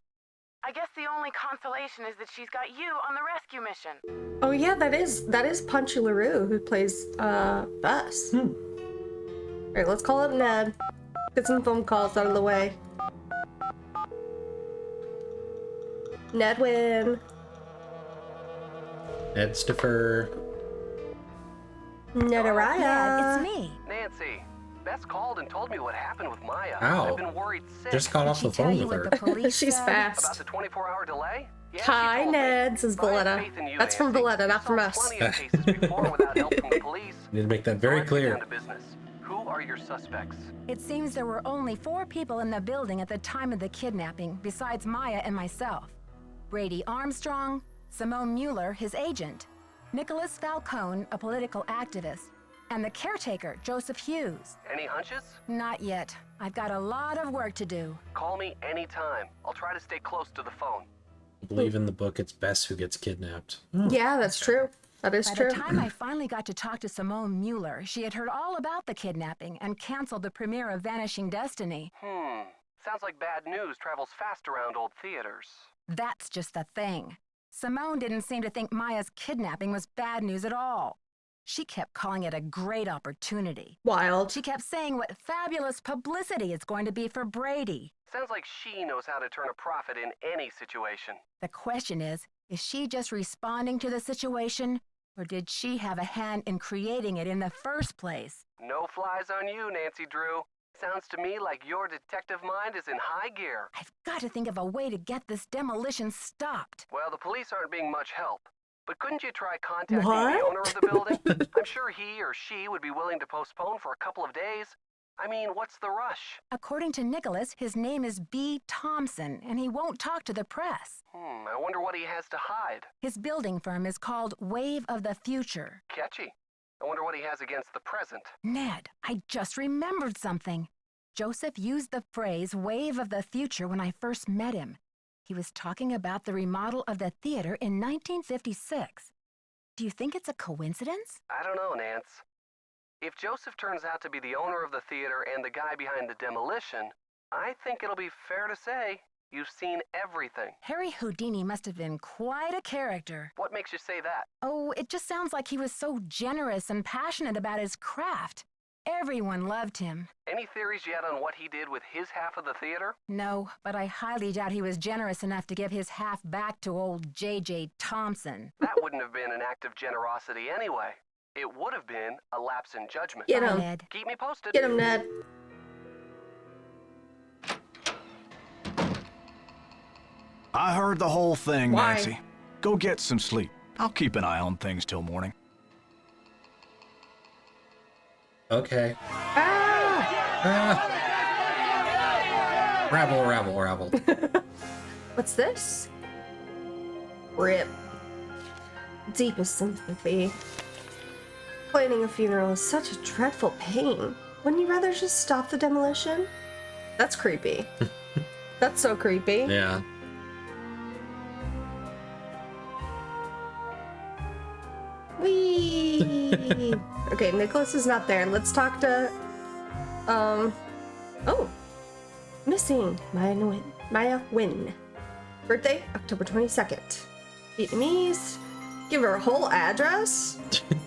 I guess the only consolation is that she's got you on the rescue mission. Oh yeah, that is Punchy LaRue who plays Bess. Alright, let's call up Ned. Get some phone calls out of the way. Nedwin. Ned Stiffer. Nedaraya. Ned, it's me. Nancy, Bess called and told me what happened with Maya. Ow. I've been worried sick. Just got off the phone with her. She's fast. About the 24-hour delay? Yeah, Hi, Ned, says Valletta. That's from Valletta, not from us. Plenty of cases before without help from the police. Need to make that very Let's get clear. down to business. Who are your suspects? It seems there were only 4 people in the building at the time of the kidnapping, besides Maya and myself. Brady Armstrong, Simone Mueller, his agent, Nicholas Falcone, a political activist, and the caretaker, Joseph Hughes. Any hunches? Not yet. I've got a lot of work to do. Call me anytime. I'll try to stay close to the phone. I believe in the book it's Bess who gets kidnapped. Yeah, that's true. That is By true. the time I finally got to talk to Simone Mueller, she had heard all about the kidnapping and canceled the premiere of Vanishing Destiny. Sounds like bad news travels fast around old theaters. That's just the thing. Simone didn't seem to think Maya's kidnapping was bad news at all. She kept calling it a great opportunity. Wild. She kept saying what fabulous publicity it's going to be for Brady. Sounds like she knows how to turn a profit in any situation. The question is she just responding to the situation, or did she have a hand in creating it in the first place? No flies on you, Nancy Drew. Sounds to me like your detective mind is in high gear. I've got to think of a way to get this demolition stopped. Well, the police aren't being much help. But couldn't you try contacting What? the owner of the building? I'm sure he or she would be willing to postpone for a couple of days. I mean, what's the rush? According to Nicholas, his name is B. Thompson, and he won't talk to the press. I wonder what he has to hide. His building firm is called Wave of the Future. Catchy. I wonder what he has against the present. Ned, I just remembered something. Joseph used the phrase Wave of the Future when I first met him. He was talking about the remodel of the theater in 1956. Do you think it's a coincidence? I don't know, Nance. If Joseph turns out to be the owner of the theater and the guy behind the demolition, I think it'll be fair to say you've seen everything. Harry Houdini must have been quite a character. What makes you say that? Oh, it just sounds like he was so generous and passionate about his craft. Everyone loved him. Any theories yet on what he did with his half of the theater? No, but I highly doubt he was generous enough to give his half back to old J.J. Thompson. That wouldn't have been an act of generosity anyway. It would have been a lapse in judgment. Get him. Ned. Keep me posted. Get him, Ned. I heard the whole thing, Why? Nancy. Go get some sleep. I'll keep an eye on things till morning. Okay. Ah! Rabble. What's this? Rip. Deepest sympathy. Planning a funeral is such a dreadful pain. Wouldn't you rather just stop the demolition? That's creepy. That's so creepy. Yeah. Whee! Okay, Nicholas is not there. Let's talk to, oh. Missing. Maya Wynn. Birthday, October 22nd. Vietnamese. Give her a whole address?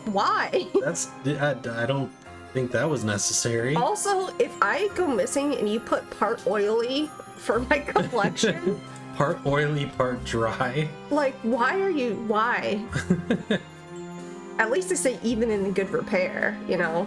Why? I don't think that was necessary. Also, if I go missing and you put part oily for my complexion, Part oily, part dry. like, why? At least they say even in good repair, you know?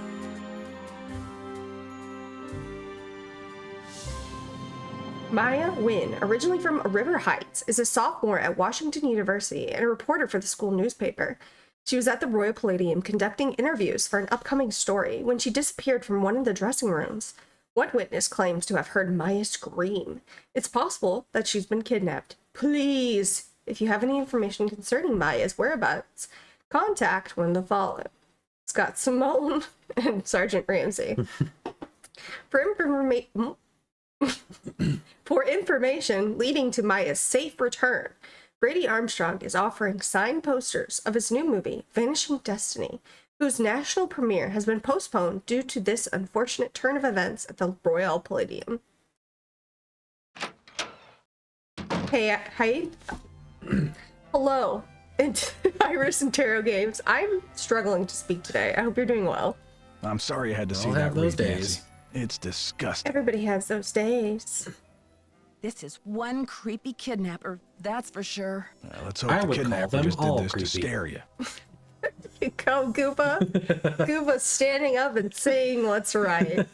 Maya Wynn, originally from River Heights, is a sophomore at Washington University and a reporter for the school newspaper. She was at the Royal Palladium conducting interviews for an upcoming story when she disappeared from one of the dressing rooms. One witness claims to have heard Maya scream. It's possible that she's been kidnapped. Please, if you have any information concerning Maya's whereabouts, contact one of the following: Scott Simone and Sergeant Ramsey. For information leading to Maya's safe return, Brady Armstrong is offering signed posters of his new movie, Vanishing Destiny, whose national premiere has been postponed due to this unfortunate turn of events at the Royal Palladium. Hey, hi. Hello, and Iris and Tarot Games. I'm struggling to speak today. I hope you're doing well. I'm sorry you had to see I'll that have those read, days. Nancy. It's disgusting. Everybody has those days. This is one creepy kidnapper, that's for sure. Let's hope I the would call kidnapper them just did all this creepy. to scare you. You go, Gooba. Gooba standing up and saying what's right.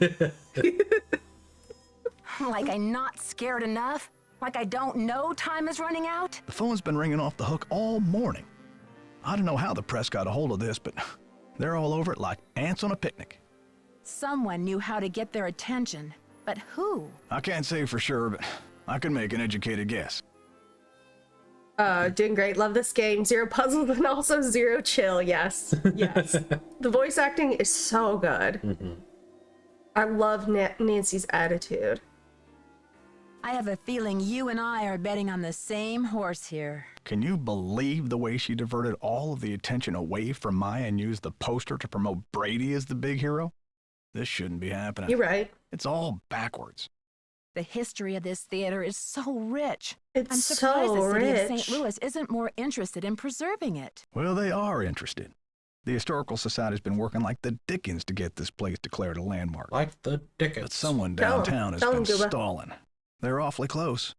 Like I'm not scared enough? Like I don't know time is running out? The phone's been ringing off the hook all morning. I don't know how the press got a hold of this, but they're all over it like ants on a picnic. Someone knew how to get their attention, but who? I can't say for sure, but I can make an educated guess. Doing great. Love this game. Zero puzzles and also zero chill. Yes. Yes. The voice acting is so good. I love Nancy's attitude. I have a feeling you and I are betting on the same horse here. Can you believe the way she diverted all of the attention away from Maya and used the poster to promote Brady as the big hero? This shouldn't be happening. You're right. It's all backwards. The history of this theater is so rich. It's I'm surprised so the city of rich. St. Louis isn't more interested in preserving it. Well, they are interested. The Historical Society's been working like the dickens to get this place declared a landmark. Like the Dickens. But someone Tell 'em. downtown has Tell 'em, been Gooba. stalling. They're awfully close.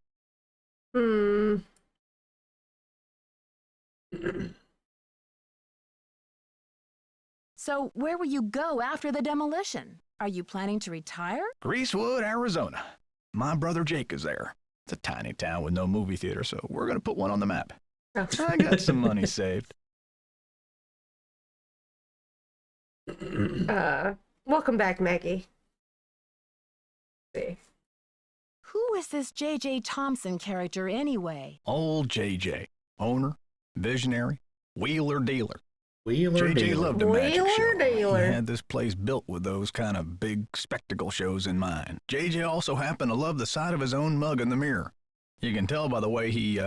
So where will you go after the demolition? Are you planning to retire? Greasewood, Arizona. My brother Jake is there. It's a tiny town with no movie theater, so we're going to put one on the map. Oh. I got some money saved. Welcome back, Maggie. See. Who is this J.J. Thompson character anyway? Old JJ. Owner, visionary, wheeler dealer. Wheeler JJ dealer. loved a magic Wheeler show. dealer. He had this place built with those kind of big spectacle shows in mind. JJ also happened to love the sight of his own mug in the mirror. You can tell by the way he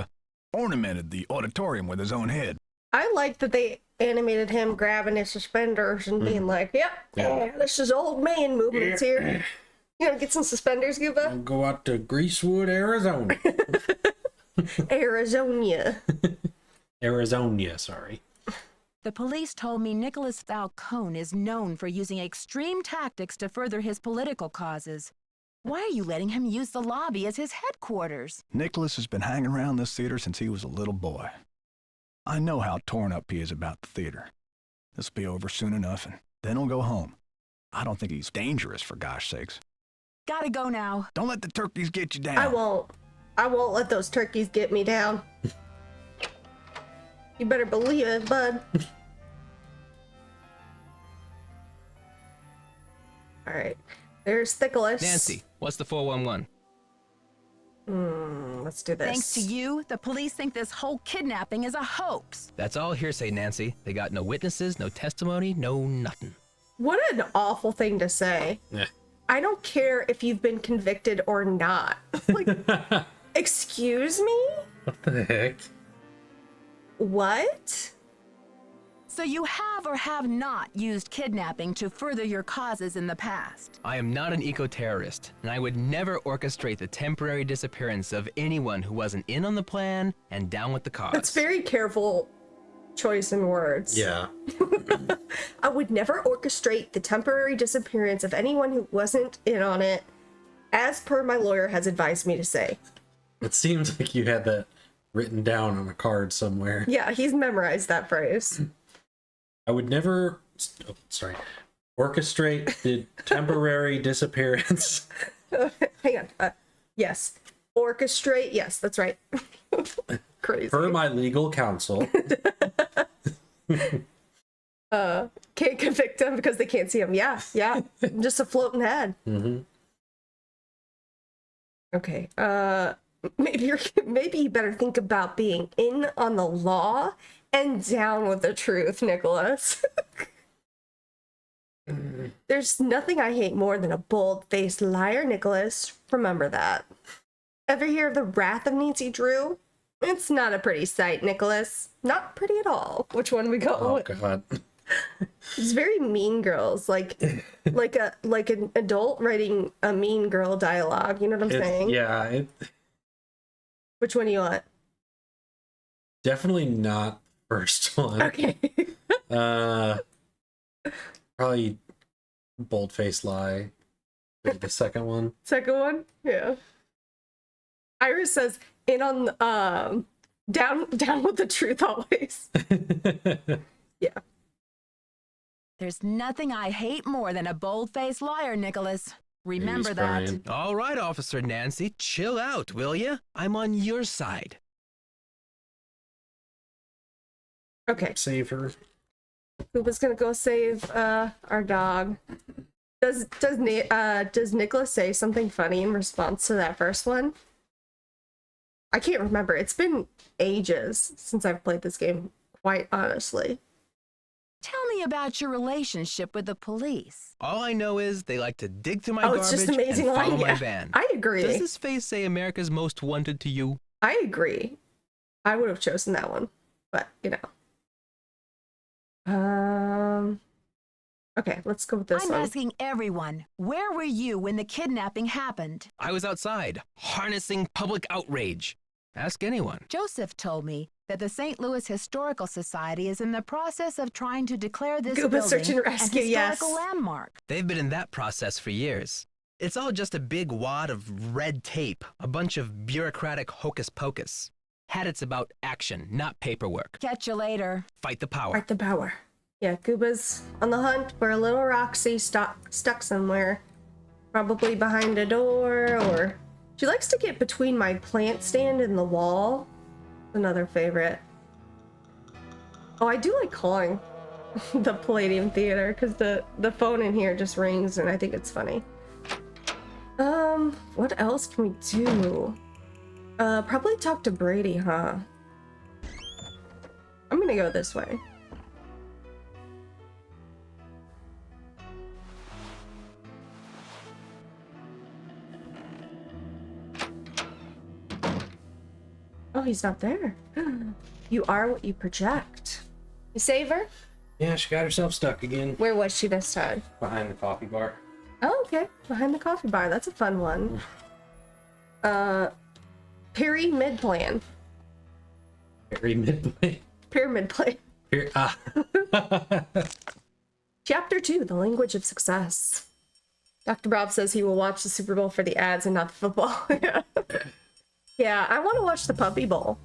ornamented the auditorium with his own head. I like that they animated him grabbing his suspenders and being like, yep, yeah, this is old man movements here. You gonna get some suspenders, Gooba? I'll go out to Greasewood, Arizona. Arizona. Arizona, sorry. The police told me Nicholas Falcone is known for using extreme tactics to further his political causes. Why are you letting him use the lobby as his headquarters? Nicholas has been hanging around this theater since he was a little boy. I know how torn up he is about the theater. This'll be over soon enough, and then he'll go home. I don't think he's dangerous, for gosh sakes. Gotta go now. Don't let the turkeys get you down. I won't let those turkeys get me down. You better believe it, bud. All right. There's Nicholas. Nancy, what's the 411? Let's do this. Thanks to you, the police think this whole kidnapping is a hoax. That's all hearsay, Nancy. They got no witnesses, no testimony, no nothing. What an awful thing to say. Yeah. I don't care if you've been convicted or not. Like, excuse me? What the heck? What? So you have or have not used kidnapping to further your causes in the past? I am not an eco-terrorist, and I would never orchestrate the temporary disappearance of anyone who wasn't in on the plan and down with the cause. That's very careful choice in words. Yeah. I would never orchestrate the temporary disappearance of anyone who wasn't in on it, as per my lawyer has advised me to say. It seems like you had that written down on a card somewhere. Yeah, he's memorized that phrase. I would never, orchestrate the temporary disappearance. Hang on. Yes. Orchestrate. Yes, that's right. Crazy. Per my legal counsel. Can't convict him because they can't see him. Yeah. Just a floating head. Mm-hmm. Okay. Maybe you better think about being in on the law and down with the truth, Nicholas. There's nothing I hate more than a bold-faced liar, Nicholas. Remember that. Ever hear of the Wrath of Nancy Drew? It's not a pretty sight, Nicholas. Not pretty at all. Which one we go? Oh god. It's very Mean Girls, like an adult writing a Mean Girl dialogue. You know what I'm saying? Yeah, Which one do you want? definitely not the first one. Okay. Probably Bold-Faced Lie. Maybe the second one. Second one? Yeah. Iris says, in on down with the truth always. Yeah. There's nothing I hate more than a bold-faced liar, Nicholas. Remember He's that. crying. All right, Officer Nancy, chill out, will ya? I'm on your side. Okay. Save her. Who was gonna go save our dog? Does Nicholas say something funny in response to that first one? I can't remember. It's been ages since I've played this game, quite honestly. Tell me about your relationship with the police. All I know is they like to dig through my Oh, garbage it's just amazing and follow line. my Yeah. van. I agree. Does this face say America's Most Wanted to you? I agree. I would have chosen that one, but you know. Okay, let's go with this I'm one. asking everyone, where were you when the kidnapping happened? I was outside, harnessing public outrage. Ask anyone. Joseph told me that the St. Louis Historical Society is in the process of trying to declare this Gooba building Search and Rescue, an yes. historical landmark. They've been in that process for years. It's all just a big wad of red tape, a bunch of bureaucratic hocus pocus. Had it's about action, not paperwork. Catch you later. Fight the power. Fight the power. Yeah, Gooba's on the hunt for a little Roxy stuck somewhere. Probably behind a door, or... She likes to get between my plant stand and the wall. Another favorite. Oh, I do like calling the Palladium Theater, because the phone in here just rings, and I think it's funny. What else can we do? Probably talk to Brady, huh? I'm gonna go this way. Oh, he's not there. You are what you project. You save her? Yeah, she got herself stuck again. Where was she this time? Behind the coffee bar. Oh, okay. Behind the coffee bar. That's a fun one. Pyramid plan. Pyramid plan. Pyramid plan. Chapter 2, The Language of Success. Dr. Bob says he will watch the Super Bowl for the ads and not the football. Yeah, I want to watch the Puppy Bowl.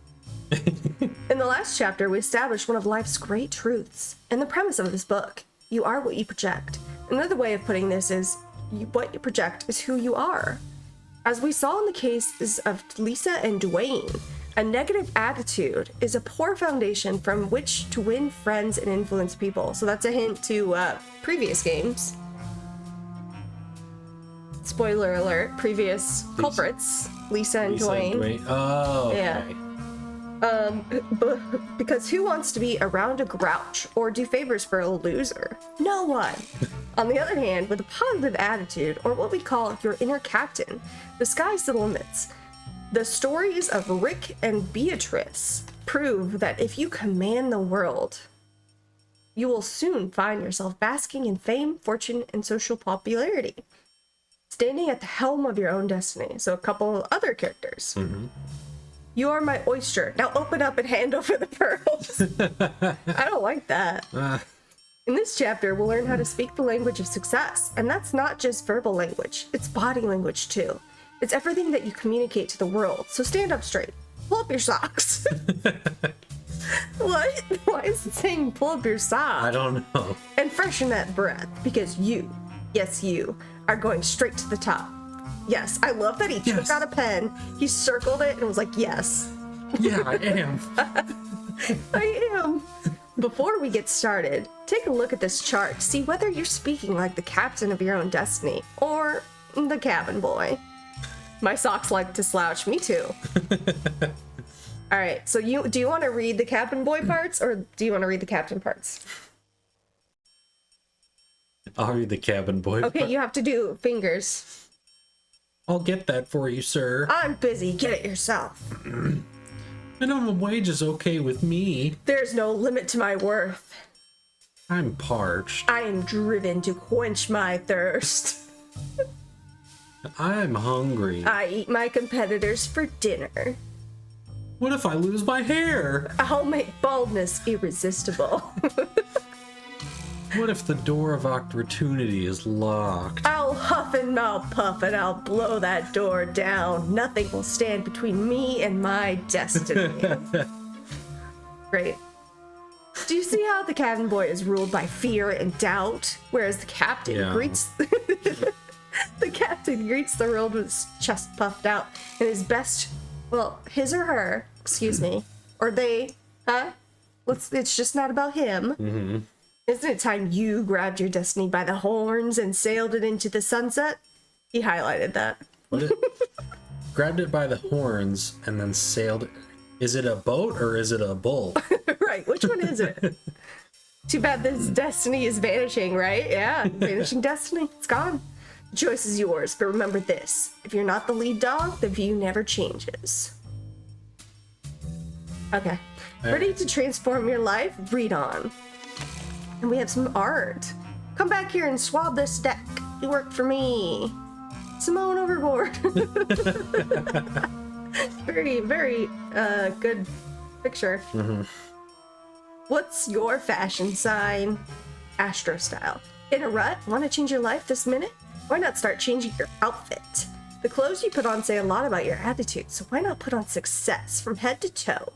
In the last chapter, we established one of life's great truths and the premise of this book. You are what you project. Another way of putting this is, what you project is who you are. As we saw in the cases of Lisa and Dwayne, a negative attitude is a poor foundation from which to win friends and influence people. So that's a hint to previous games. Spoiler alert, previous culprits, Lisa and Dwayne. Oh, okay. Yeah. Because who wants to be around a grouch or do favors for a loser? No one. On the other hand, with a positive attitude, or what we call your inner captain, the sky's the limits. The stories of Rick and Beatrice prove that if you command the world, you will soon find yourself basking in fame, fortune, and social popularity. Standing at the helm of your own destiny. So a couple of other characters. Mm-hmm. You are my oyster. Now open up and hand over the pearls. I don't like that. In this chapter, we'll learn how to speak the language of success. And that's not just verbal language. It's body language too. It's everything that you communicate to the world. So stand up straight. Pull up your socks. What? Why is it saying pull up your socks? I don't know. And freshen that breath, because you, yes you, are going straight to the top. Yes, I love that he took out a pen, he circled it, and was like, yes. Yeah, I am. I am. Before we get started, take a look at this chart to see whether you're speaking like the captain of your own destiny, or the cabin boy. My socks like to slouch, me too. All right, so do you want to read the cabin boy parts, or do you want to read the captain parts? I'll read the cabin boy. Okay, you have to do fingers. I'll get that for you, sir. I'm busy. Get it yourself. Minimum wage is okay with me. There's no limit to my worth. I'm parched. I am driven to quench my thirst. I'm hungry. I eat my competitors for dinner. What if I lose my hair? I'll make baldness irresistible. What if the door of opportunity is locked? I'll huff and I'll puff and I'll blow that door down. Nothing will stand between me and my destiny. Great. Do you see how the cabin boy is ruled by fear and doubt, whereas the captain greets the captain greets the world with his chest puffed out and his best, well, his or her, excuse me, or they, it's just not about him. Mm-hmm. Isn't it time you grabbed your destiny by the horns and sailed it into the sunset? He highlighted that. Grabbed it by the horns and then sailed it. Is it a boat or is it a bull? Right, which one is it? Too bad this destiny is vanishing, right? Yeah, vanishing destiny. It's gone. The choice is yours, but remember this. If you're not the lead dog, the view never changes. Okay. Ready to transform your life? Read on. And we have some art. Come back here and swab this deck. You work for me. Simone overboard. Very, very good picture. Mm-hmm. What's your fashion sign? Astro style. In a rut? Want to change your life this minute? Why not start changing your outfit? The clothes you put on say a lot about your attitude, so why not put on success from head to toe?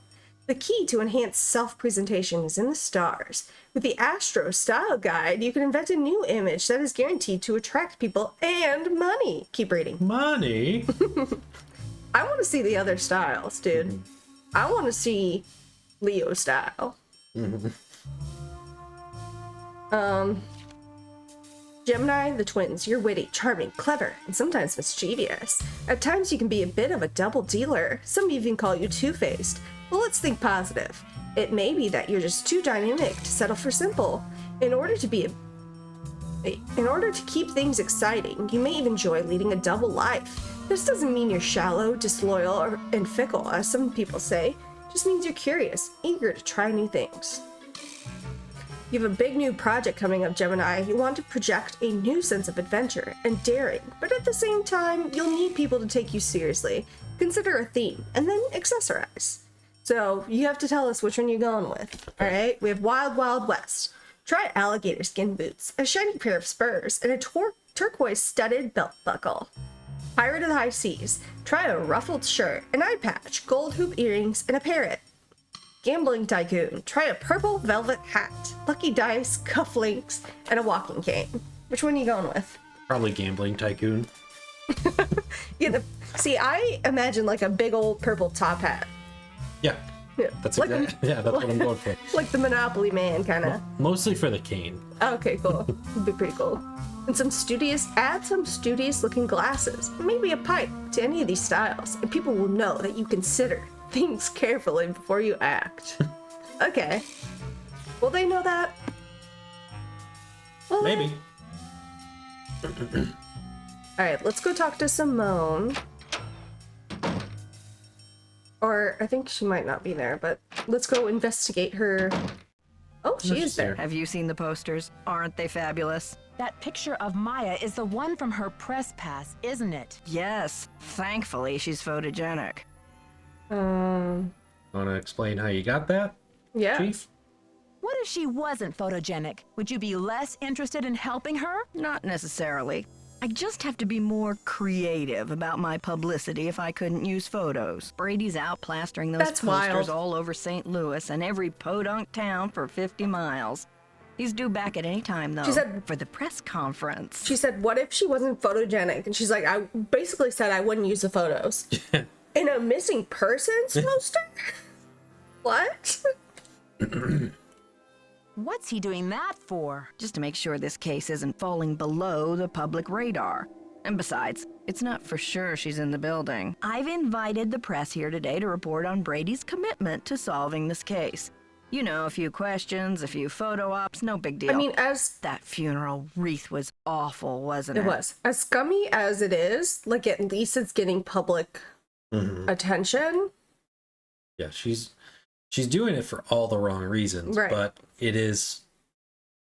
The key to enhanced self-presentation is in the stars. With the Astro Style Guide, you can invent a new image that is guaranteed to attract people and money. Keep reading. Money? I want to see the other styles, dude. Mm-hmm. I want to see Leo style. Mm-hmm. Gemini, the twins, you're witty, charming, clever, and sometimes mischievous. At times you can be a bit of a double dealer. Some even call you two-faced. Well, let's think positive. It may be that you're just too dynamic to settle for simple. In order to keep things exciting, you may even enjoy leading a double life. This doesn't mean you're shallow, disloyal, and fickle, as some people say. It just means you're curious, eager to try new things. You have a big new project coming up, Gemini. You want to project a new sense of adventure and daring, but at the same time, you'll need people to take you seriously. Consider a theme, and then accessorize. So you have to tell us which one you're going with. All right, we have Wild Wild West. Try alligator skin boots, a shiny pair of spurs, and a turquoise studded belt buckle. Pirate of the High Seas. Try a ruffled shirt, an eye patch, gold hoop earrings, and a parrot. Gambling Tycoon. Try a purple velvet hat, lucky dice, cufflinks, and a walking cane. Which one are you going with? Probably Gambling Tycoon. See, I imagine like a big old purple top hat. Yeah. That's like exactly. Yeah, that's what I'm going for. Like the Monopoly man, kind of. Mostly for the cane. Okay, cool. It'd be pretty cool. And add some studious looking glasses, maybe a pipe to any of these styles, and people will know that you consider things carefully before you act. Okay. Will they know that? Well, maybe. Alright, let's go talk to Simone. Or I think she might not be there, but let's go investigate her. Oh, she is there. Have you seen the posters? Aren't they fabulous? That picture of Maya is the one from her press pass, isn't it? Yes. Thankfully, she's photogenic. Want to explain how you got that? Yeah. Chief? What if she wasn't photogenic? Would you be less interested in helping her? Not necessarily. I just have to be more creative about my publicity if I couldn't use photos. Brady's out plastering those posters wild. all over St. Louis and every podunk town for 50 miles. He's due back at any time, though, She said- for the press conference. She said, what if she wasn't photogenic? And she's like, I basically said I wouldn't use the photos. In a missing persons poster? What? What's he doing that for? Just to make sure this case isn't falling below the public radar. And besides, it's not for sure she's in the building. I've invited the press here today to report on Brady's commitment to solving this case. You know, a few questions, a few photo ops, no big deal. I mean, as that funeral wreath was awful, wasn't it? it was. As scummy as it is, like at least it's getting public attention. Yeah, she's doing it for all the wrong reasons, Right. but it is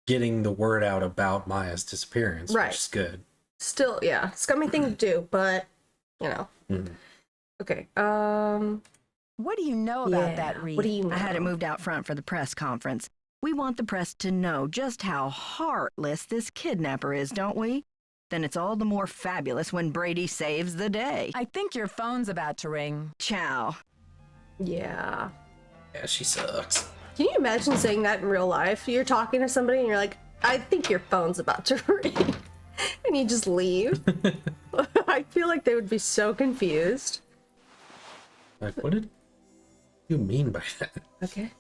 getting the word out about Maya's disappearance, Right. which is good. Still, yeah, scummy thing to do, but you know. Mhm. Okay. What do you know about Yeah, that, Reed? what do you know? I had it moved out front for the press conference. We want the press to know just how heartless this kidnapper is, don't we? Then it's all the more fabulous when Brady saves the day. I think your phone's about to ring. Ciao. Yeah. Yeah, she sucks. Can you imagine saying that in real life? You're talking to somebody and you're like, I think your phone's about to ring. And you just leave. I feel like they would be so confused. Like, what did you mean by that? Okay.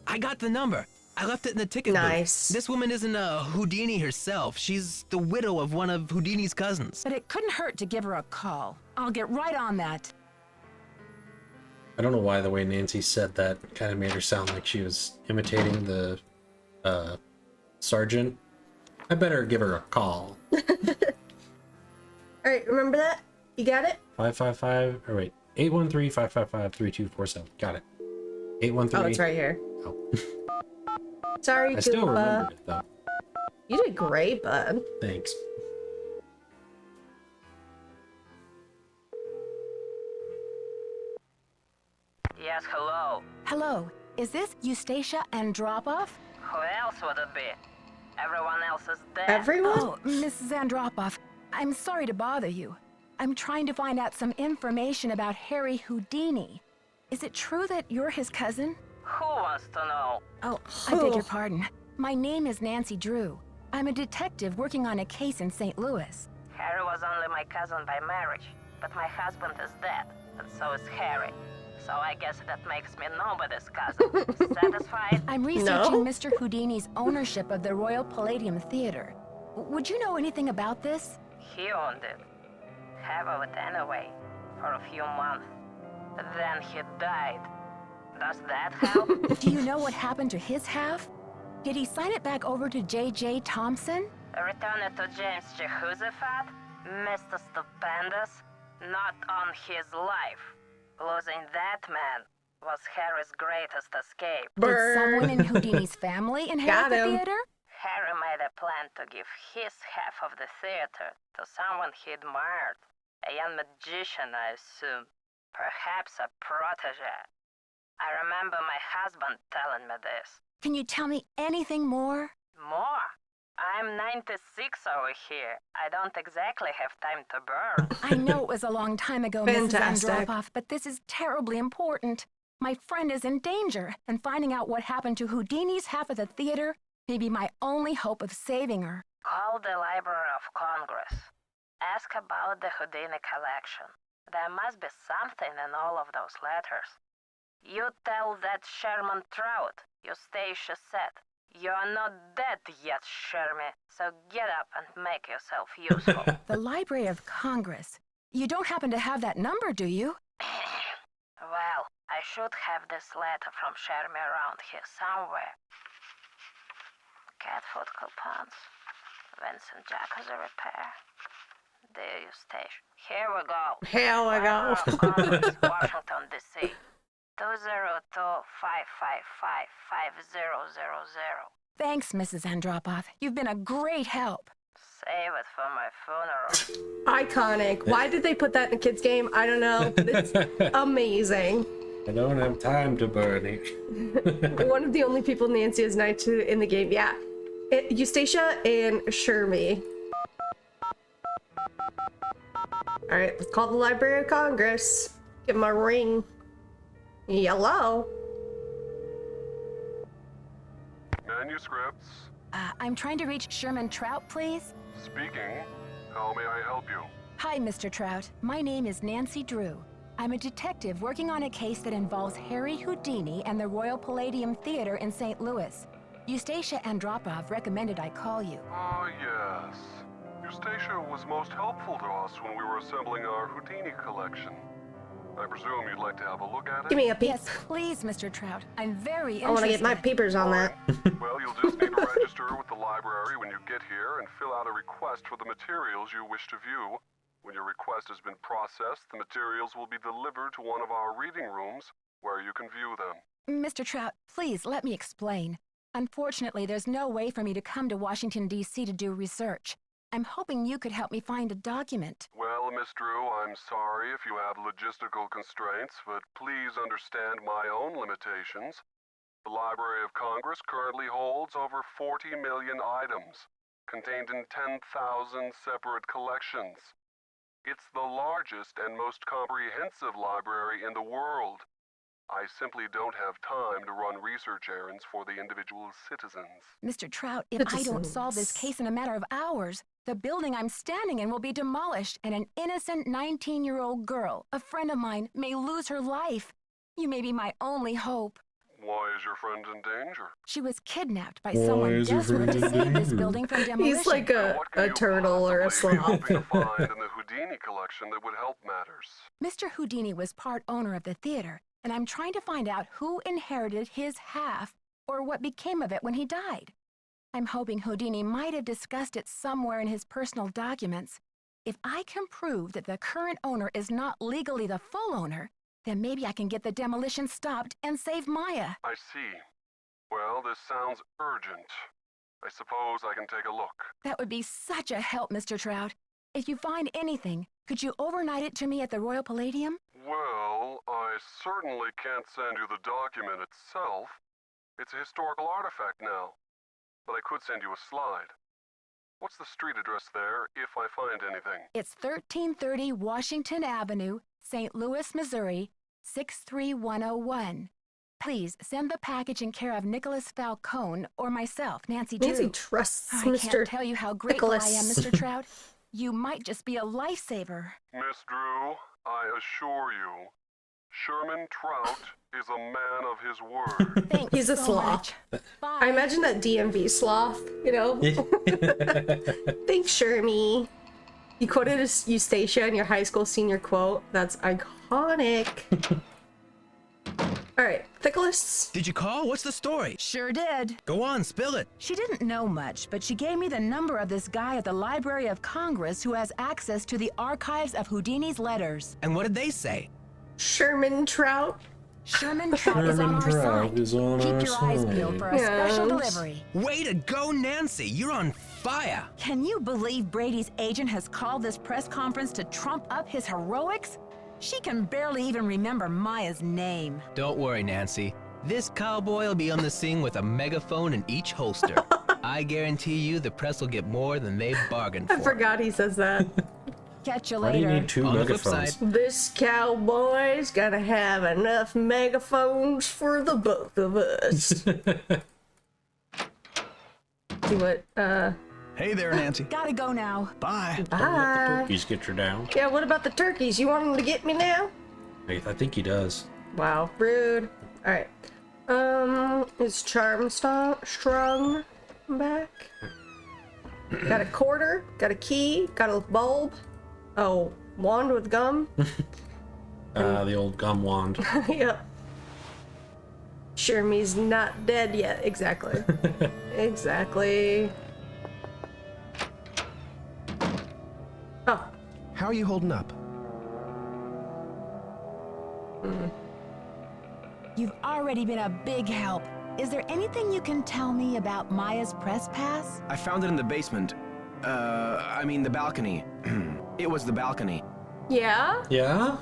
I got the number. I left it in the ticket Nice. booth. This woman isn't Houdini herself. She's the widow of one of Houdini's cousins. But it couldn't hurt to give her a call. I'll get right on that. I don't know why the way Nancy said that kind of made her sound like she was imitating the sergeant. I better give her a call. Alright, remember that? You got it? 555, or wait, 813-555-3247. Got it. 813. Oh, it's right here. Oh. Sorry, I still Koopa. remember it though. You did great, bud. Thanks. Yes, hello. Hello, is this Eustacia Andropov? Who else would it be? Everyone else is dead. Everyone? Oh, Mrs. Andropov, I'm sorry to bother you. I'm trying to find out some information about Harry Houdini. Is it true that you're his cousin? Who wants to know? Oh, I beg your pardon. My name is Nancy Drew. I'm a detective working on a case in St. Louis. Harry was only my cousin by marriage, but my husband is dead, and so is Harry. So I guess that makes me nobody's cousin. Satisfied? I'm researching Mr. Houdini's ownership of the Royal Palladium Theater. Would you know anything about this? He owned it. Half of it anyway, for a few months. Then he died. Does that help? Do you know what happened to his half? Did he sign it back over to J.J. Thompson? Return it to James Jehoshaphat, Mr. Stupendous, not on his life. Losing that man was Harry's greatest escape. Did someone in Houdini's family inherit the theater? Harry made a plan to give his half of the theater to someone he admired. A young magician, I assume. Perhaps a protege. I remember my husband telling me this. Can you tell me anything more? More? I'm 96 over here. I don't exactly have time to burn. I know it was a long time ago, Fantastic. Mrs. Andropov, but this is terribly important. My friend is in danger, and finding out what happened to Houdini's half of the theater may be my only hope of saving her. Call the Library of Congress. Ask about the Houdini collection. There must be something in all of those letters. You tell that Sherman Trout, Eustacia said. You're not dead yet, Shermy, so get up and make yourself useful. The Library of Congress. You don't happen to have that number, do you? Well, I should have this letter from Shermy around here somewhere. Cat food coupons. Vincent Jacques repair. Dear Eustacia. Here we go. Here we go. Library of Congress, Washington, D.C. 202-555-5000. Thanks, Mrs. Andropov. You've been a great help. Save it for my funeral. Iconic. Why did they put that in a kid's game? I don't know. But it's amazing. I don't have time to burn it. One of the only people Nancy is nice to in the game. Yeah. Eustacia and Shermy. Alright, let's call the Library of Congress. Give them a ring. Hello? Manuscripts. I'm trying to reach Sherman Trout, please. Speaking. How may I help you? Hi, Mr. Trout. My name is Nancy Drew. I'm a detective working on a case that involves Harry Houdini and the Royal Palladium Theater in St. Louis. Eustacia Andropov recommended I call you. Ah, yes. Eustacia was most helpful to us when we were assembling our Houdini collection. I presume you'd like to have a look at it? Give me a peek. Yes, please, Mr. Trout. I'm very interested. I want to get my papers on that. Well, you'll just need to register with the library when you get here and fill out a request for the materials you wish to view. When your request has been processed, the materials will be delivered to one of our reading rooms where you can view them. Mr. Trout, please let me explain. Unfortunately, there's no way for me to come to Washington, D.C. to do research. I'm hoping you could help me find a document. Well, Miss Drew, I'm sorry if you have logistical constraints, but please understand my own limitations. The Library of Congress currently holds over 40 million items, contained in 10,000 separate collections. It's the largest and most comprehensive library in the world. I simply don't have time to run research errands for the individual citizens. Mr. Trout, if I don't solve this case in a matter of hours, the building I'm standing in will be demolished and an innocent 19-year-old girl, a friend of mine, may lose her life. You may be my only hope. Why is your friend in danger? She was kidnapped by someone desperate to save this building from demolition. He's like a turtle or a sloth. Hoping to find in the Houdini collection that would help matters. Mr. Houdini was part owner of the theater, and I'm trying to find out who inherited his half or what became of it when he died. I'm hoping Houdini might have discussed it somewhere in his personal documents. If I can prove that the current owner is not legally the full owner, then maybe I can get the demolition stopped and save Maya. I see. Well, this sounds urgent. I suppose I can take a look. That would be such a help, Mr. Trout. If you find anything, could you overnight it to me at the Royal Palladium? Well, I certainly can't send you the document itself. It's a historical artifact now. But I could send you a slide. What's the street address there, if I find anything? It's 1330 Washington Avenue, St. Louis, Missouri, 63101. Please send the package in care of Nicholas Falcone or myself, Nancy Drew. Nancy trusts I Mr. can't tell you how grateful Nicholas. I am, Mr. Trout. You might just be a lifesaver. Miss Drew, I assure you, Sherman Trout is a man of his word. Thanks He's a so sloth. much. Bye. I imagine that DMV sloth, you know? Thanks, Shermie. You quoted Eustacia in your high school senior quote. That's iconic. All right, Nicholas. Did you call? What's the story? Sure did. Go on, spill it. She didn't know much, but she gave me the number of this guy at the Library of Congress who has access to the archives of Houdini's letters. And what did they say? Sherman Trout. Sherman Trout is on our side. Keep your eyes peeled for a special delivery. Way to go, Nancy. You're on fire. Can you believe Brady's agent has called this press conference to trump up his heroics? She can barely even remember Maya's name. Don't worry, Nancy. This cowboy will be on the scene with a megaphone in each holster. I guarantee you the press will get more than they bargained for. I forgot he says that. Catch you Why do later. you need two On the flip megaphones? side. This cowboy's gotta have enough megaphones for the both of us. See what, Hey there, Nancy. Gotta go now. Bye. bye. Turkeys get her down. Yeah, what about the turkeys? You want them to get me now? I think he does. Wow, rude. Alright. Is Charm strung back? Got a quarter, got a key, got a bulb. Oh, wand with gum? The old gum wand. Yep. Shermie's not dead yet. Exactly. Exactly. Oh. How are you holding up? You've already been a big help. Is there anything you can tell me about Maya's press pass? I found it in the basement. I mean the balcony. It was the balcony. Yeah? Yeah?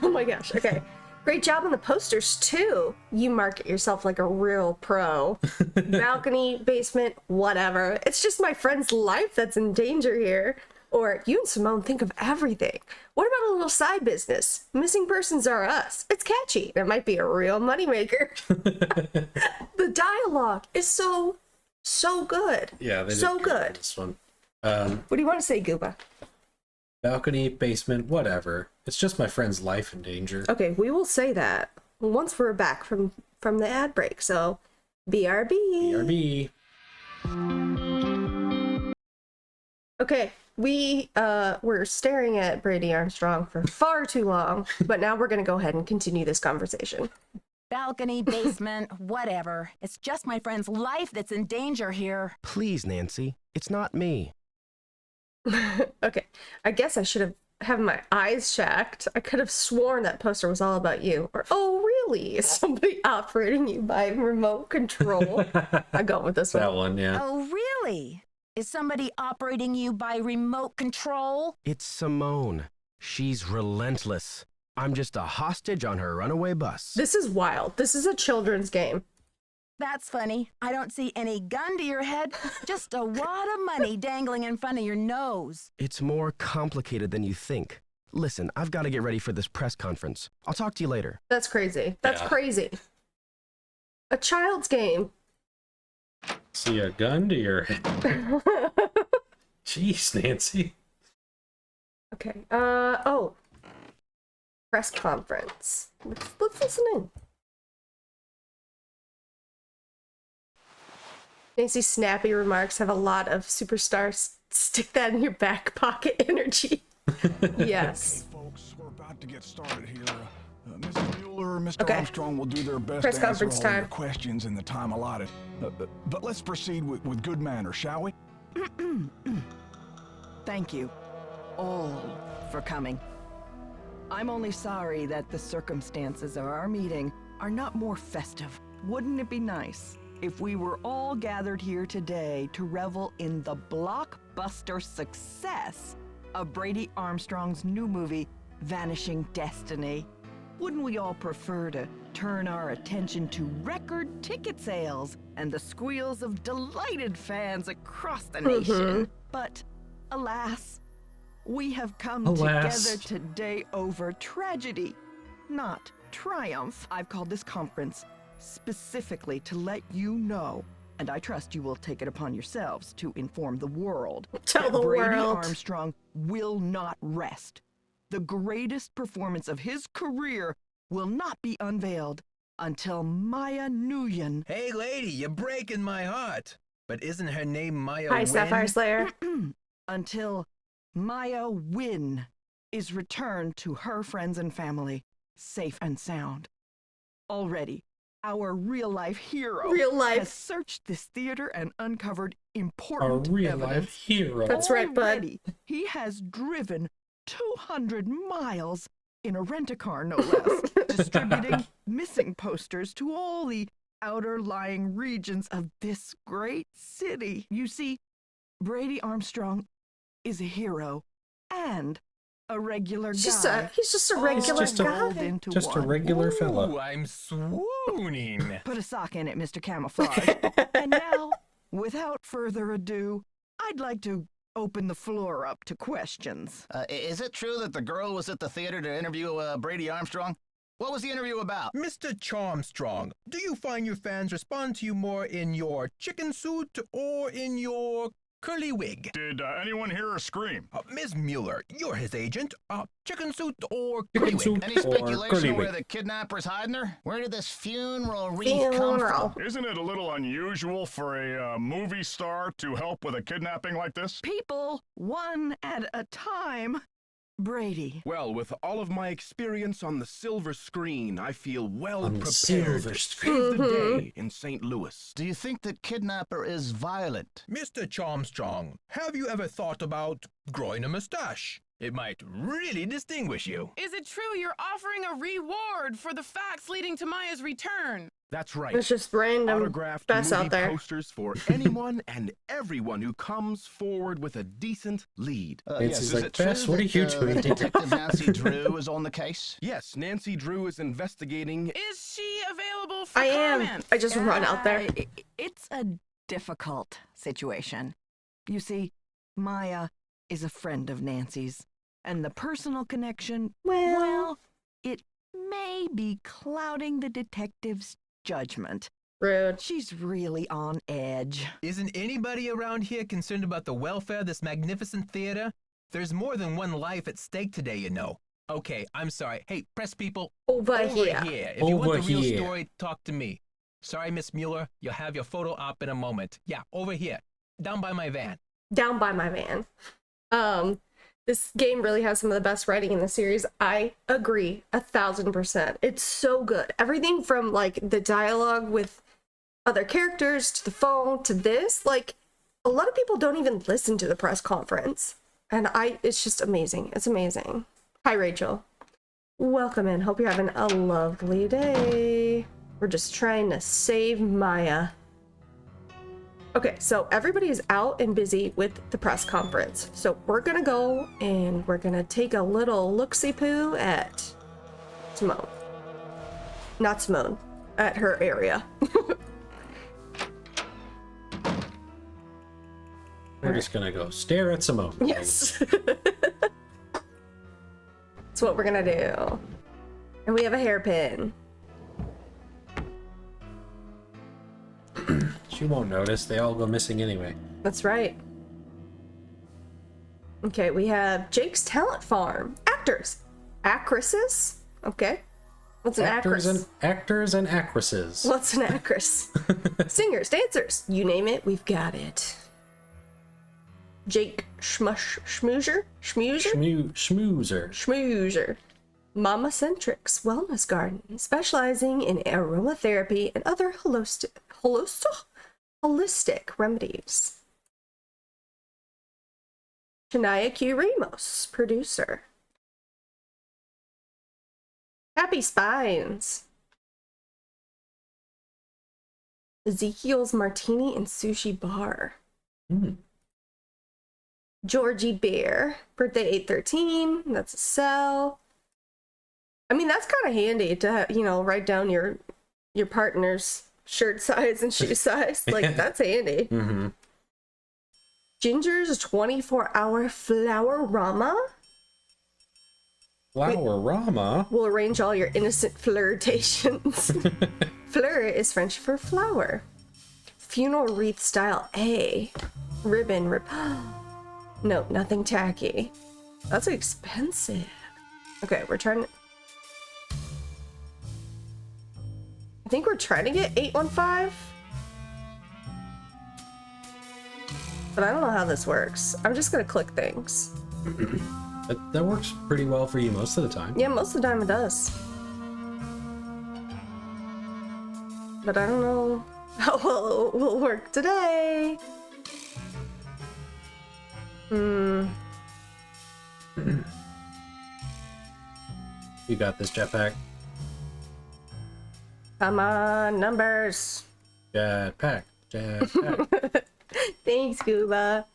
Oh my gosh. Okay. Great job on the posters, too. You market yourself like a real pro. Balcony, basement, whatever. It's just my friend's life that's in danger here. Or you and Simone think of everything. What about a little side business? Missing persons are us. It's catchy. It might be a real moneymaker. The dialogue is so good. Yeah, they did so great good. with this one. What do you want to say, Gooba? Balcony, basement, whatever. It's just my friend's life in danger. Okay, we will say that once we're back from the ad break. So, BRB. BRB. Okay, we were staring at Brady Armstrong for far too long, but now we're gonna go ahead and continue this conversation. Balcony, basement, whatever. It's just my friend's life that's in danger here. Please, Nancy. It's not me. Okay, I guess I should have had my eyes checked. I could have sworn that poster was all about you. Or, oh, really? Is somebody operating you by remote control? I go with this one. That one, yeah. Oh, really? Is somebody operating you by remote control? It's Simone. She's relentless. I'm just a hostage on her runaway bus. This is wild. This is a children's game. That's funny. I don't see any gun to your head, just a wad of money dangling in front of your nose. It's more complicated than you think. Listen, I've got to get ready for this press conference. I'll talk to you later. That's crazy. That's crazy. A child's game. See a gun to your head. Jeez, Nancy. Okay. Oh. Press conference. Let's listen in. Nancy's snappy remarks have a lot of superstar stick that in your back pocket energy. Yes. Hey, folks, we're about to get started here. Mrs. Mueller, Mr. Armstrong will do their best Press to answer all conference your time. questions in the time allotted. But let's proceed with good manners, shall we? Thank you, all, for coming. I'm only sorry that the circumstances of our meeting are not more festive. Wouldn't it be nice if we were all gathered here today to revel in the blockbuster success of Brady Armstrong's new movie, Vanishing Destiny? Wouldn't we all prefer to turn our attention to record ticket sales and the squeals of delighted fans across the nation? But alas, we have come together today over tragedy, not triumph. I've called this conference specifically to let you know, and I trust you will take it upon yourselves to inform the world. Tell the Brady world. Armstrong will not rest. The greatest performance of his career will not be unveiled until Maya Nguyen. Hey, lady, you're breaking my heart. But isn't her name Maya Hi, Wynn? Sapphire Slayer. Until Maya Wynn is returned to her friends and family, safe and sound. Already, our real-life hero has searched this theater and uncovered important evidence. Hero. That's right, bud. Already, he has driven 200 miles in a rent-a-car, no less, distributing missing posters to all the outer-lying regions of this great city. You see, Brady Armstrong is a hero and a regular guy. He's just a regular guy. Just a regular fella. Ooh, I'm swooning. Put a sock in it, Mr. Camouflage. And now, without further ado, I'd like to open the floor up to questions. Is it true that the girl was at the theater to interview Brady Armstrong? What was the interview about? Mr. Charmstrong, do you find your fans respond to you more in your chicken suit or in your curly wig? Did anyone hear a scream? Ms. Mueller, you're his agent. Chicken suit or curly wig? Any speculation where the kidnapper's hiding her? Where did this funeral wreath come from? Isn't it a little unusual for a movie star to help with a kidnapping like this? People, one at a time. Brady. Well, with all of my experience on the silver screen, I feel well On the prepared silver to screen. save the day in St. Louis. Do you think the kidnapper is violent? Mr. Charmstrong, have you ever thought about growing a mustache? It might really distinguish you. Is it true you're offering a reward for the facts leading to Maya's return? That's right. It's just random Autographed best movie out there. posters for anyone and everyone who comes forward with a decent lead. Nancy's like, Bess, what are you doing? Detective Nancy Drew is on the case? Yes, Nancy Drew is investigating. Is she available for I am. comment? I just run out there. It's a difficult situation. You see, Maya is a friend of Nancy's, and the personal connection, well, it may be clouding the detective's judgment. Rude. She's really on edge. Isn't anybody around here concerned about the welfare of this magnificent theater? There's more than one life at stake today, you know. Okay, I'm sorry. Hey, press people. Over here. If you want the real here. story, talk to me. Sorry, Miss Mueller. You'll have your photo op in a moment. Yeah, over here. Down by my van. Down by my van. This game really has some of the best writing in the series. I agree 1,000%. It's so good. Everything from like the dialogue with other characters to the phone to this, like a lot of people don't even listen to the press conference. And it's just amazing. It's amazing. Hi, Rachel. Welcome in. Hope you're having a lovely day. We're just trying to save Maya. Okay, so everybody is out and busy with the press conference. So we're gonna go and we're gonna take a little look-see-poo at Simone. Not Simone, at her area. We're just gonna go stare at Simone. Yes. That's what we're gonna do. And we have a hairpin. She won't notice. They all go missing anyway. That's right. Okay, we have Jake's Talent Farm. Actors. Actresses? Okay. What's an actress? Actors and actresses. What's an actress? Singers, dancers, you name it, we've got it. Jake Schmoozer? Mama Centrics Wellness Garden, specializing in aromatherapy and other holistic remedies. Shania Q. Ramos, producer. Happy Spines. Ezekiel's Martini and Sushi Bar. Georgie Bear, birthday 813. That's a cell. I mean, that's kind of handy to, write down your partner's shirt size and shoe size. Like, that's handy. Mm-hmm. Ginger's 24-hour Flower-rama. Flower-rama? We'll arrange all your innocent flirtations. Fleur is French for flower. Funeral wreath style A. Ribbon. No, nothing tacky. That's expensive. Okay, we're trying to... I think we're trying to get 815. But I don't know how this works. I'm just gonna click things. That works pretty well for you most of the time. Yeah, most of the time it does. But I don't know how well it will work today. You got this, Jetpack. Come on, numbers. Jetpack. Thanks, Scuba.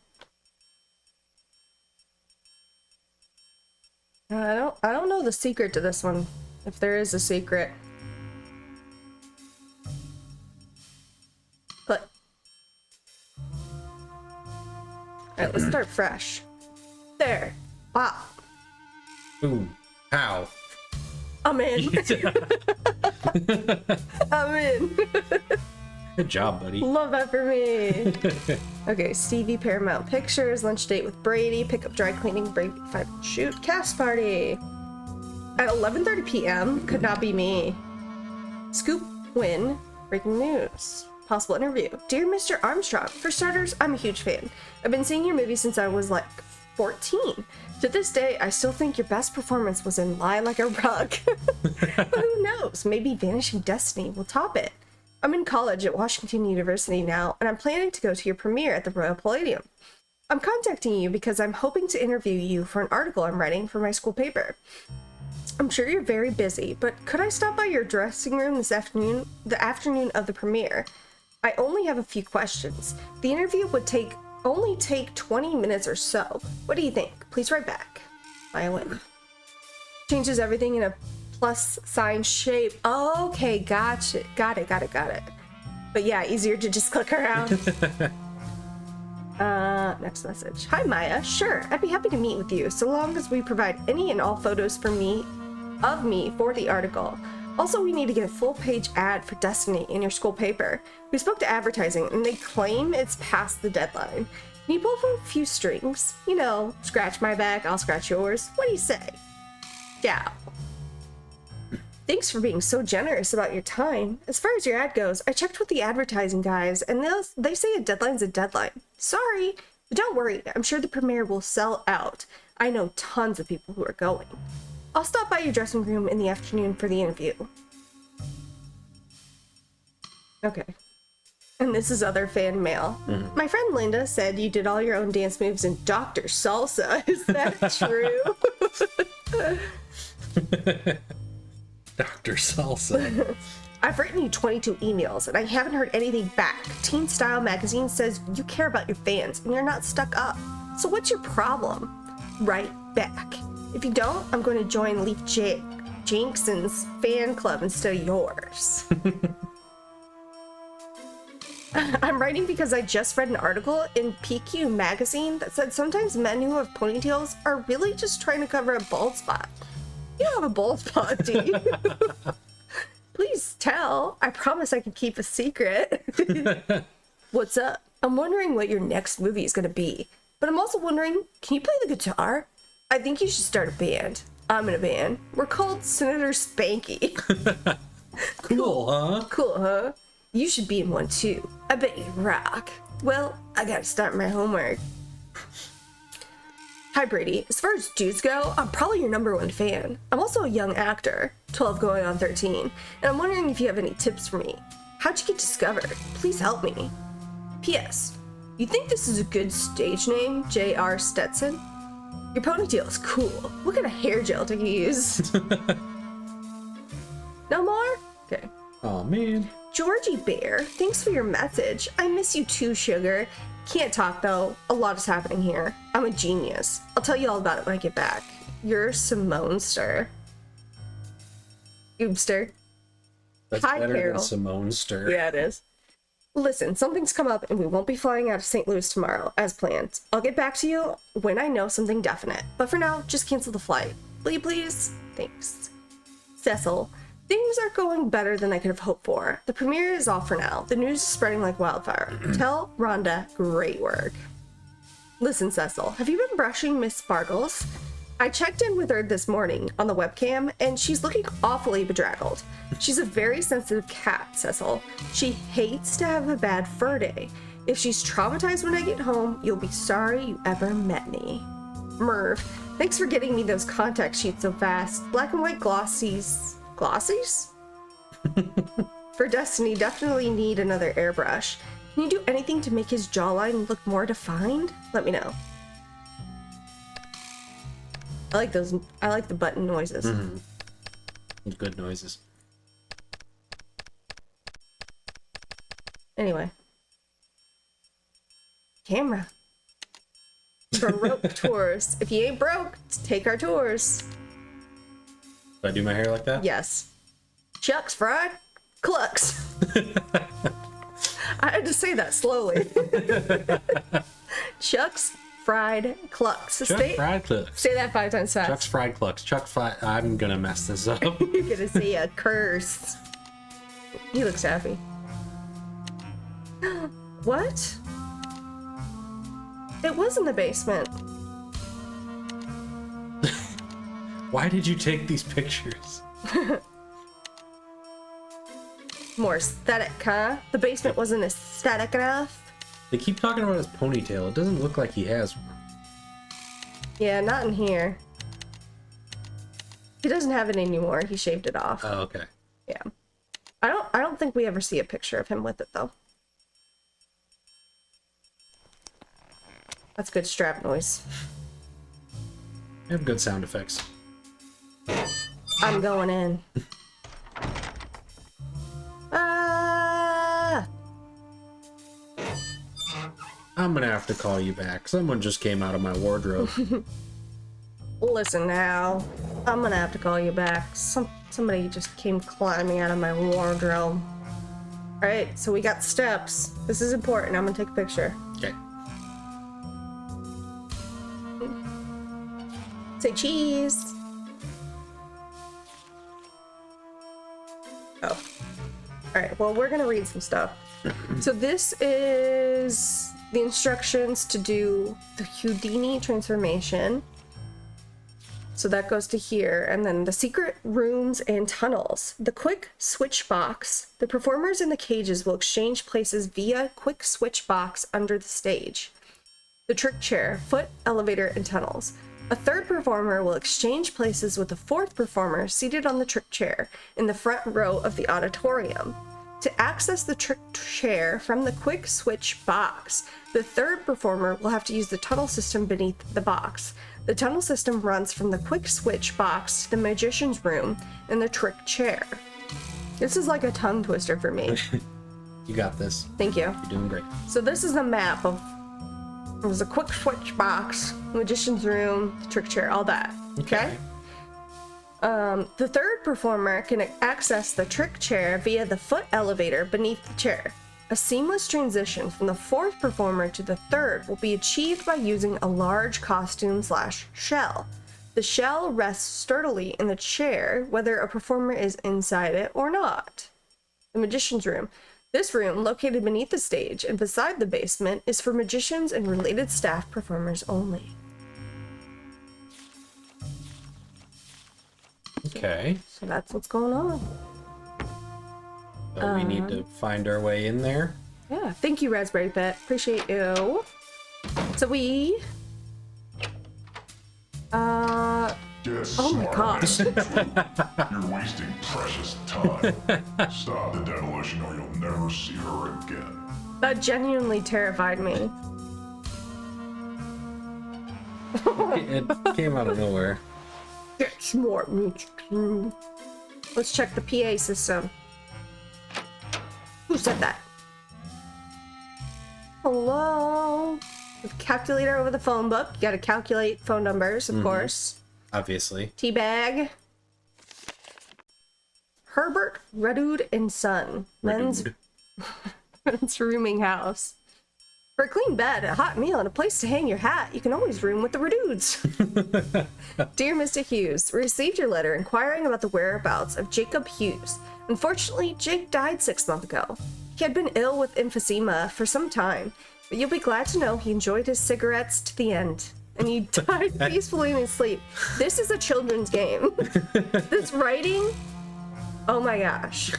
I don't know the secret to this one, if there is a secret. But alright, let's start fresh. There. Pop. Boom. Pow. I'm in. I'm in. Good job, buddy. Love that for me. Okay, Stevie, Paramount Pictures, lunch date with Brady, pick up dry cleaning, Brady 5 shoot, cast party. At 11:30 p.m. Could not be me. Scoop win, breaking news. Possible interview. Dear Mr. Armstrong, for starters, I'm a huge fan. I've been seeing your movies since I was like 14. To this day, I still think your best performance was in Lie Like a Rug. But who knows, maybe Vanishing Destiny will top it. I'm in college at Washington University now, and I'm planning to go to your premiere at the Royal Palladium. I'm contacting you because I'm hoping to interview you for an article I'm writing for my school paper. I'm sure you're very busy, but could I stop by your dressing room this afternoon, the afternoon of the premiere? I only have a few questions. The interview would only take 20 minutes or so. What do you think? Please write back. I win. Changes everything in a plus sign shape. Okay, gotcha. Got it. But yeah, easier to just click around. Next message. Hi, Maya. Sure, I'd be happy to meet with you, so long as we provide any and all photos of me for the article. Also, we need to get a full-page ad for Destiny in your school paper. We spoke to advertising, and they claim it's past the deadline. Can you pull a few strings? Scratch my back, I'll scratch yours. What do you say? Yeah. Thanks for being so generous about your time. As far as your ad goes, I checked with the advertising guys, and they say a deadline's a deadline. Sorry, but don't worry. I'm sure the premiere will sell out. I know tons of people who are going. I'll stop by your dressing room in the afternoon for the interview. Okay. And this is other fan mail. My friend Linda said you did all your own dance moves in Dr. Salsa. Is that true? Dr. Salsa. I've written you 22 emails and I haven't heard anything back. Teen Style magazine says you care about your fans and you're not stuck up. So what's your problem? Write back. If you don't, I'm going to join Leaf Jenkson's fan club instead of yours. I'm writing because I just read an article in PQ magazine that said sometimes men who have ponytails are really just trying to cover a bald spot. You don't have a bald spot, do you? Please tell. I promise I can keep a secret. What's up? I'm wondering what your next movie is going to be. But I'm also wondering, can you play the guitar? I think you should start a band. I'm in a band. We're called Senator Spanky. Cool, huh? Cool, huh? You should be in one too. I bet you rock. Well, I gotta start my homework. Hi Brady, as far as dudes go, I'm probably your #1 fan. I'm also a young actor, 12 going on 13, and I'm wondering if you have any tips for me. How'd you get discovered? Please help me. P.S. You think this is a good stage name, J.R. Stetson? Your ponytail is cool. What kind of hair gel do you use? No more? Okay. Oh man. Georgie Bear, thanks for your message. I miss you too, sugar. Can't talk though. A lot is happening here. I'm a genius. I'll tell you all about it when I get back. You're Simonester. Oobster. That's Hi, better Carol. than Simone Stir. Yeah, it is. Listen, something's come up and we won't be flying out of St. Louis tomorrow, as planned. I'll get back to you when I know something definite. But for now, just cancel the flight. Will you please? Thanks. Cecil. Things are going better than I could have hoped for. The premiere is off for now. The news is spreading like wildfire. Tell Rhonda, great work. Listen, Cecil, have you been brushing Miss Sparkles? I checked in with her this morning on the webcam, and she's looking awfully bedraggled. She's a very sensitive cat, Cecil. She hates to have a bad fur day. If she's traumatized when I get home, you'll be sorry you ever met me. Merv, thanks for getting me those contact sheets so fast. Black and white glossies. Glossies? For Destiny, definitely need another airbrush. Can you do anything to make his jawline look more defined? Let me know. I like those. I like the button noises. Good noises. Anyway. Camera. Baroque tours. If you ain't broke, take our tours. Do I do my hair like that? Yes. Chuck's Fried Clucks. I had to say that slowly. Chuck's Fried Clucks. Chuck Fried Clucks. Say that 5 times fast. Chuck's Fried Clucks. I'm gonna mess this up. You're gonna say a curse. He looks happy. What? It was in the basement. Why did you take these pictures? More aesthetic, huh? The basement wasn't aesthetic enough. They keep talking about his ponytail. It doesn't look like he has one. Yeah, not in here. He doesn't have it anymore. He shaved it off. Oh, okay. Yeah. I don't think we ever see a picture of him with it though. That's good strap noise. They have good sound effects. I'm going in. I'm gonna have to call you back. Someone just came out of my wardrobe. Listen now. I'm gonna have to call you back. Somebody just came climbing out of my wardrobe. Alright, so we got steps. This is important. I'm gonna take a picture. Okay. Say cheese. Oh. Alright, well, we're gonna read some stuff. So this is the instructions to do the Houdini transformation. So that goes to here, and then the secret rooms and tunnels. The quick switch box. The performers in the cages will exchange places via quick switch box under the stage. The trick chair, foot, elevator, and tunnels. A third performer will exchange places with a fourth performer seated on the trick chair in the front row of the auditorium. To access the trick chair from the quick switch box, the third performer will have to use the tunnel system beneath the box. The tunnel system runs from the quick switch box to the magician's room and the trick chair. This is like a tongue twister for me. You got this. Thank you. You're doing great. So this is the map of, there's a quick switch box, magician's room, the trick chair, all that. Okay? The third performer can access the trick chair via the foot elevator beneath the chair. A seamless transition from the fourth performer to the third will be achieved by using a large costume/shell. The shell rests sturdily in the chair, whether a performer is inside it or not. The magician's room. This room, located beneath the stage and beside the basement, is for magicians and related staff performers only. Okay. So that's what's going on. So we need to find our way in there. Yeah, thank you, Raspberry Pet. Appreciate you. So we... oh my gosh. You're wasting precious time. Stop the demolition or you'll never see her again. That genuinely terrified me. It came out of nowhere. Get smart, Mitch Crew. Let's check the PA system. Who said that? Hello? With calculator over the phone book. You gotta calculate phone numbers, of course. Obviously. Teabag. Herbert, Redude, and Son. Men's rooming house. For a clean bed, a hot meal, and a place to hang your hat, you can always room with the Redudes. Dear Mr. Hughes, we received your letter inquiring about the whereabouts of Jacob Hughes. Unfortunately, Jake died 6 months ago. He had been ill with emphysema for some time, but you'll be glad to know he enjoyed his cigarettes to the end. And he died peacefully in his sleep. This is a children's game. This writing, oh my gosh.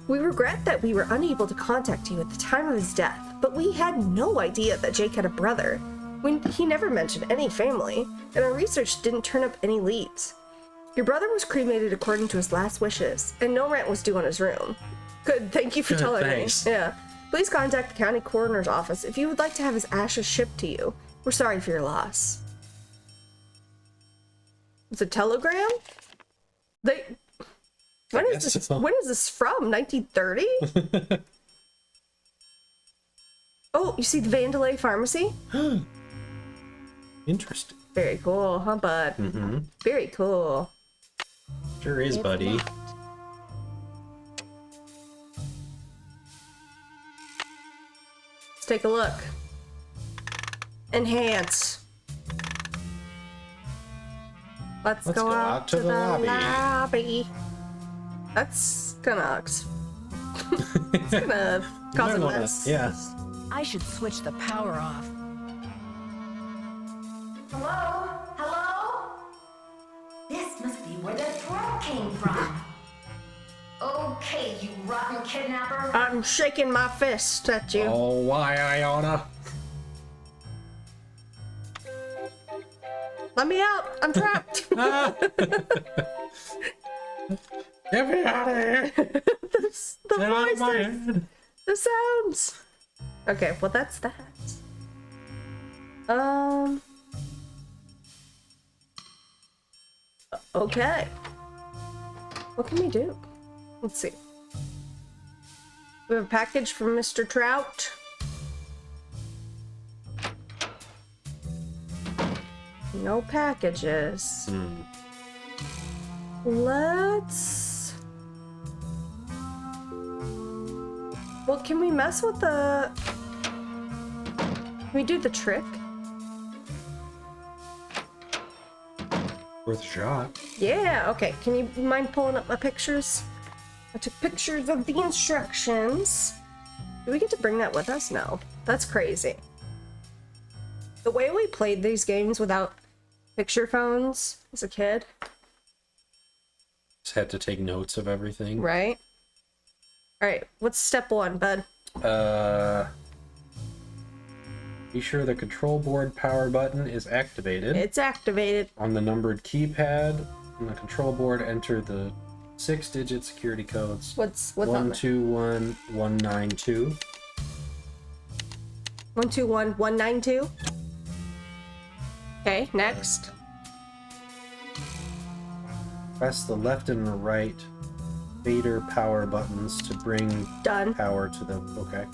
We regret that we were unable to contact you at the time of his death, but we had no idea that Jake had a brother. He never mentioned any family, and our research didn't turn up any leads. Your brother was cremated according to his last wishes, and no rent was due on his room. Good, thank you for telling thanks. me. Yeah. Please contact the county coroner's office if you would like to have his ashes shipped to you. We're sorry for your loss. It's a telegram? When is this from? 1930? Oh, you see the Vandelay Pharmacy? Interesting. Very cool, huh, bud? Mm-hmm. Very cool. Sure is, buddy. Let's take a look. Enhance. Let's go out to the lobby. That's gonna it's gonna cause a mess. Yeah. I should switch the power off. Hello? Hello? This must be where the threat came from. Okay, you rotten kidnapper. I'm shaking my fist at you. Oh, why, Iona? Let me out! I'm trapped! Get me out of here! The voices! The sounds! Okay, well that's that. Okay. What can we do? Let's see. We have a package from Mr. Trout. No packages. Let's... Well, can we mess with the... Can we do the trick? Worth a shot. Yeah, okay. Can you mind pulling up my pictures? I took pictures of the instructions. Do we get to bring that with us? No. That's crazy. The way we played these games without picture phones as a kid. Just had to take notes of everything. Right? Alright, what's step 1, bud? Be sure the control board power button is activated. It's activated. On the numbered keypad on the control board, enter the 6-digit security codes. What's on there? 121192. 121192. Okay, next. Press the left and right fader power buttons to bring Done. power to the. Okay.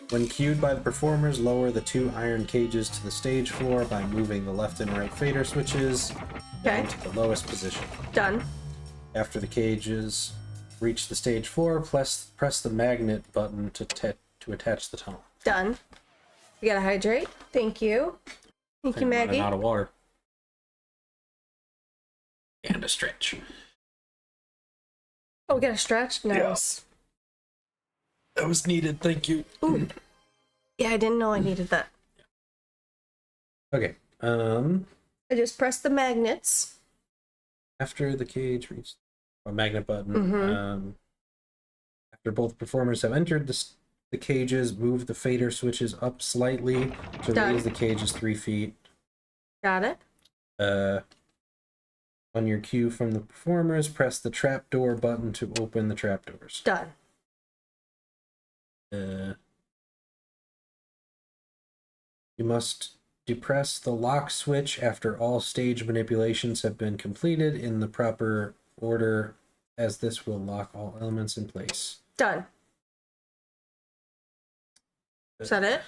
When cued by the performers, lower the 2 iron cages to the stage floor by moving the left and right fader switches down to the lowest position. Done. After the cages reach the stage floor, press the magnet button to attach the tunnel. Done. We gotta hydrate. Thank you. Thank you, I'm running Maggie. out of water. And a stretch. Oh, we got a stretch? Nice. That was needed, thank you. Ooh. Yeah, I didn't know I needed that. Okay. I just pressed the magnets. After the cage reaches a magnet button, Mhm. after both performers have entered the cages, move the fader switches up slightly to Done. raise the cages 3 feet. Got it. On your cue from the performers, press the trapdoor button to open the trapdoors. Done. You must depress the lock switch after all stage manipulations have been completed in the proper order, as this will lock all elements in place. Done. Is that it?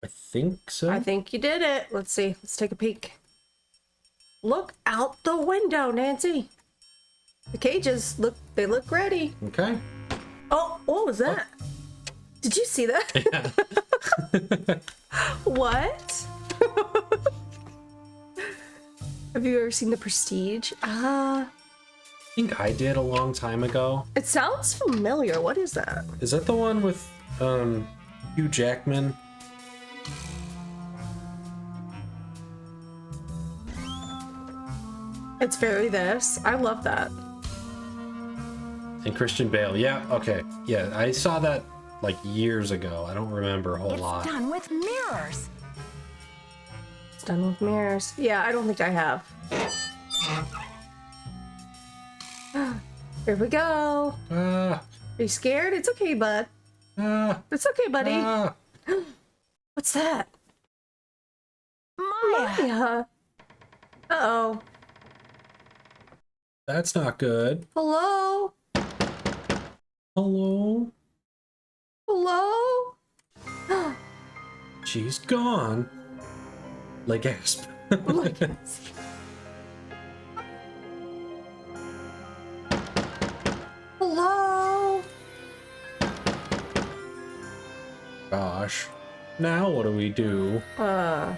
I think so. I think you did it. Let's see. Let's take a peek. Look out the window, Nancy. The cages look ready. Okay. Oh, what was that? Did you see that? What? Have you ever seen The Prestige? I think I did a long time ago. It sounds familiar. What is that? Is that the one with Hugh Jackman? It's very this. I love that. And Christian Bale. Yeah, okay. Yeah, I saw that like years ago. I don't remember a whole lot. It's done with mirrors. It's done with mirrors. Yeah, I don't think I have. Here we go. Are you scared? It's okay, bud. It's okay, buddy. What's that? Maya. Uh-oh. That's not good. Hello? Hello? Hello? She's gone. Like Gasp. Hello? Gosh. Now what do we do? I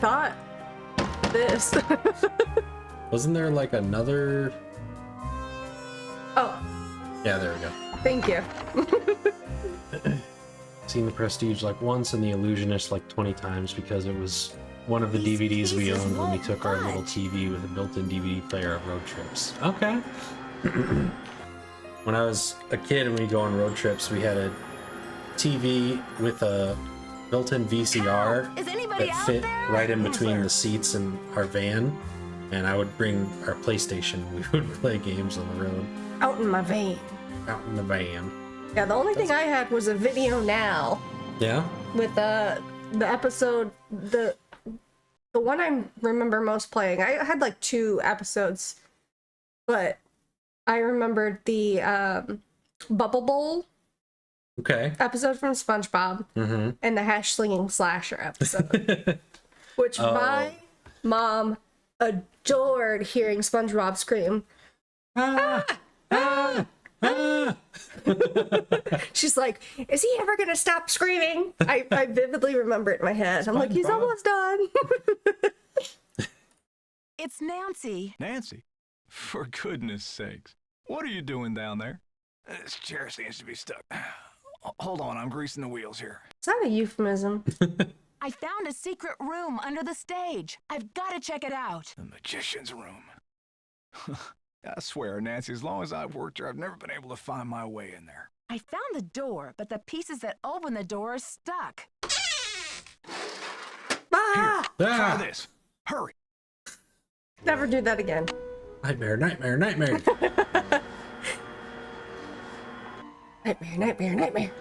thought this. Wasn't there like another? Oh, Yeah, there we go. thank you. Seen The Prestige like once and The Illusionist like 20 times because it was one of the DVDs we owned when we took our little TV with a built-in DVD player of road trips. Okay. When I was a kid and we'd go on road trips, we had a TV with a built-in VCR that fit right in between the seats in our van, and I would bring our PlayStation. We would play games on the road. Out in my van. Out in the van. Yeah, the only thing I had was a Video Now Yeah? with the episode, the one I remember most playing. I had like 2 episodes, but I remembered the Bubble Bowl Okay. episode from SpongeBob Mm-hmm. and the Hash Slinging Slasher episode, which my mom adored hearing SpongeBob scream. Ah! Ah! Ah! She's like, is he ever gonna stop screaming? I vividly remember it in my head. I'm like, he's SpongeBob? almost done. It's Nancy. Nancy? For goodness sakes. What are you doing down there? This chair seems to be stuck. Hold on, I'm greasing the wheels here. Is that a euphemism? I found a secret room under the stage. I've got to check it out. The magician's room. I swear, Nancy, as long as I've worked here, I've never been able to find my way in there. I found the door, but the pieces that open the door are stuck. Ah! Try this. Hurry. Never do that again. Nightmare, nightmare, nightmare. Nightmare, nightmare, nightmare.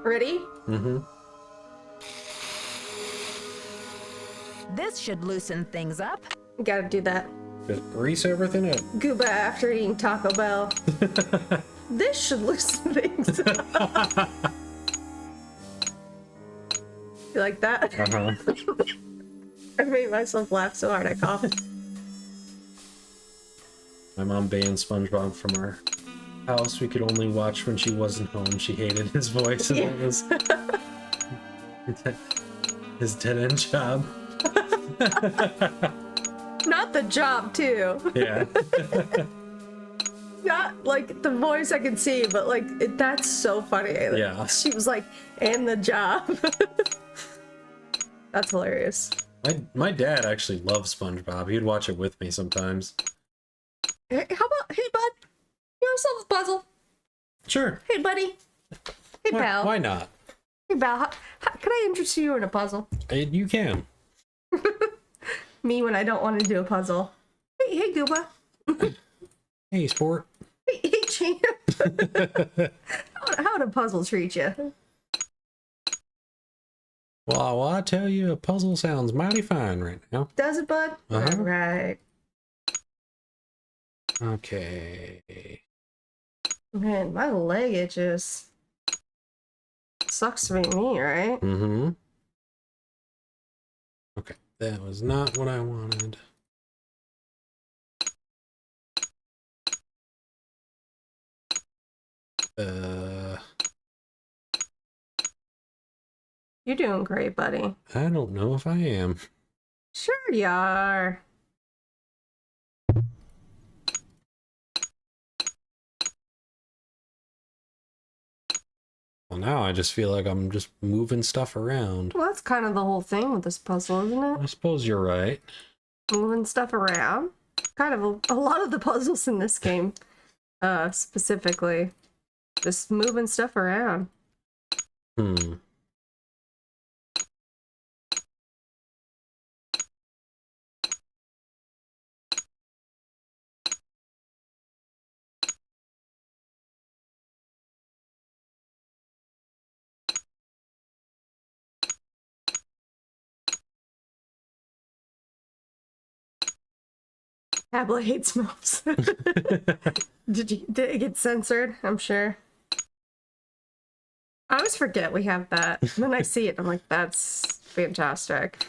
Ready? Mm-hmm. This should loosen things up. Gotta do that. Just grease everything up. Gooba after eating Taco Bell. This should loosen things up. You like that? Uh-huh. I made myself laugh so hard I coughed. My mom banned SpongeBob from our house. We could only watch when she wasn't home. She hated his voice, and it was his dead-end job. Not the job, too. Yeah. Not like the voice I can see, but like that's so funny. Yeah. She was like, and the job. That's hilarious. My dad actually loves SpongeBob. He'd watch it with me sometimes. Hey, how about, hey, bud, you want to solve the puzzle? Sure. Hey, buddy. Hey, pal. Why not? Hey, pal. Can I interest you in a puzzle? You can. Me when I don't want to do a puzzle. Hey, Gooba. Hey, sport. Hey, champ. How'd a puzzle treat you? Well, I tell you, a puzzle sounds mighty fine right now. Does it, bud? Uh-huh. All right. Okay. Man, my leg itches. Sucks to be me, right? Mm-hmm. Okay, that was not what I wanted. You're doing great, buddy. I don't know if I am. Sure you are. Well, now I just feel like I'm just moving stuff around. Well, that's kind of the whole thing with this puzzle, isn't it? I suppose you're right. Moving stuff around. Kind of a lot of the puzzles in this game, specifically. Just moving stuff around. Hmm. Tablet hates moves. Did it get censored? I'm sure. I always forget we have that. When I see it, I'm like, that's fantastic.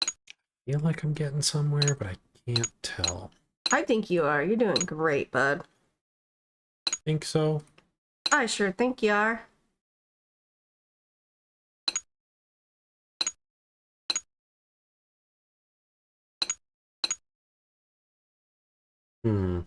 I feel like I'm getting somewhere, but I can't tell. I think you are. You're doing great, bud. Think so? I sure think you are. Hmm.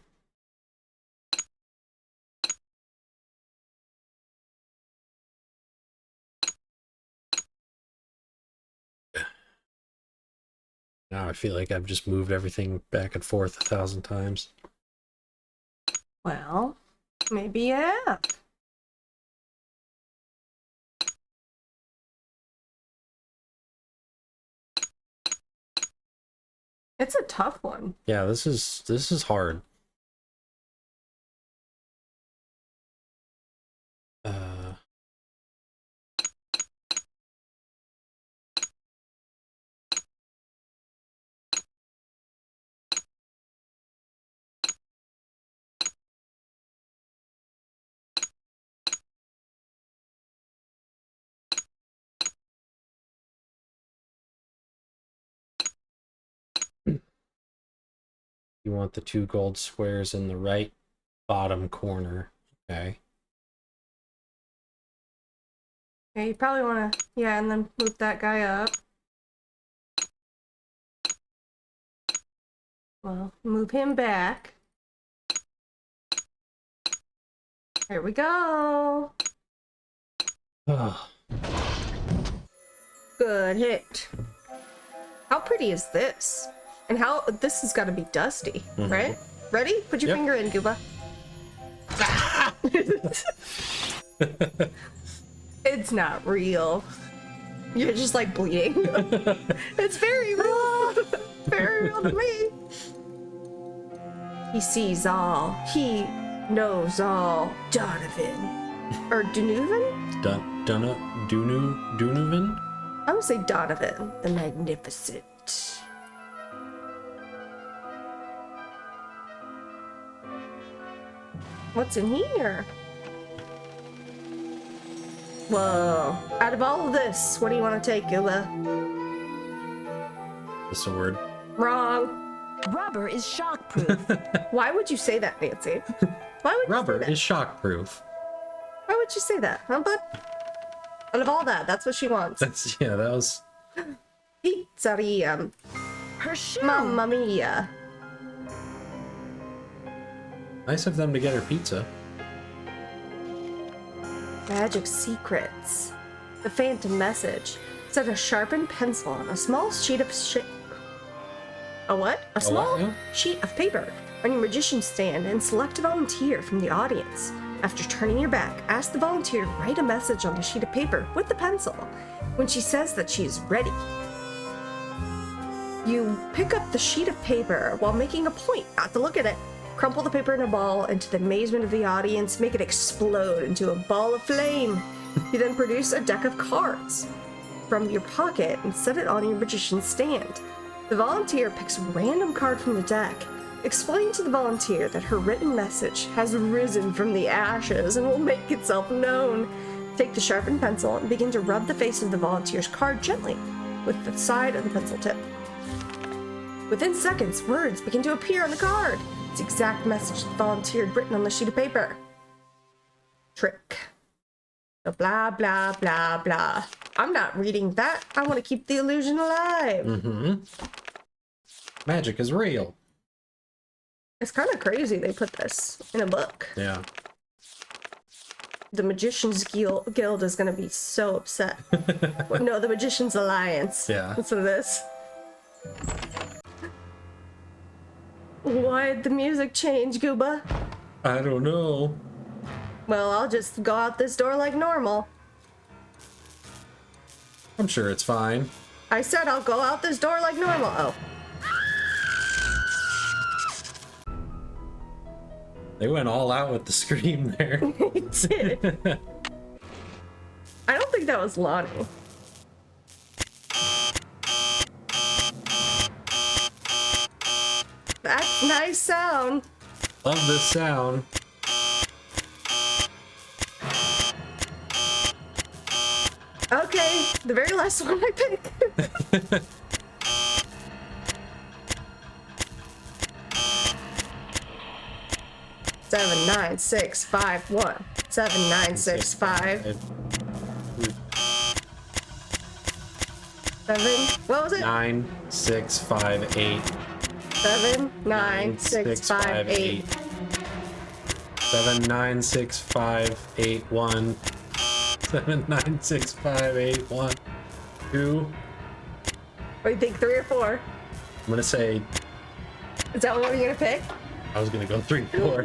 Now I feel like I've just moved everything back and forth 1,000 times. Well, maybe you have. It's a tough one. Yeah, this is hard. You want the 2 gold squares in the right bottom corner. Okay. Yeah, you probably want to, yeah, and then move that guy up. Well, move him back. There we go. Oh, Good hit. How pretty is this? And how this has got to be dusty, right? Ready? Put your finger in, Gooba. It's not real. You're just like bleeding. It's very real. Very real to me. He sees all. He knows all. Donovan. Or Dunuvan? Dunuvan? I would say Donovan the Magnificent. What's in here? Whoa. Out of all of this, what do you want to take, Gooba? The sword. Wrong. Rubber is shockproof. Why would you say that, Nancy? Why would Rubber you say that? is shockproof. Why would you say that, huh, bud? Out of all that, that's what she wants. That was... Pizzeria. Her shoe. Mamma mia. Nice of them to get her pizza. Magic secrets. The phantom message. Set a sharpened pencil on a small sheet of A what? A small what? sheet of paper on your magician's stand and select a volunteer from the audience. After turning your back, ask the volunteer to write a message on the sheet of paper with the pencil. When she says that she is ready, you pick up the sheet of paper while making a point not to look at it. Crumple the paper in a ball, and to the amazement of the audience, make it explode into a ball of flame. You then produce a deck of cards from your pocket and set it on your magician's stand. The volunteer picks a random card from the deck. Explain to the volunteer that her written message has risen from the ashes and will make itself known. Take the sharpened pencil and begin to rub the face of the volunteer's card gently with the side of the pencil tip. Within seconds, words begin to appear on the card. It's the exact message the volunteer had written on the sheet of paper. Trick. So blah, blah, blah, blah. I'm not reading that. I want to keep the illusion alive. Mm-hmm. Magic is real. It's kind of crazy they put this in a book. Yeah. The Magician's Guild is going to be so upset. No, the Magician's Alliance. Yeah. Listen to this. Why'd the music change, Gooba? I don't know. Well, I'll just go out this door like normal. I'm sure it's fine. I said I'll go out this door like normal. Oh. They went all out with the scream there. They did. I don't think that was Lonnie. That's nice sound. Love this sound. Okay, the very last one I pick. 79651. 7965. 7. What was it? 9658. 79658. 796581. 796581. 2. What do you think, 3 or 4? I'm gonna say. Is that what you're gonna pick? I was gonna go 3, 4.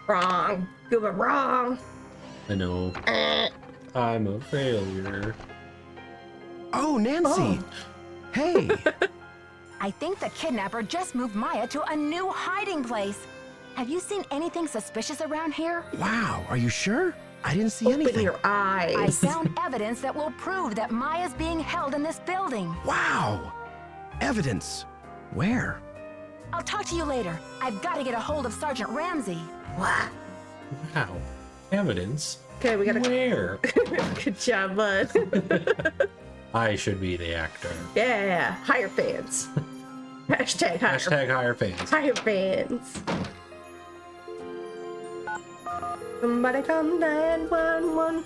Wrong. Gooba, wrong. I know. I'm a failure. Oh, Nancy! Hey! I think the kidnapper just moved Maya to a new hiding place. Have you seen anything suspicious around here? Wow, are you sure? I didn't see Open anything. your eyes. I found evidence that will prove that Maya's being held in this building. Wow! Evidence. Where? I'll talk to you later. I've got to get a hold of Sergeant Ramsey. What? Wow. Evidence? Okay, we gotta. Where? Good job, bud. I should be the actor. Yeah, hire fans. Hashtag hire. Hashtag hire fans. Hire fans. Somebody come 911.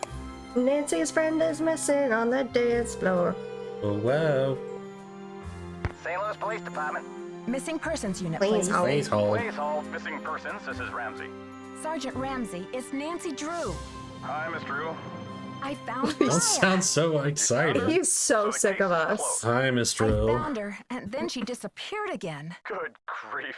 Nancy's friend is missing on the dance floor. Oh, wow. St. Louis Police Department. Missing persons unit, Please please. hold. Please hold. Please hold missing persons. This is Ramsey. Sergeant Ramsey, it's Nancy Drew. Hi, Miss Drew. I found That Maya. sounds so exciting. He's so sick of us. Hi, Miss I Drew. found her, and then she disappeared again. Good grief.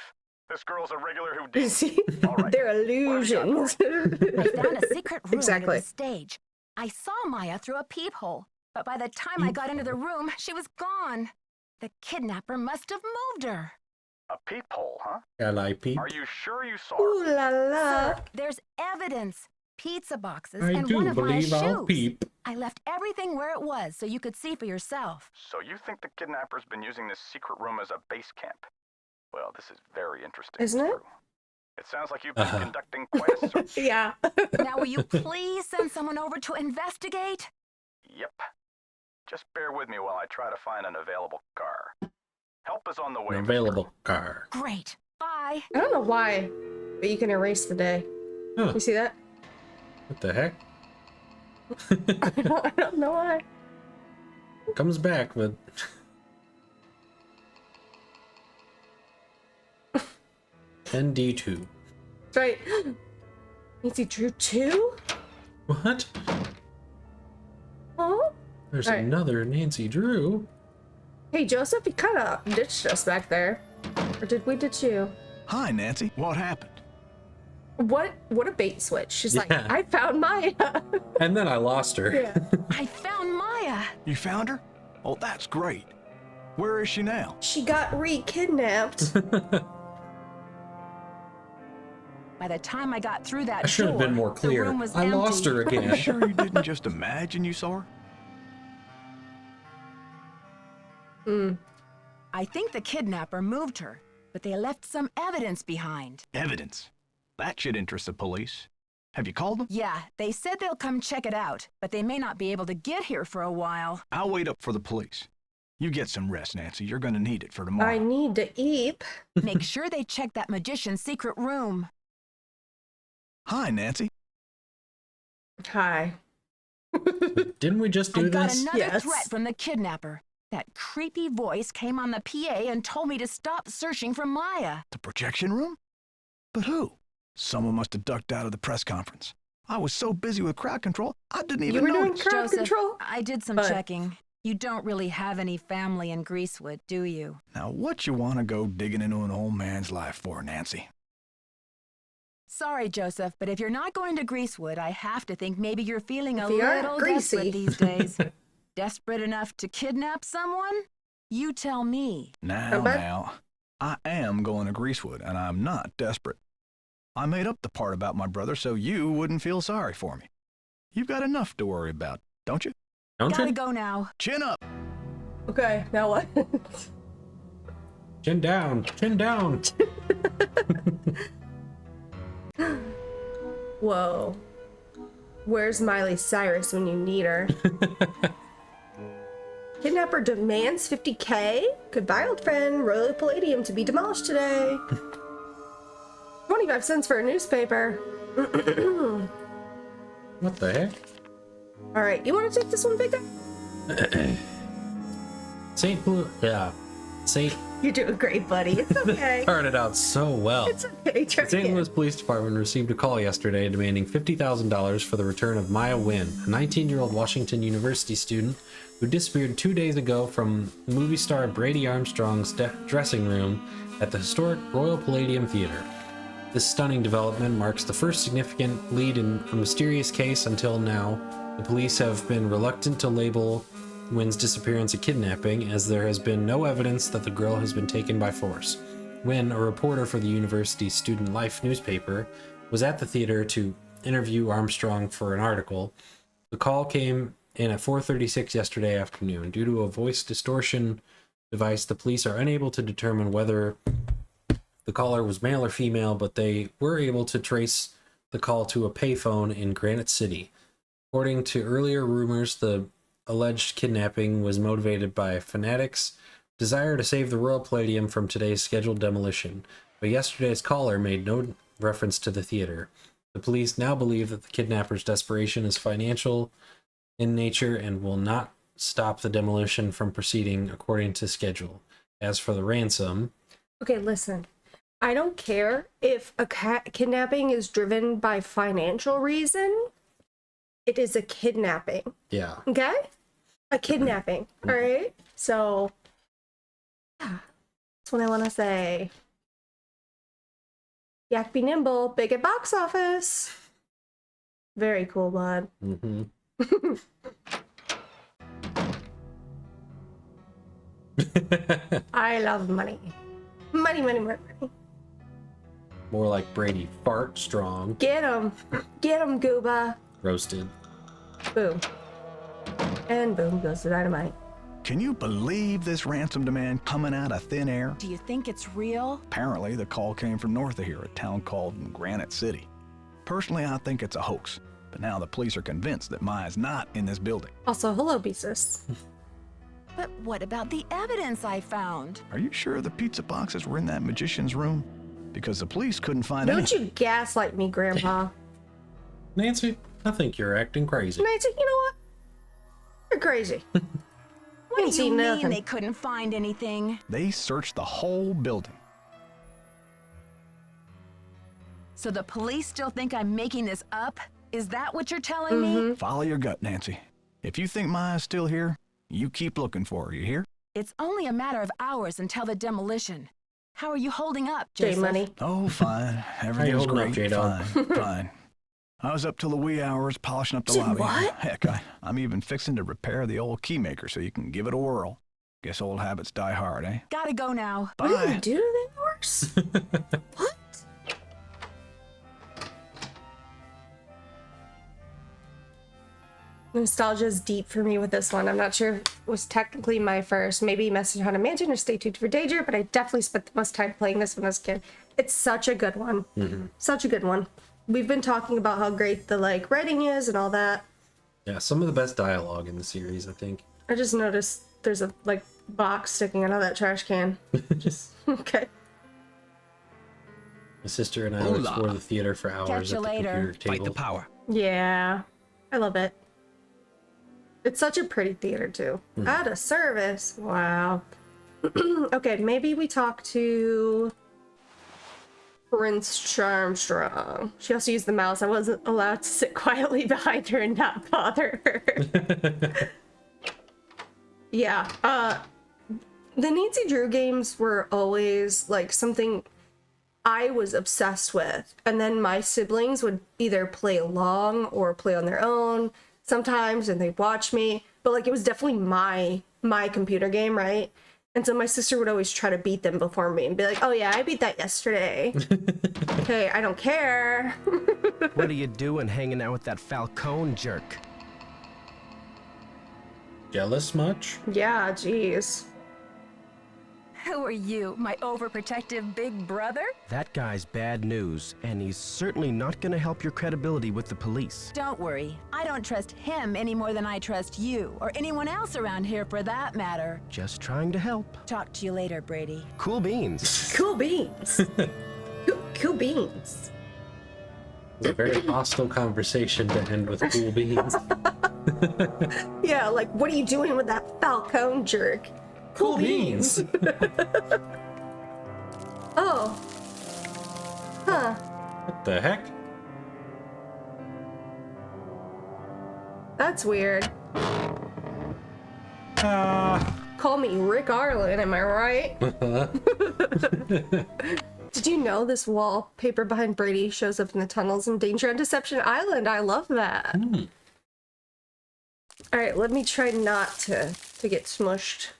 This girl's a regular Houdini. See? All right. They're illusions. I found a secret room Exactly. under the stage. I saw Maya through a peephole, but by the time I got into the room, she was gone. The kidnapper must have moved her. A peephole, huh? L.I.P. Are you sure you saw Ooh her? la la. Sir, there's evidence. Pizza boxes I and do one of believe Maya's I'll shoes. peep. I left everything where it was so you could see for yourself. So you think the kidnapper's been using this secret room as a base camp? Well, this is very interesting. Isn't it? Drew. It sounds like you've been conducting quite a search. Yeah. Now, will you please send someone over to investigate? Yep. Just bear with me while I try to find an available car. Help is on the way. An Miss Drew. available car. Great. Bye. I don't know why, but you can erase the day. Huh. You see that? What the heck? I don't know why. Comes back, but... ND2. That's right. Nancy Drew 2? What? Oh? There's All right. another Nancy Drew. Hey, Joseph, you kind of ditched us back there. Or did we ditch you? Hi, Nancy. What happened? What a bait switch. She's like, Yeah. I found Maya. And then I lost her. Yeah. I found Maya. You found her? Oh, that's great. Where is she now? She got re-kidnapped. By the time I got through that I should have door, been more the clear. room was I lost her empty. You again. sure you didn't just imagine you saw her? I think the kidnapper moved her, but they left some evidence behind. Evidence. That should interest the police. Have you called them? Yeah, they said they'll come check it out, but they may not be able to get here for a while. I'll wait up for the police. You get some rest, Nancy. You're gonna need it for tomorrow. I need to eat. Make sure they check that magician's secret room. Hi, Nancy. Hi. Didn't we just do I got this? another Yes. threat from the kidnapper. That creepy voice came on the PA and told me to stop searching for Maya. The projection room? But who? Someone must have ducked out of the press conference. I was so busy with crowd control, I didn't You even were doing notice. crowd Joseph, control? I did some But- checking. You don't really have any family in Greasewood, do you? Now, what you want to go digging into an old man's life for, Nancy? Sorry, Joseph, but if you're not going to Greasewood, I have to think maybe you're feeling a If you aren't little greasy. desperate these days. Desperate enough to kidnap someone? You tell me. Now, I am going to Greasewood, and I'm not desperate. I made up the part about my brother so you wouldn't feel sorry for me. You've got enough to worry about, don't you? Don't Gotta you? go now. Chin up. Okay, now what? Chin down. Chin down. Whoa. Where's Miley Cyrus when you need her? Kidnapper demands 50K? Goodbye, old friend. Royal Palladium to be demolished today. 25 cents for a newspaper. What the heck? All right, you want to take this one, big guy? St. Blue. Yeah. St. You're doing great, buddy. It's okay. Started out so well. It's okay. Try The St. again. Louis Police Department received a call yesterday demanding $50,000 for the return of Maya Wynn, a 19-year-old Washington University student who disappeared 2 days ago from movie star Brady Armstrong's dressing room at the historic Royal Palladium Theater. This stunning development marks the first significant lead in a mysterious case until now. The police have been reluctant to label Wynn's disappearance a kidnapping, as there has been no evidence that the girl has been taken by force. Wynn, a reporter for the university's Student Life newspaper, was at the theater to interview Armstrong for an article. The call came in at 4:36 yesterday afternoon. Due to a voice distortion device, the police are unable to determine whether the caller was male or female, but they were able to trace the call to a payphone in Granite City. According to earlier rumors, the alleged kidnapping was motivated by fanatics' desire to save the Royal Palladium from today's scheduled demolition, but yesterday's caller made no reference to the theater. The police now believe that the kidnapper's desperation is financial in nature and will not stop the demolition from proceeding according to schedule. As for the ransom, Okay, listen. I don't care if a kidnapping is driven by financial reason. It is a kidnapping. Yeah. Okay? A kidnapping. All right? So, yeah. That's what I want to say. Yak be nimble, big at box office. Very cool, bud. Mm-hmm. I love money. Money, money, money, money. More like Brady fart strong. Get him. Get him, Gooba. Roasted. Boom. And boom goes the dynamite. Can you believe this ransom demand coming out of thin air? Do you think it's real? Apparently, the call came from north of here, a town called Granite City. Personally, I think it's a hoax, but now the police are convinced that Maya's not in this building. Also, hello, Beezus. But what about the evidence I found? Are you sure the pizza boxes were in that magician's room? Because the police couldn't find any. Don't you gaslight me, Grandpa. Nancy, I think you're acting crazy. Nancy, you know what? You're crazy. What do see you mean nothing. they couldn't find anything? They searched the whole building. So the police still think I'm making this up? Is that what you're telling me? Follow your gut, Nancy. If you think Maya's still here, you keep looking for her, you hear? It's only a matter of hours until the demolition. How are you holding up, J Joseph? Money. Oh, fine. Everything's holding up, great. J-Dog? Fine, fine. I was up till the wee hours polishing up the Did lobby. what? Heck, I'm even fixing to repair the old key maker so you can give it a whirl. Guess old habits die hard, eh? Gotta go now. What do you Bye. do to that horse? What? Nostalgia is deep for me with this one. I'm not sure if it was technically my first, maybe Message on a Mansion or Stay Tuned for Danger, but I definitely spent the most time playing this when I was a kid. It's such a good one. Such a good one. We've been talking about how great the like writing is and all that. Yeah, some of the best dialogue in the series, I think. I just noticed there's a like box sticking out of that trash can. Just okay. My sister and I would Hola. explore the theater for hours Catch you at the later. computer table. Fight the power. Yeah, I love it. It's such a pretty theater too. Out of service. Wow. Okay, maybe we talk to Prince Charmstrong. She also used the mouse. I wasn't allowed to sit quietly behind her and not bother her. Yeah. The Nancy Drew games were always like something I was obsessed with, and then my siblings would either play along or play on their own sometimes, and they'd watch me, but like it was definitely my computer game, right? And so my sister would always try to beat them before me and be like, oh yeah, I beat that yesterday. Okay, I don't care. What are you doing hanging out with that Falcone jerk? Jealous much? Yeah, jeez. Who are you, my overprotective big brother? That guy's bad news, and he's certainly not gonna help your credibility with the police. Don't worry. I don't trust him any more than I trust you, or anyone else around here for that matter. Just trying to help. Talk to you later, Brady. Cool beans. Cool beans. Cool beans. It's a very hostile conversation to end with cool beans. Yeah, like, what are you doing with that Falcone jerk? Cool beans. Oh. Huh. What the heck? That's weird. Call me Rick Arlen, am I right? Did you know this wallpaper behind Brady shows up in the tunnels in Danger on Deception Island? I love that. All right, let me try not to get smushed.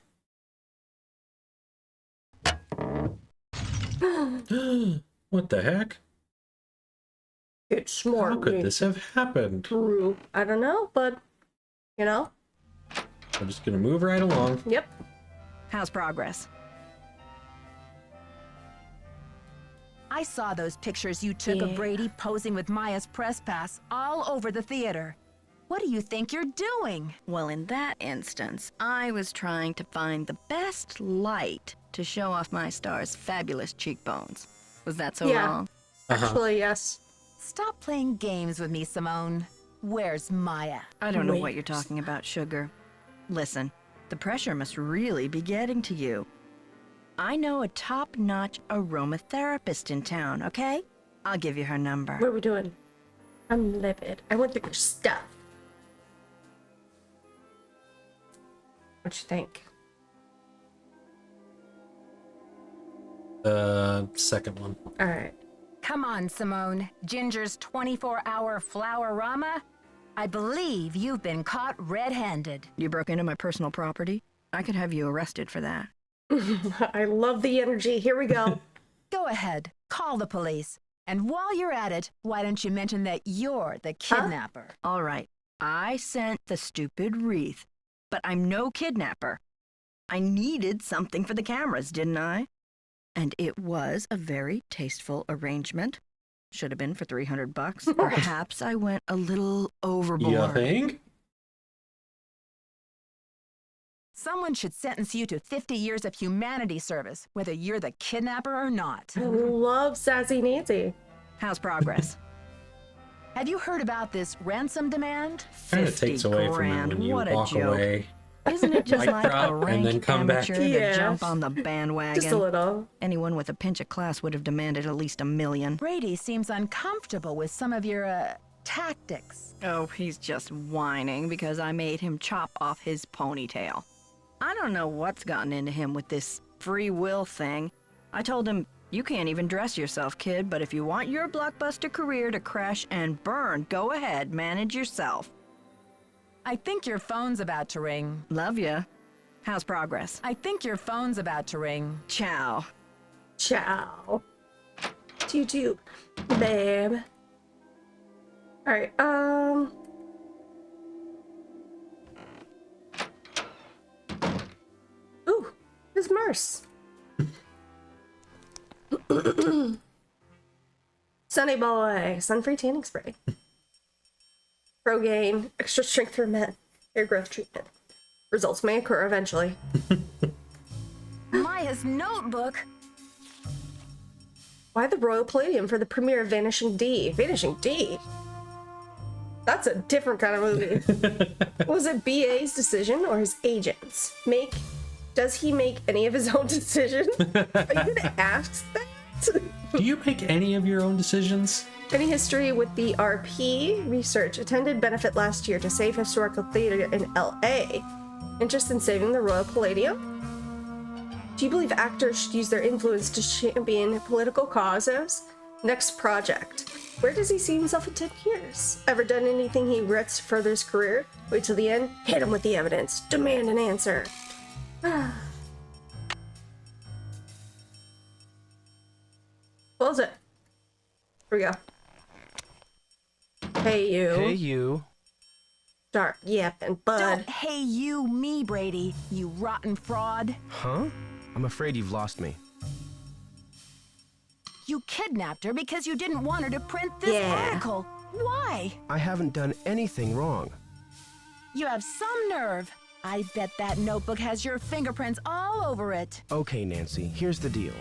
What the heck? Get smart. How could this have happened? True. I don't know, but you know. I'm just gonna move right along. Yep. How's progress? I saw those pictures you took of Brady posing with Maya's press pass all over the theater. What do you think you're doing? Well, in that instance, I was trying to find the best light to show off my star's fabulous cheekbones. Was that so wrong? Actually, yes. Stop playing games with me, Simone. Where's Maya? I don't know what you're talking about, Sugar. Listen, the pressure must really be getting to you. I know a top-notch aromatherapist in town, okay? I'll give you her number. What are we doing? I'm livid. I went through your stuff. What you think? The second one. All right. Come on, Simone. Ginger's 24-hour flower-rama? I believe you've been caught red-handed. You broke into my personal property? I could have you arrested for that. I love the energy. Here we go. Go ahead. Call the police. And while you're at it, why don't you mention that you're the kidnapper? All right. I sent the stupid wreath, but I'm no kidnapper. I needed something for the cameras, didn't I? And it was a very tasteful arrangement. Should have been for $300. Perhaps I went a little overboard. You think? Someone should sentence you to 50 years of humanity service, whether you're the kidnapper or not. I love Sassy Nancy. How's progress? Have you heard about this ransom demand? Kind of takes away from it when you What a walk joke. away. Isn't it just Mic like drop a and rank then come back. amateur to Yeah. jump on the bandwagon? Just a little. Anyone with a pinch of class would have demanded at least $1 million. Brady seems uncomfortable with some of your, tactics. Oh, he's just whining because I made him chop off his ponytail. I don't know what's gotten into him with this free will thing. I told him, you can't even dress yourself, kid, but if you want your blockbuster career to crash and burn, go ahead, manage yourself. I think your phone's about to ring. Love ya. How's progress? I think your phone's about to ring. Ciao. Ciao. You too, babe. All right. Ooh, it's Merce. Sunny Boy, sun-free tanning spray. Rogaine, extra strength for men. Hair growth treatment. Results may occur eventually. Maya's notebook? Why the Royal Palladium for the premiere of Vanishing D? Vanishing D? That's a different kind of movie. Was it BA's decision or his agent's? Does he make any of his own decisions? Are you gonna ask that? Do you make any of your own decisions? Any history with the RP? Research. Attended benefit last year to save historical theater in LA. Interest in saving the Royal Palladium? Do you believe actors should use their influence to champion political causes? Next project. Where does he see himself in 10 years? Ever done anything he regrets to further his career? Wait till the end? Hit him with the evidence. Demand an answer. Close it. Here we go. Hey you. Hey, you. Start yapping, bud. Don't hey you me, Brady, you rotten fraud. Huh? I'm afraid you've lost me. You kidnapped her because you didn't want her to print this article. Why? I haven't done anything wrong. You have some nerve. I bet that notebook has your fingerprints all over it. Okay, Nancy, here's the deal.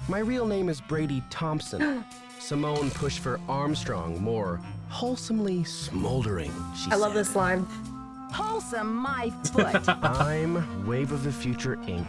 My real name is Brady Thompson. Simone pushed for Armstrong, more wholesomely smoldering, she I love said. this line. Wholesome my foot. I'm Wave of the Future, Inc.,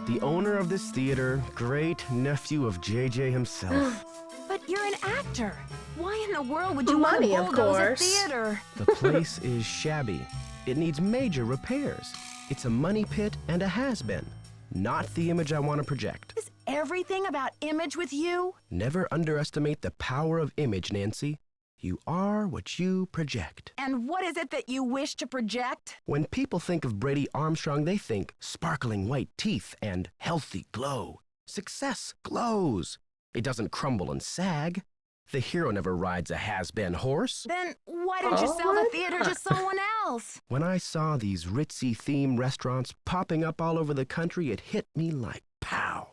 the owner of this theater, great nephew of JJ himself. But you're an actor. Why in the world would you Money, want of to bulldoze a course. theater? The place is shabby. It needs major repairs. It's a money pit and a has-been. Not the image I want to project. Is everything about image with you? Never underestimate the power of image, Nancy. You are what you project. And what is it that you wish to project? When people think of Brady Armstrong, they think sparkling white teeth and healthy glow. Success glows. It doesn't crumble and sag. The hero never rides a has-been horse. Then why didn't you sell the theater to someone else? When I saw these ritzy theme restaurants popping up all over the country, it hit me like pow.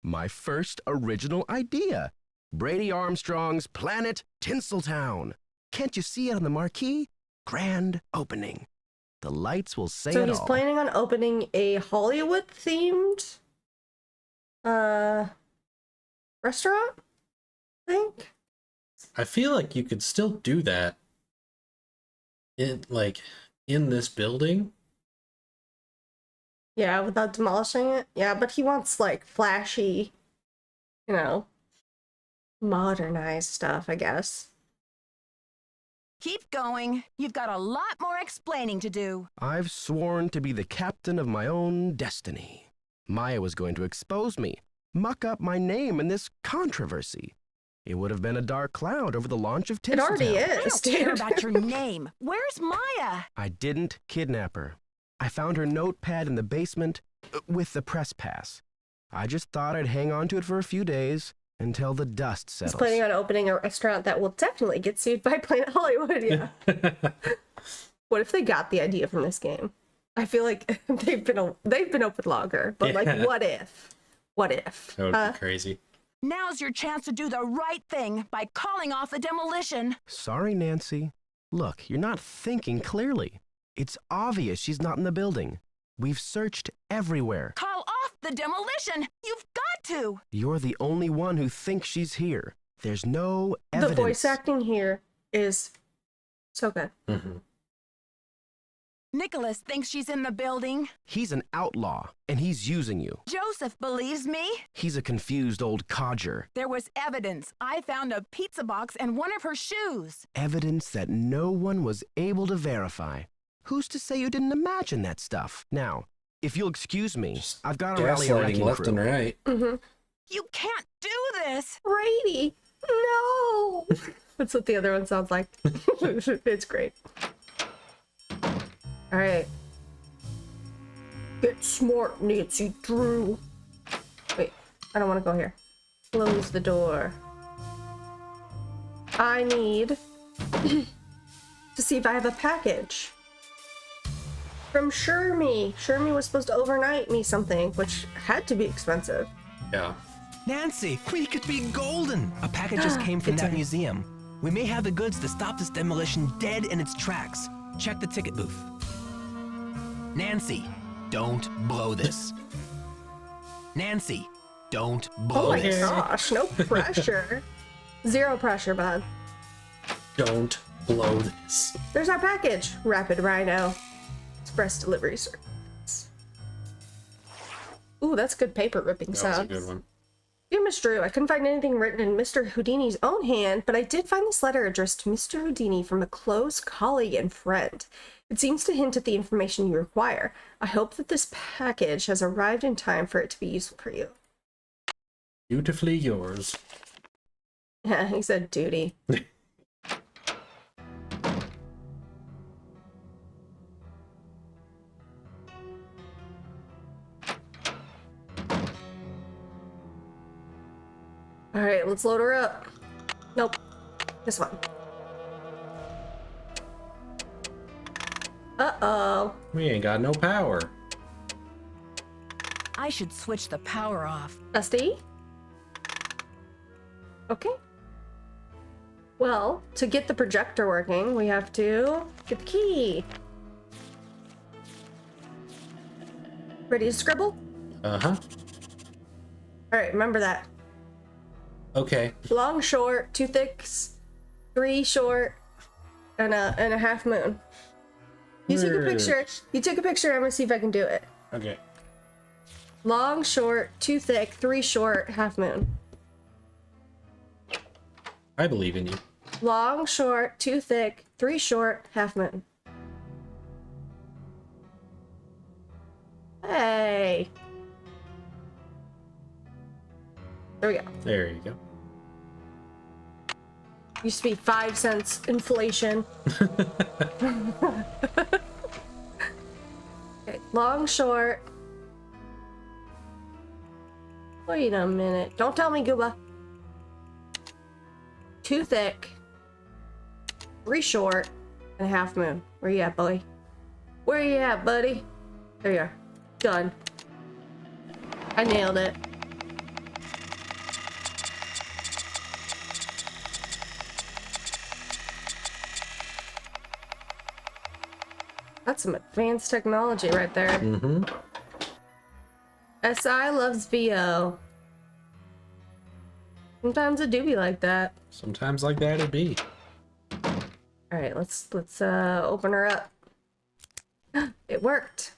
My first original idea. Brady Armstrong's Planet Tinseltown. Can't you see it on the marquee? Grand opening. The lights will say So it he's all. planning on opening a Hollywood themed restaurant, I think. I feel like you could still do that in this building. Yeah, without demolishing it. Yeah, but he wants like flashy, you know, modernized stuff, I guess. Keep going. You've got a lot more explaining to do. I've sworn to be the captain of my own destiny. Maya was going to expose me, muck up my name in this controversy. It would have been a dark cloud over the launch of It already Tinseltown. I is, don't care dude. about your name. Where's Maya? I didn't kidnap her. I found her notepad in the basement with the press pass. I just thought I'd hang on to it for a few days until the dust He's settles. planning on opening a restaurant that will definitely get sued by Planet Hollywood. Yeah. What if they got the idea from this game? I feel like they've been open longer, but like, Yeah. what if? What if? That would be crazy. Now's your chance to do the right thing by calling off the demolition. Sorry, Nancy. Look, you're not thinking clearly. It's obvious she's not in the building. We've searched everywhere. Call off the demolition. You've got to. You're the only one who thinks she's here. There's no evidence. The voice acting here is so good. Mm-hmm. Nicholas thinks she's in the building. He's an outlaw, and he's using you. Joseph believes me. He's a confused old codger. There was evidence. I found a pizza box and one of her shoes. Evidence that no one was able to verify. Who's to say you didn't imagine that stuff? Now, if you'll excuse me, I've got to rally a Gaslighting wrecking left crew. and right. Mm-hmm. You can't do this. Brady, no. That's what the other one sounds like. It's great. All right. Get smart, Nancy Drew. Wait, I don't want to go here. Close the door. I need to see if I have a package from Shermie. Shermie was supposed to overnight me something, which had to be expensive. Yeah. Nancy, we could be golden. A package just came from It's that a- museum. We may have the goods to stop this demolition dead in its tracks. Check the ticket booth. Nancy, don't blow this. Nancy, don't blow Oh my this. gosh, no pressure. Zero pressure, bud. Don't blow this. There's our package. Rapid Rhino. Express delivery service. Ooh, that's good paper ripping That was a sound. good one. Dear Miss Drew, I couldn't find anything written in Mr. Houdini's own hand, but I did find this letter addressed to Mr. Houdini from a close colleague and friend. It seems to hint at the information you require. I hope that this package has arrived in time for it to be useful for you. Beautifully yours. Yeah, he said duty. All right, let's load her up. Nope, this one. Uh-oh. We ain't got no power. I should switch the power off. SD? Okay. Well, to get the projector working, we have to get the key. Ready to scribble? Uh-huh. All right, remember that. Okay. Long, short, 2 thicks, 3 short, and a half moon. You took a picture. You took a picture. I'm gonna see if I can do it. Okay. Long, short, 2 thick, 3 short, half moon. I believe in you. Long, short, 2 thick, 3 short, half moon. Hey. There we go. There you go. Used to be 5 cents inflation. Okay, long, short. Wait a minute. Don't tell me, Gooba. 2 thick, 3 short, and a half moon. Where you at, buddy? Where you at, buddy? There you are. Done. I nailed it. That's some advanced technology right there. Mm-hmm. SI loves VO. Sometimes it do be like that. Sometimes like that it be. All right, let's open her up. It worked.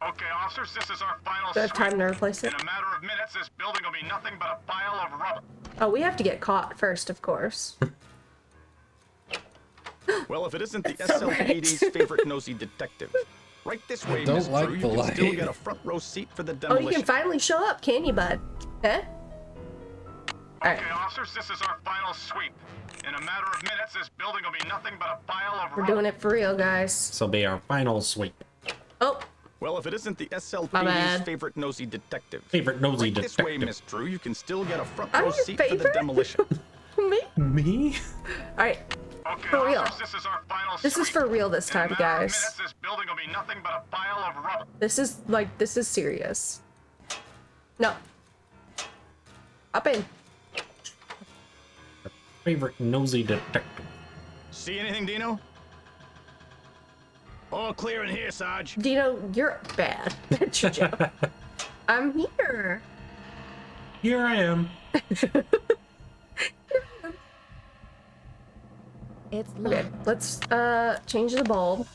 Okay, officers, this is our final Do I have time to replace it? In a matter of minutes, this building will be nothing but a pile of rubble. Oh, we have to get caught first, of course. Well, if it isn't the Right. SLPD's favorite nosy detective. Right this way, don't Miss like Drew. the You can still light. get a front row seat for the Oh, you demolition. can finally show up, can you, bud? Huh? Alright, Okay, officers, this is our final sweep. In a matter of minutes, this building will be nothing but a pile of we're rubble. doing it for real, guys. This will be our final sweep. Oh, Well, if it isn't the My SLPD's bad. favorite nosy detective. Favorite nosy Right this way, detective. Miss Drew. You can still get a front I'm row your seat for the favorite? demolition. me? Me? Alright, Okay, for real. officers, this is our final This is sweep. for real this In a time, matter of guys. minutes, this building will be nothing but a pile of rubble. This is serious. No. Up in. Favorite nosy detective. See anything, Dino? All clear in here, Sarge. Dino, you're bad at your job. I'm here. Here I am. It's Okay, let's change the bulb.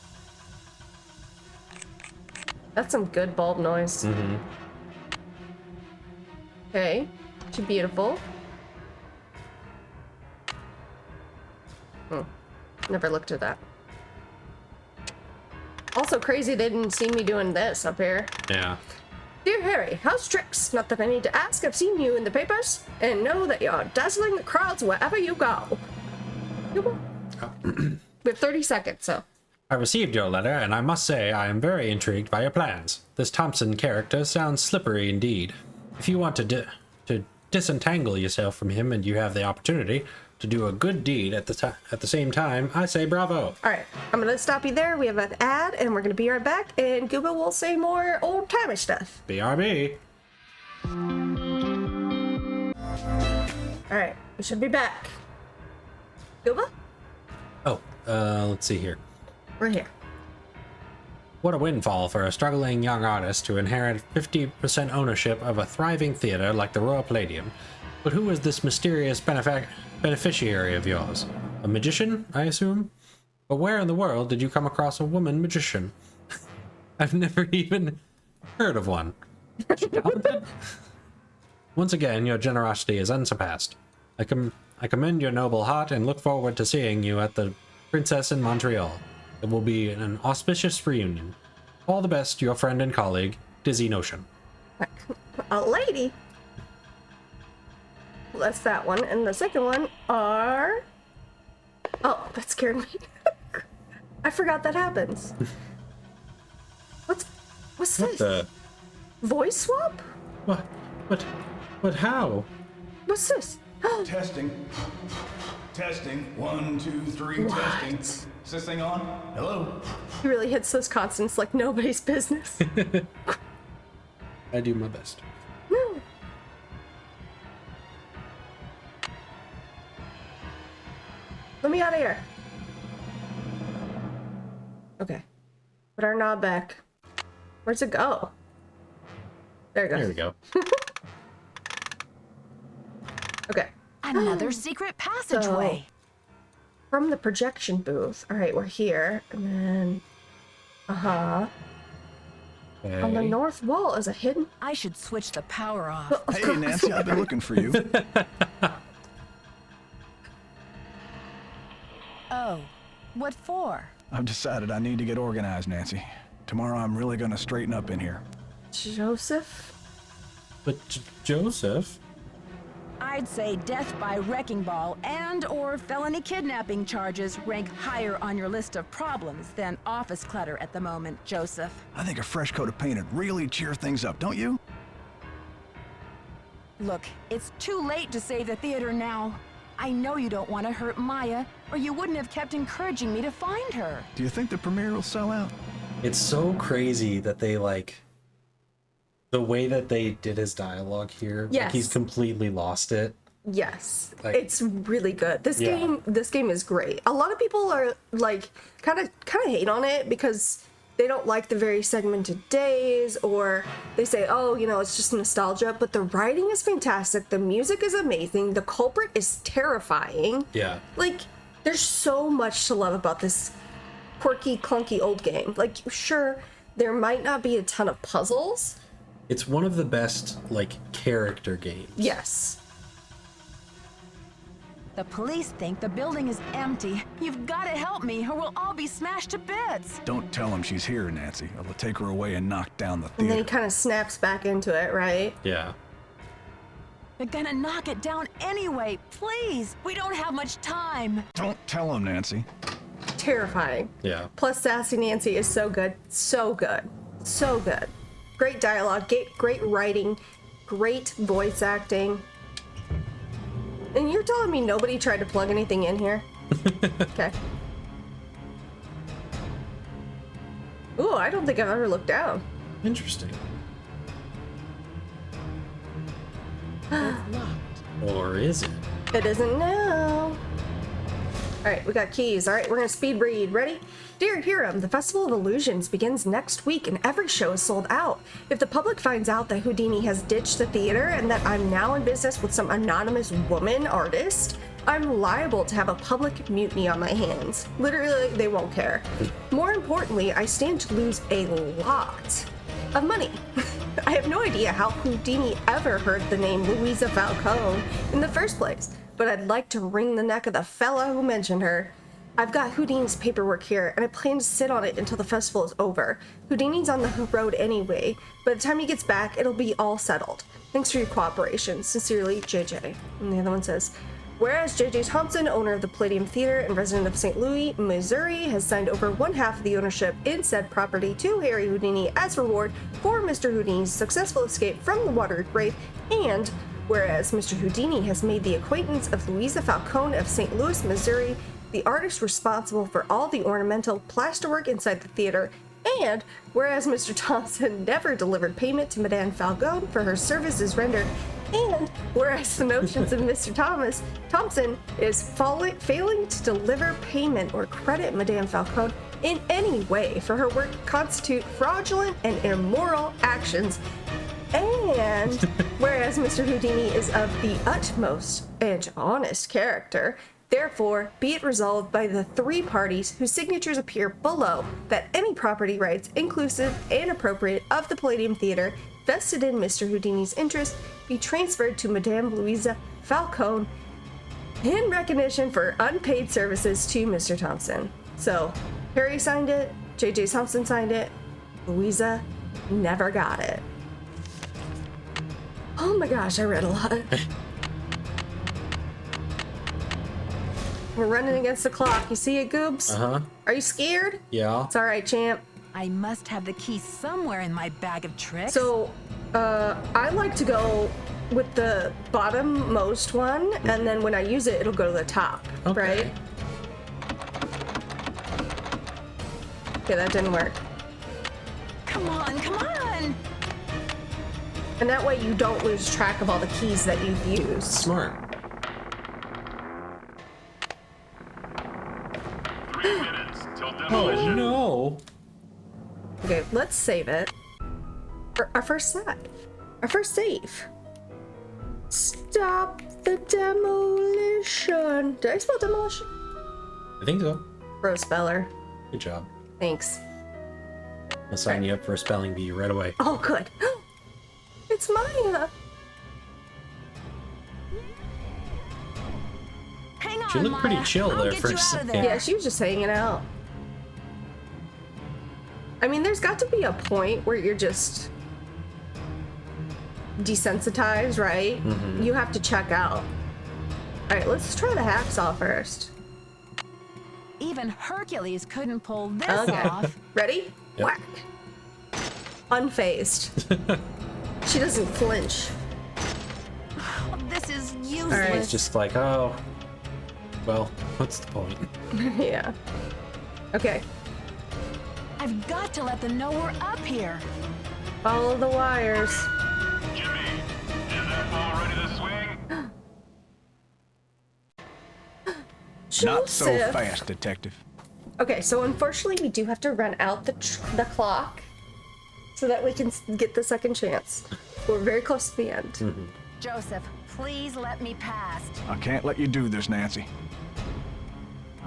That's some good bulb noise. Mm-hmm. Okay, too beautiful. Never looked at that. Also crazy they didn't see me doing this up here. Yeah. Dear Harry, how's tricks? Not that I need to ask, I've seen you in the papers, and know that you're dazzling the crowds wherever you go. We have 30 seconds, so. I received your letter, and I must say I am very intrigued by your plans. This Thompson character sounds slippery indeed. If you want to disentangle yourself from him and you have the opportunity to do a good deed at the same time, I say bravo. Alright, I'm gonna stop you there. We have an ad, and we're gonna be right back, and Gooba will say more old-timey stuff. BRB. Alright, we should be back. Gooba? Oh, let's see here. We're here. What a windfall for a struggling young artist to inherit 50% ownership of a thriving theater like the Royal Palladium. But who is this mysterious beneficiary of yours? A magician, I assume? But where in the world did you come across a woman magician? I've never even heard of one. Is she talented? Once again, your generosity is unsurpassed. I commend your noble heart and look forward to seeing you at the Princess in Montreal. It will be an auspicious reunion. All the best, your friend and colleague, Dizzy Notion. A lady? That's that one. And the second one are... Oh, that scared me. I forgot that happens. What's What this? the? Voice swap? But how? What's this? Testing. Testing. 1, 2, 3, What? testing. Is this thing on? Hello? He really hits those constants like nobody's business. I do my best. No. Let me out of here. Okay. Put our knob back. Where's it go? There it goes. There we go. Okay. Another secret passageway. From the projection booth. All right, we're here. And then... Uh-huh. On the Okay. north wall is a hidden... I should switch the power off. Of Hey, course. Nancy, I've been looking for you. Oh, what for? I've decided I need to get organized, Nancy. Tomorrow I'm really gonna straighten up in here. Joseph? But Joseph? I'd say death by wrecking ball and or felony kidnapping charges rank higher on your list of problems than office clutter at the moment, Joseph. I think a fresh coat of paint would really cheer things up, don't you? Look, it's too late to save the theater now. I know you don't want to hurt Maya, or you wouldn't have kept encouraging me to find her. Do you think the premiere will sell out? It's so crazy that they the way that they did his dialogue here. Yes. Like he's completely lost it. Yes, Like- it's really good. This Yeah. game is great. A lot of people are like kind of hate on it because they don't like the very segmented days, or they say, oh, you know, it's just nostalgia. But the writing is fantastic. The music is amazing. The culprit is terrifying. Yeah. Like, there's so much to love about this quirky, clunky old game. Like, sure, there might not be a ton of puzzles. It's one of the best, like, character games. Yes. The police think the building is empty. You've got to help me, or we'll all be smashed to bits. Don't tell him she's here, Nancy. Or we'll take her away and knock down the And then he theater. kind of snaps back into it, right? Yeah. They're gonna knock it down anyway. Please, we don't have much time. Don't tell him, Nancy. Terrifying. Yeah. Plus, Sassy Nancy is so good. So good. So good. Great dialogue, great writing, great voice acting. And you're telling me nobody tried to plug anything in here? Okay. Ooh, I don't think I've ever looked down. Interesting. Or is it? It isn't now. Alright, we got keys. Alright, we're gonna speed read. Ready? Dear Hiram, the Festival of Illusions begins next week and every show is sold out. If the public finds out that Houdini has ditched the theater and that I'm now in business with some anonymous woman artist, I'm liable to have a public mutiny on my hands. Literally, they won't care. More importantly, I stand to lose a lot of money. I have no idea how Houdini ever heard the name Louisa Falcone in the first place, but I'd like to wring the neck of the fella who mentioned her. I've got Houdini's paperwork here, and I plan to sit on it until the festival is over. Houdini's on the road anyway. By the time he gets back, it'll be all settled. Thanks for your cooperation. Sincerely, JJ. And the other one says, whereas JJ Thompson, owner of the Palladium Theater and resident of St. Louis, Missouri, has signed over 1/2 of the ownership in said property to Harry Houdini as reward for Mr. Houdini's successful escape from the watery grave, and whereas Mr. Houdini has made the acquaintance of Louisa Falcone of St. Louis, Missouri, the artist responsible for all the ornamental plasterwork inside the theater, and whereas Mr. Thompson never delivered payment to Madame Falcone for her services rendered, and whereas the notions of Mr. Thompson is failing to deliver payment or credit Madame Falcone in any way for her work constitute fraudulent and immoral actions, and whereas Mr. Houdini is of the utmost and honest character, therefore, be it resolved by the 3 parties whose signatures appear below that any property rights, inclusive and appropriate, of the Palladium Theater vested in Mr. Houdini's interest be transferred to Madame Louisa Falcone in recognition for unpaid services to Mr. Thompson. So, Harry signed it, JJ Thompson signed it, Louisa never got it. Oh my gosh, I read a lot. We're running against the clock. You see it, Goobs? Uh-huh. Are you scared? Yeah. It's all right, champ. I must have the key somewhere in my bag of tricks. So, I like to go with the bottom-most one, and then when I use it, it'll go to the top, right? Okay, that didn't work. Come on, come on! And that way you don't lose track of all the keys that you've used. Smart. 3 minutes till Oh demolition. no! Okay, let's save it. Our first save. Our first save. Stop the demolition. Did I spell demolition? I think so. Rose Speller. Good job. Thanks. I'll sign you up for a spelling bee right away. Oh, good. It's Maya. Hang on, She looked pretty Maya. chill I'll there get for you a out of second. there. Yeah, she was just hanging out. I mean, there's got to be a point where you're just desensitized, right? Mm-hmm. You have to check out. All right, let's try the hacksaw first. Even Hercules couldn't pull this Okay. off. Ready? Yep. Whack. Unfazed. She doesn't flinch. This is useless. right. It's just like, oh, well, what's the point? Yeah. Okay. I've got to let them know we're up here. Follow the wires. Jimmy, is that ball ready to swing? Not so Joseph. fast, Detective. Okay, so unfortunately we do have to run out the clock so that we can get the second chance. We're very close to the end. Mm-hmm. Joseph, please let me past. I can't let you do this, Nancy.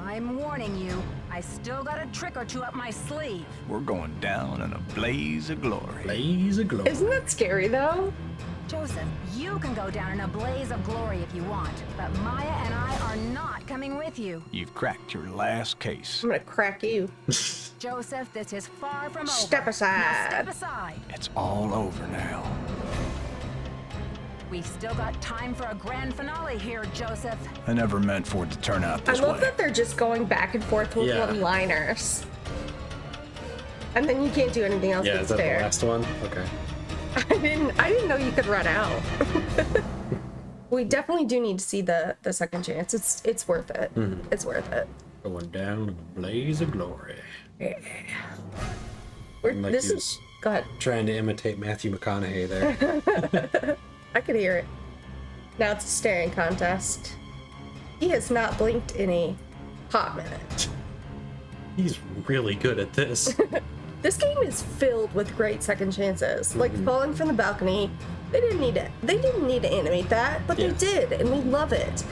I'm warning you, I still got a trick or two up my sleeve. We're going down in a blaze of glory. Blaze of glory. Isn't that scary though? Joseph, you can go down in a blaze of glory if you want, but Maya and I are not coming with you. You've cracked your last case. I'm gonna crack you. Joseph, this is far from over. Step aside. Now step aside. It's all over now. We've still got time for a grand finale here, Joseph. I never meant for it to turn out I this love way. that they're just going back and forth with Yeah. one-liners. And then you can't do anything else Yeah, but is that stare. the last one? Okay. I didn't know you could run out. We definitely do need to see the second chance. It's worth it. It's worth it. Going down in a blaze of glory. Yeah. Like This he is was go ahead. trying to imitate Matthew McConaughey there. I could hear it. Now it's a staring contest. He has not blinked in a hot minute. He's really good at this. This game is filled with great second chances. Like falling from the balcony. They didn't need it. They didn't need to animate that, but Yeah. they did, and we love it.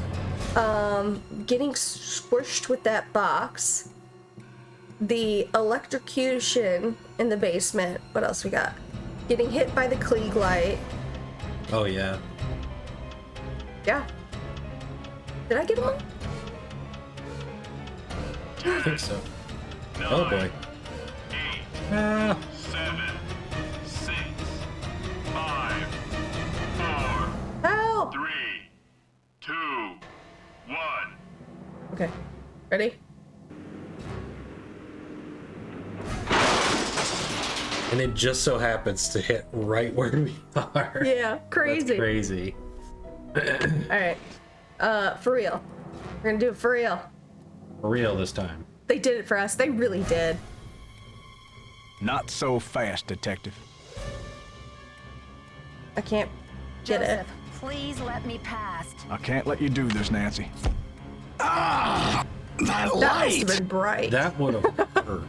Getting squished with that box. The electrocution in the basement. What else we got? Getting hit by the Klieg light. Oh yeah. Yeah. Did I get them all? I think so. Oh boy. Ah. 7, 6, 5, 4, Help! 3, 2, 1. Okay. Ready? And it just so happens to hit right where we are. Yeah, crazy. That's crazy. Alright. For real. We're gonna do it for real. For real this time. They did it for us. They really did. Not so fast, Detective. I can't get Joseph, please let me past. I can't let you do this, Nancy. Ah! That it. That must have been bright. That would have hurt.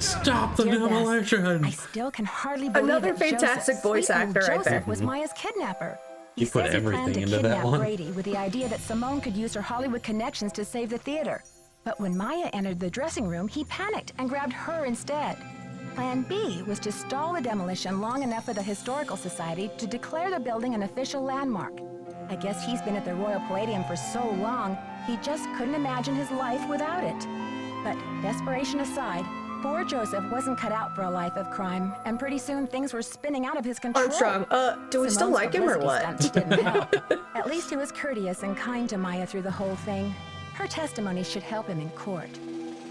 Stop the Dear Bess, demolition! I still can hardly believe Another that fantastic Joseph, voice sweet little actor right Joseph there. was Maya's kidnapper. He put says he planned everything to into that kidnap one. Brady with the idea that Simone could use her Hollywood connections to save the theater. But when Maya entered the dressing room, he panicked and grabbed her instead. Plan B was to stall the demolition long enough for the Historical Society to declare the building an official landmark. I guess he's been at the Royal Palladium for so long, he just couldn't imagine his life without it. But desperation aside, poor Joseph wasn't cut out for a life of crime, and pretty soon things were spinning out of his control. Armstrong, do we still Simone's like him or publicity what? stunts didn't help. At least he was courteous and kind to Maya through the whole thing. Her testimony should help him in court.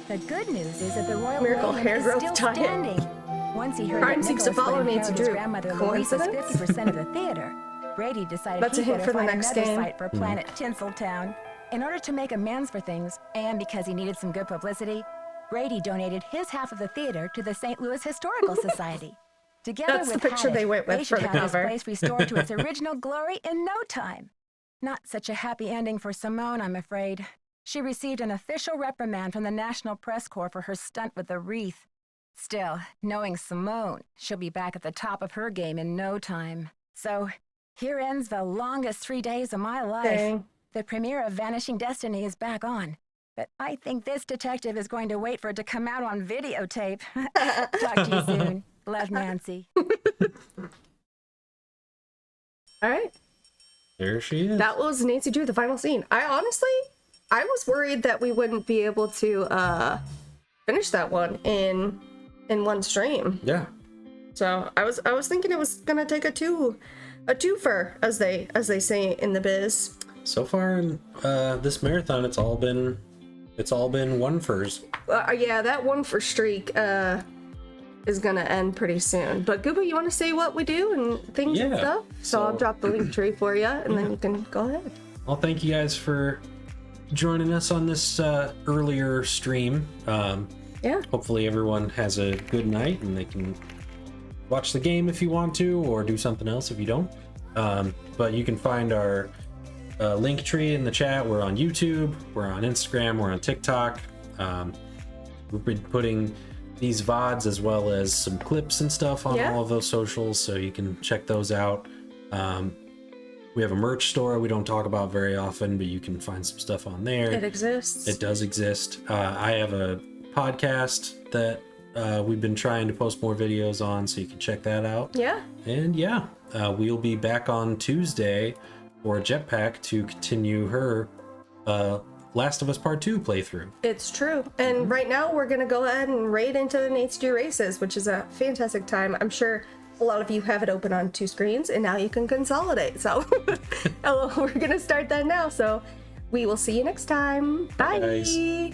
The good news is that the Royal Miracle Palladium hair is growth still time. standing. Once he heard Crime that seeks to Nicholas would follow Nancy inherit his Drew. grandmother Louisa's Coincidence? 50% of the theater, Brady decided That's a he hint better for the find next another game. site for Planet Tinseltown. In order to make amends for things, and because he needed some good publicity, Brady donated his half of the theater to the St. Louis Historical Society. Together That's the with picture Haddock, they went with they for should the have this cover. place restored to its original glory in no time. Not such a happy ending for Simone, I'm afraid. She received an official reprimand from the National Press Corps for her stunt with the wreath. Still, knowing Simone, she'll be back at the top of her game in no time. So, here ends the longest 3 days of my life. Dang. The premiere of Vanishing Destiny is back on. But I think this detective is going to wait for it to come out on videotape. Talk to you soon. Love, Nancy. All right. There she is. That was Nancy Drew, the final scene. I was worried that we wouldn't be able to finish that one in one stream. Yeah. So I was thinking it was gonna take a twofer, as they say in the biz. So far in this marathon, it's all been one furs. Yeah, that one for streak is gonna end pretty soon. But Gooba, you want to say what we do and things and Yeah, stuff? So I'll drop the link tree for you, and then you can go ahead. Well, thank you guys for joining us on this earlier stream. Yeah. Hopefully everyone has a good night and they can watch the game if you want to, or do something else if you don't. But you can find our link tree in the chat. We're on YouTube, we're on Instagram, we're on TikTok. We've been putting these VODs as well as some clips and stuff on Yeah. all of those socials, so you can check those out. We have a merch store we don't talk about very often, but you can find some stuff on there. It exists. It does exist. I have a podcast that we've been trying to post more videos on, so you can check that out. Yeah. And yeah, we'll be back on Tuesday for Jetpack to continue her Last of Us Part 2 playthrough. It's true. And right now we're going to go ahead and raid into the Nate's Do Races, which is a fantastic time. I'm sure a lot of you have it open on 2 screens, and now you can consolidate. So we're going to start that now. So we will see you next time. Bye. Bye, guys.